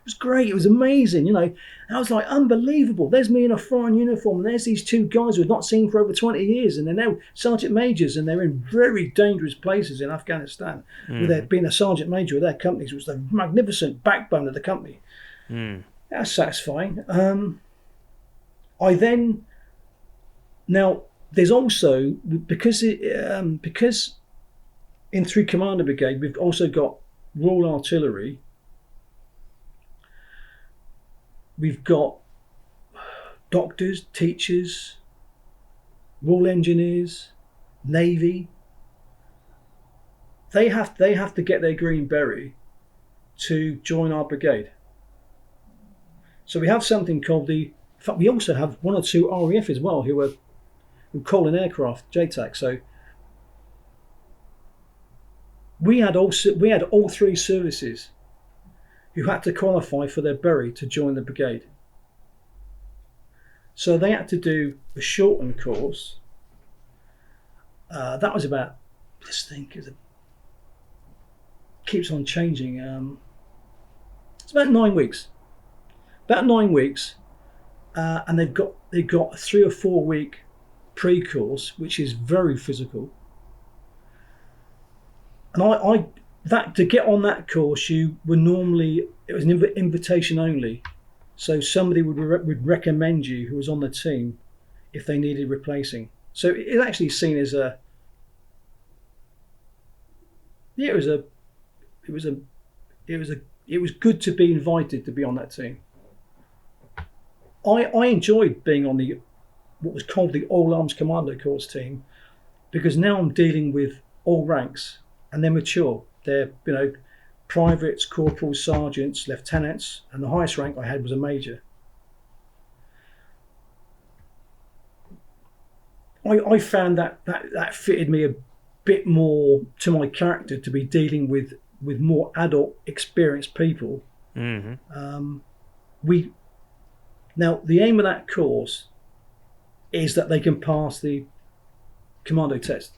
was great. It was amazing, you know. And I was like, unbelievable. There's me in a foreign uniform, and there's these two guys we've not seen for over 20 years, and they're now sergeant majors, and they're in very dangerous places in Afghanistan, with their being a sergeant major of their companies, which was the magnificent backbone of the company. That's satisfying. I then, now there's also, because in 3 Commander Brigade, we've also got Royal Artillery, we've got doctors, teachers, Royal Engineers, Navy. They have to get their green beret to join our brigade. So we have something called in fact, we also have 1 or 2 RAF as well who call in aircraft, JTAC. So we had all 3 services who had to qualify for their beret to join the brigade. So they had to do a shortened course. That was about, let's think, keeps on changing. It's about 9 weeks. About 9 weeks, and they've got a 3 or 4 week pre-course, which is very physical. And that to get on that course, it was an invitation only. So somebody would recommend you who was on the team if they needed replacing. So it's actually seen as it was good to be invited to be on that team. I enjoyed being on what was called the All Arms Commando Course team, because now I'm dealing with all ranks, and they're mature. They're, you know, privates, corporals, sergeants, lieutenants, and the highest rank I had was a major. I found that fitted me a bit more to my character, to be dealing with more adult, experienced people. Now, the aim of that course is that they can pass the commando test.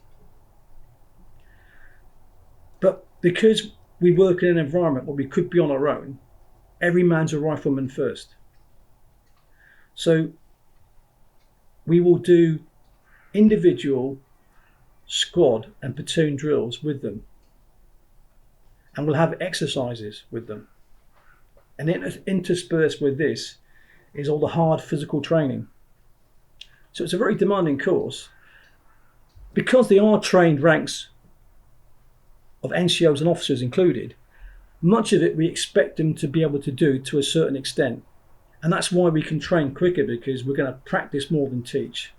But because we work in an environment where we could be on our own, every man's a rifleman first. So we will do individual, squad and platoon drills with them. And we'll have exercises with them. And interspersed with this is all the hard physical training. So it's a very demanding course. Because they are trained ranks of NCOs and officers included, much of it we expect them to be able to do to a certain extent. And that's why we can train quicker, because we're going to practice more than teach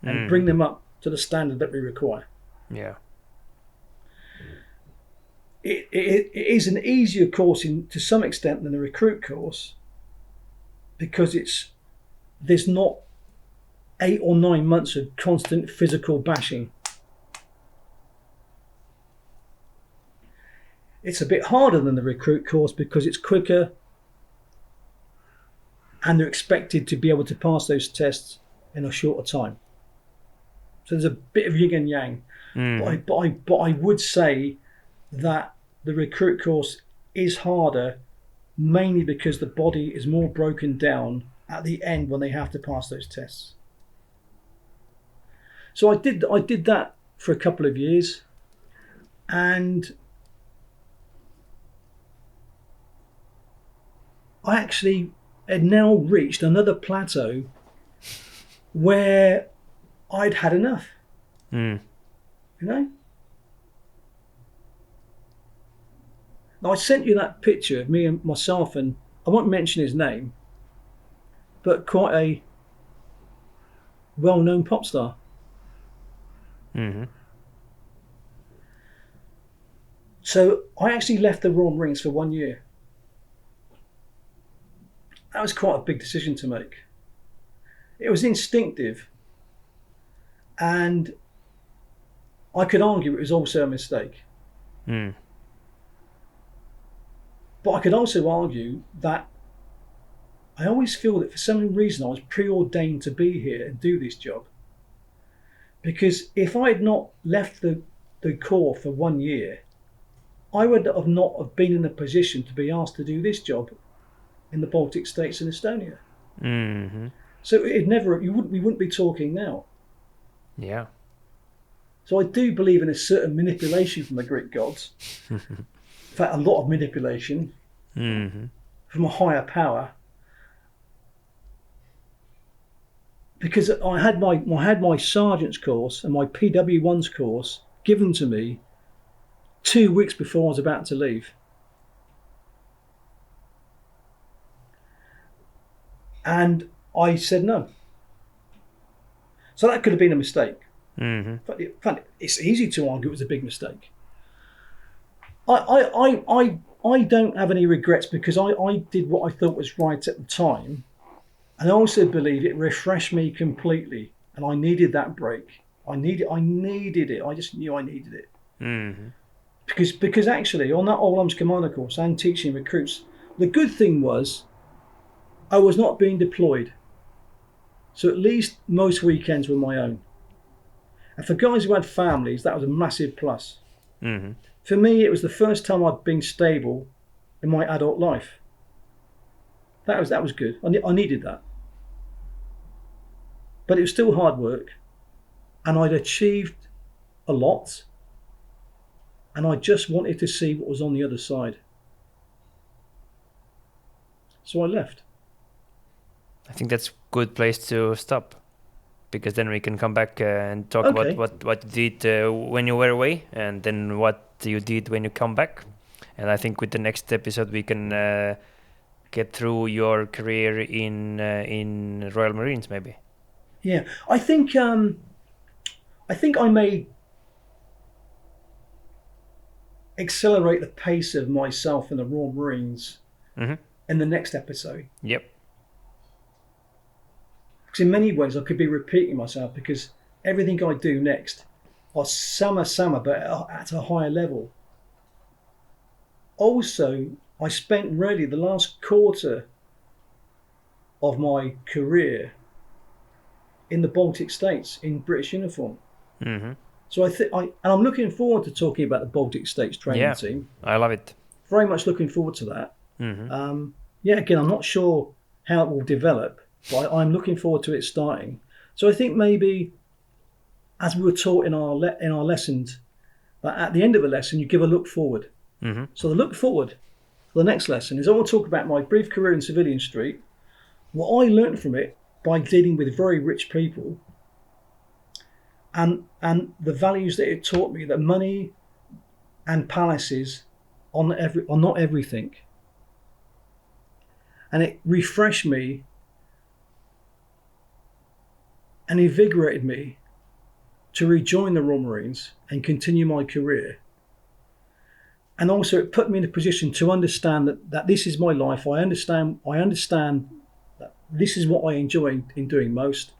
and bring them up to the standard that we require. Yeah. It is an easier course to some extent than a recruit course, because there's not 8 or 9 months of constant physical bashing. It's a bit harder than the recruit course because it's quicker, and they're expected to be able to pass those tests in a shorter time. So there's a bit of yin and yang. But I would say that the recruit course is harder, mainly because the body is more broken down at the end when they have to pass those tests. So I did that for a couple of years, and I actually had now reached another plateau where I'd had enough. You know? Now, I sent you that picture of me and myself, and I won't mention his name, but quite a well-known pop star. So I actually left the Royal Marines for 1 year. That was quite a big decision to make. It was instinctive, and I could argue it was also a mistake. But I could also argue that I always feel that for some reason I was preordained to be here and do this job. Because if I had not left the Corps for 1 year, I would have not have been in a position to be asked to do this job in the Baltic states and Estonia. Mm-hmm. So we wouldn't be talking now. Yeah. So I do believe in a certain manipulation from the Greek gods. In fact, a lot of manipulation from a higher power. Because I had my sergeant's course and my PW1's course given to me 2 weeks before I was about to leave. And I said no. So that could have been a mistake. In fact, it's easy to argue it was a big mistake. I don't have any regrets because I did what I thought was right at the time. And I also believe it refreshed me completely. And I needed that break. I needed it. I just knew I needed it. Because actually, on that All Arms Commander course and teaching recruits, the good thing was I was not being deployed. So at least most weekends were my own. And for guys who had families, that was a massive plus. For me, it was the first time I'd been stable in my adult life. That was good. I needed that. But it was still hard work. And I'd achieved a lot. And I just wanted to see what was on the other side. So I left. I think that's a good place to stop, because then we can come back and talk about what you did when you were away, and then what you did when you come back. And I think with the next episode we can get through your career in Royal Marines, maybe. Yeah, I think I may accelerate the pace of myself in the Royal Marines in the next episode. Yep. Because in many ways I could be repeating myself, because everything I do next are sama, but at a higher level. Also, I spent really the last quarter of my career in the Baltic states in British uniform. So and I'm looking forward to talking about the Baltic states training team. I love it. Very much looking forward to that. Again, I'm not sure how it will develop, but I'm looking forward to it starting. So I think maybe, as we were taught in our lessons, that at the end of a lesson you give a look forward. So the look forward for the next lesson is I want to talk about my brief career in Civilian Street, what I learned from it by dealing with very rich people, and the values that it taught me, that money and palaces are not everything. And it refreshed me and invigorated me to rejoin the Royal Marines and continue my career. And also it put me in a position to understand that this is my life. I understand that this is what I enjoy in doing most.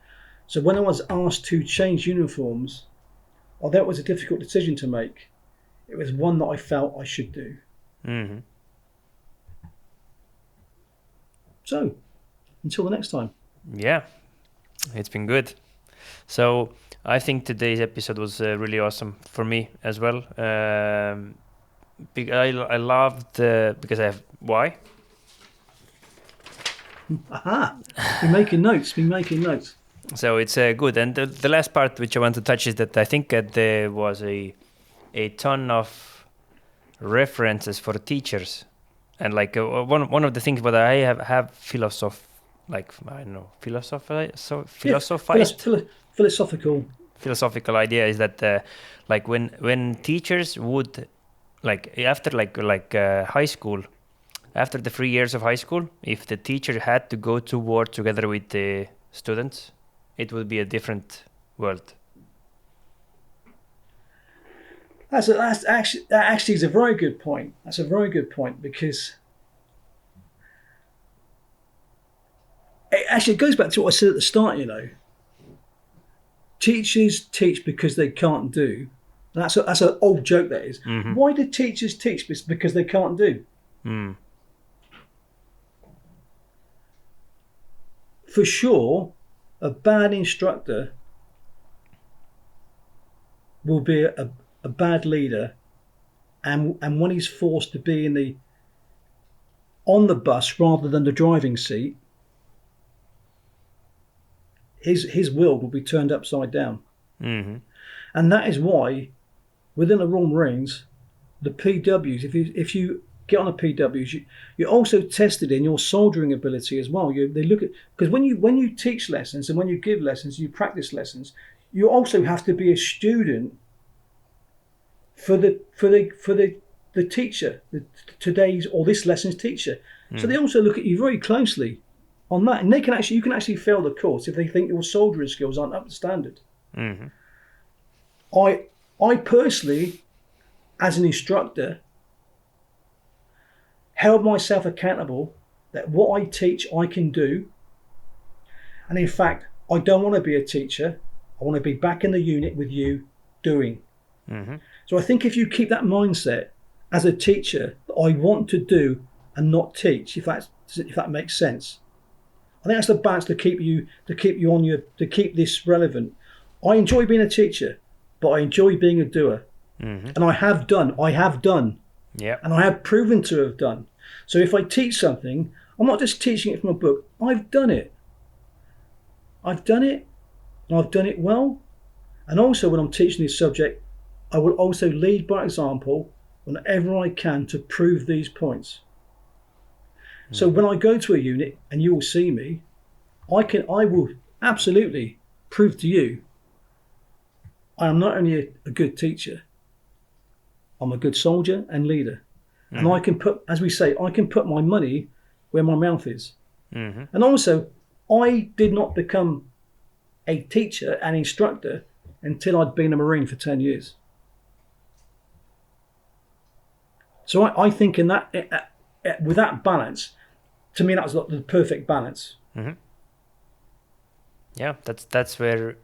So when I was asked to change uniforms, although it was a difficult decision to make, it was one that I felt I should do. So, until the next time. Yeah, it's been good. So I think today's episode was really awesome for me as well. I loved because I have why. Aha! Been making notes. So it's good. And the last part which I want to touch is that I think that there was a ton of references for teachers, and like one of the things that I have philosophized. Philosophical idea is that like when teachers would after high school, after the 3 years of high school, if the teacher had to go to war together with the students, it would be a different world. That actually is a very good point. That's a very good point, because it goes back to what I said at the start. Teachers teach because they can't do. That's an old joke, that is. Why do teachers teach? Because they can't do. For sure, a bad instructor will be a bad leader, and when he's forced to be on the bus rather than the driving seat, his world will be turned upside down. Mm-hmm. And that is why within the Royal Marines, the PWs, if you get on a PWs, you're also tested in your soldering ability as well. They look at, because when you teach lessons and when you give lessons, you practice lessons, you also have to be a student for the teacher, today's or this lesson's teacher. So they also look at you very closely on that, and you can actually fail the course if they think your soldering skills aren't up to standard. Mm-hmm. I personally, as an instructor, held myself accountable that what I teach I can do, and in fact I don't want to be a teacher. I want to be back in the unit with you doing. Mm-hmm. So I think if you keep that mindset as a teacher, that I want to do and not teach, if that makes sense. I think that's the balance to keep this relevant. I enjoy being a teacher, but I enjoy being a doer. Mm-hmm. And I have done. Yeah. And I have proven to have done. So if I teach something, I'm not just teaching it from a book. I've done it. And I've done it well. And also when I'm teaching this subject, I will also lead by example whenever I can to prove these points. Mm-hmm. So when I go to a unit and you will see me, I will absolutely prove to you I am not only a good teacher, I'm a good soldier and leader. Mm-hmm. And I can put my money where my mouth is. Mm-hmm. And also, I did not become a teacher and instructor until I'd been a Marine for 10 years. So I think in that, with that balance, to me, that was the perfect balance. Mm-hmm. Yeah, that's where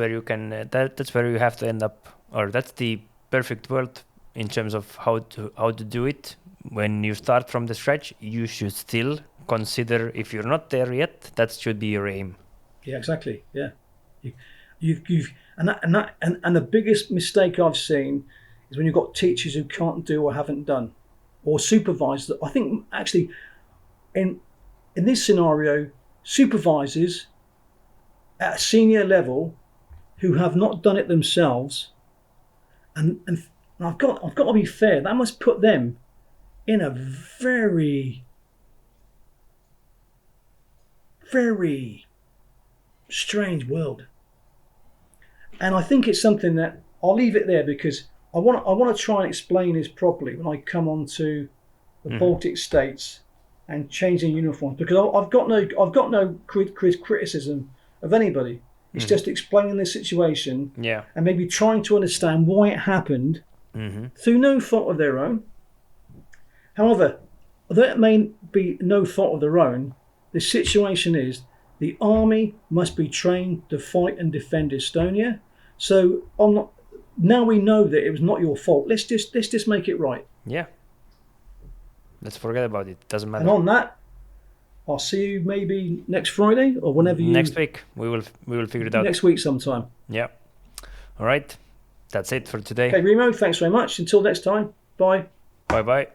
you can that's where you have to end up, or that's the perfect world in terms of how to do it. When you start from the scratch, you should still consider, if you're not there yet, that should be your aim. Yeah, exactly. Yeah, and the biggest mistake I've seen is when you've got teachers who can't do or haven't done, or supervisors. I think actually, in this scenario, supervisors at a senior level who have not done it themselves, and I've got to be fair, that must put them in a very, very strange world. And I think it's something that I'll leave it there, because I want to try and explain this properly when I come on to the Baltic states and changing uniforms, because I've got no criticism of anybody. It's just explaining the situation, and maybe trying to understand why it happened through no fault of their own. However, although it may be no fault of their own, the situation is the army must be trained to fight and defend Estonia. So now we know that it was not your fault. Let's just make it right. Yeah. Let's forget about it. Doesn't matter. And on that, I'll see you maybe next Friday or whenever you... Next week. We will figure it out. Next week sometime. Yeah. All right. That's it for today. Okay, Remo, thanks very much. Until next time. Bye. Bye-bye.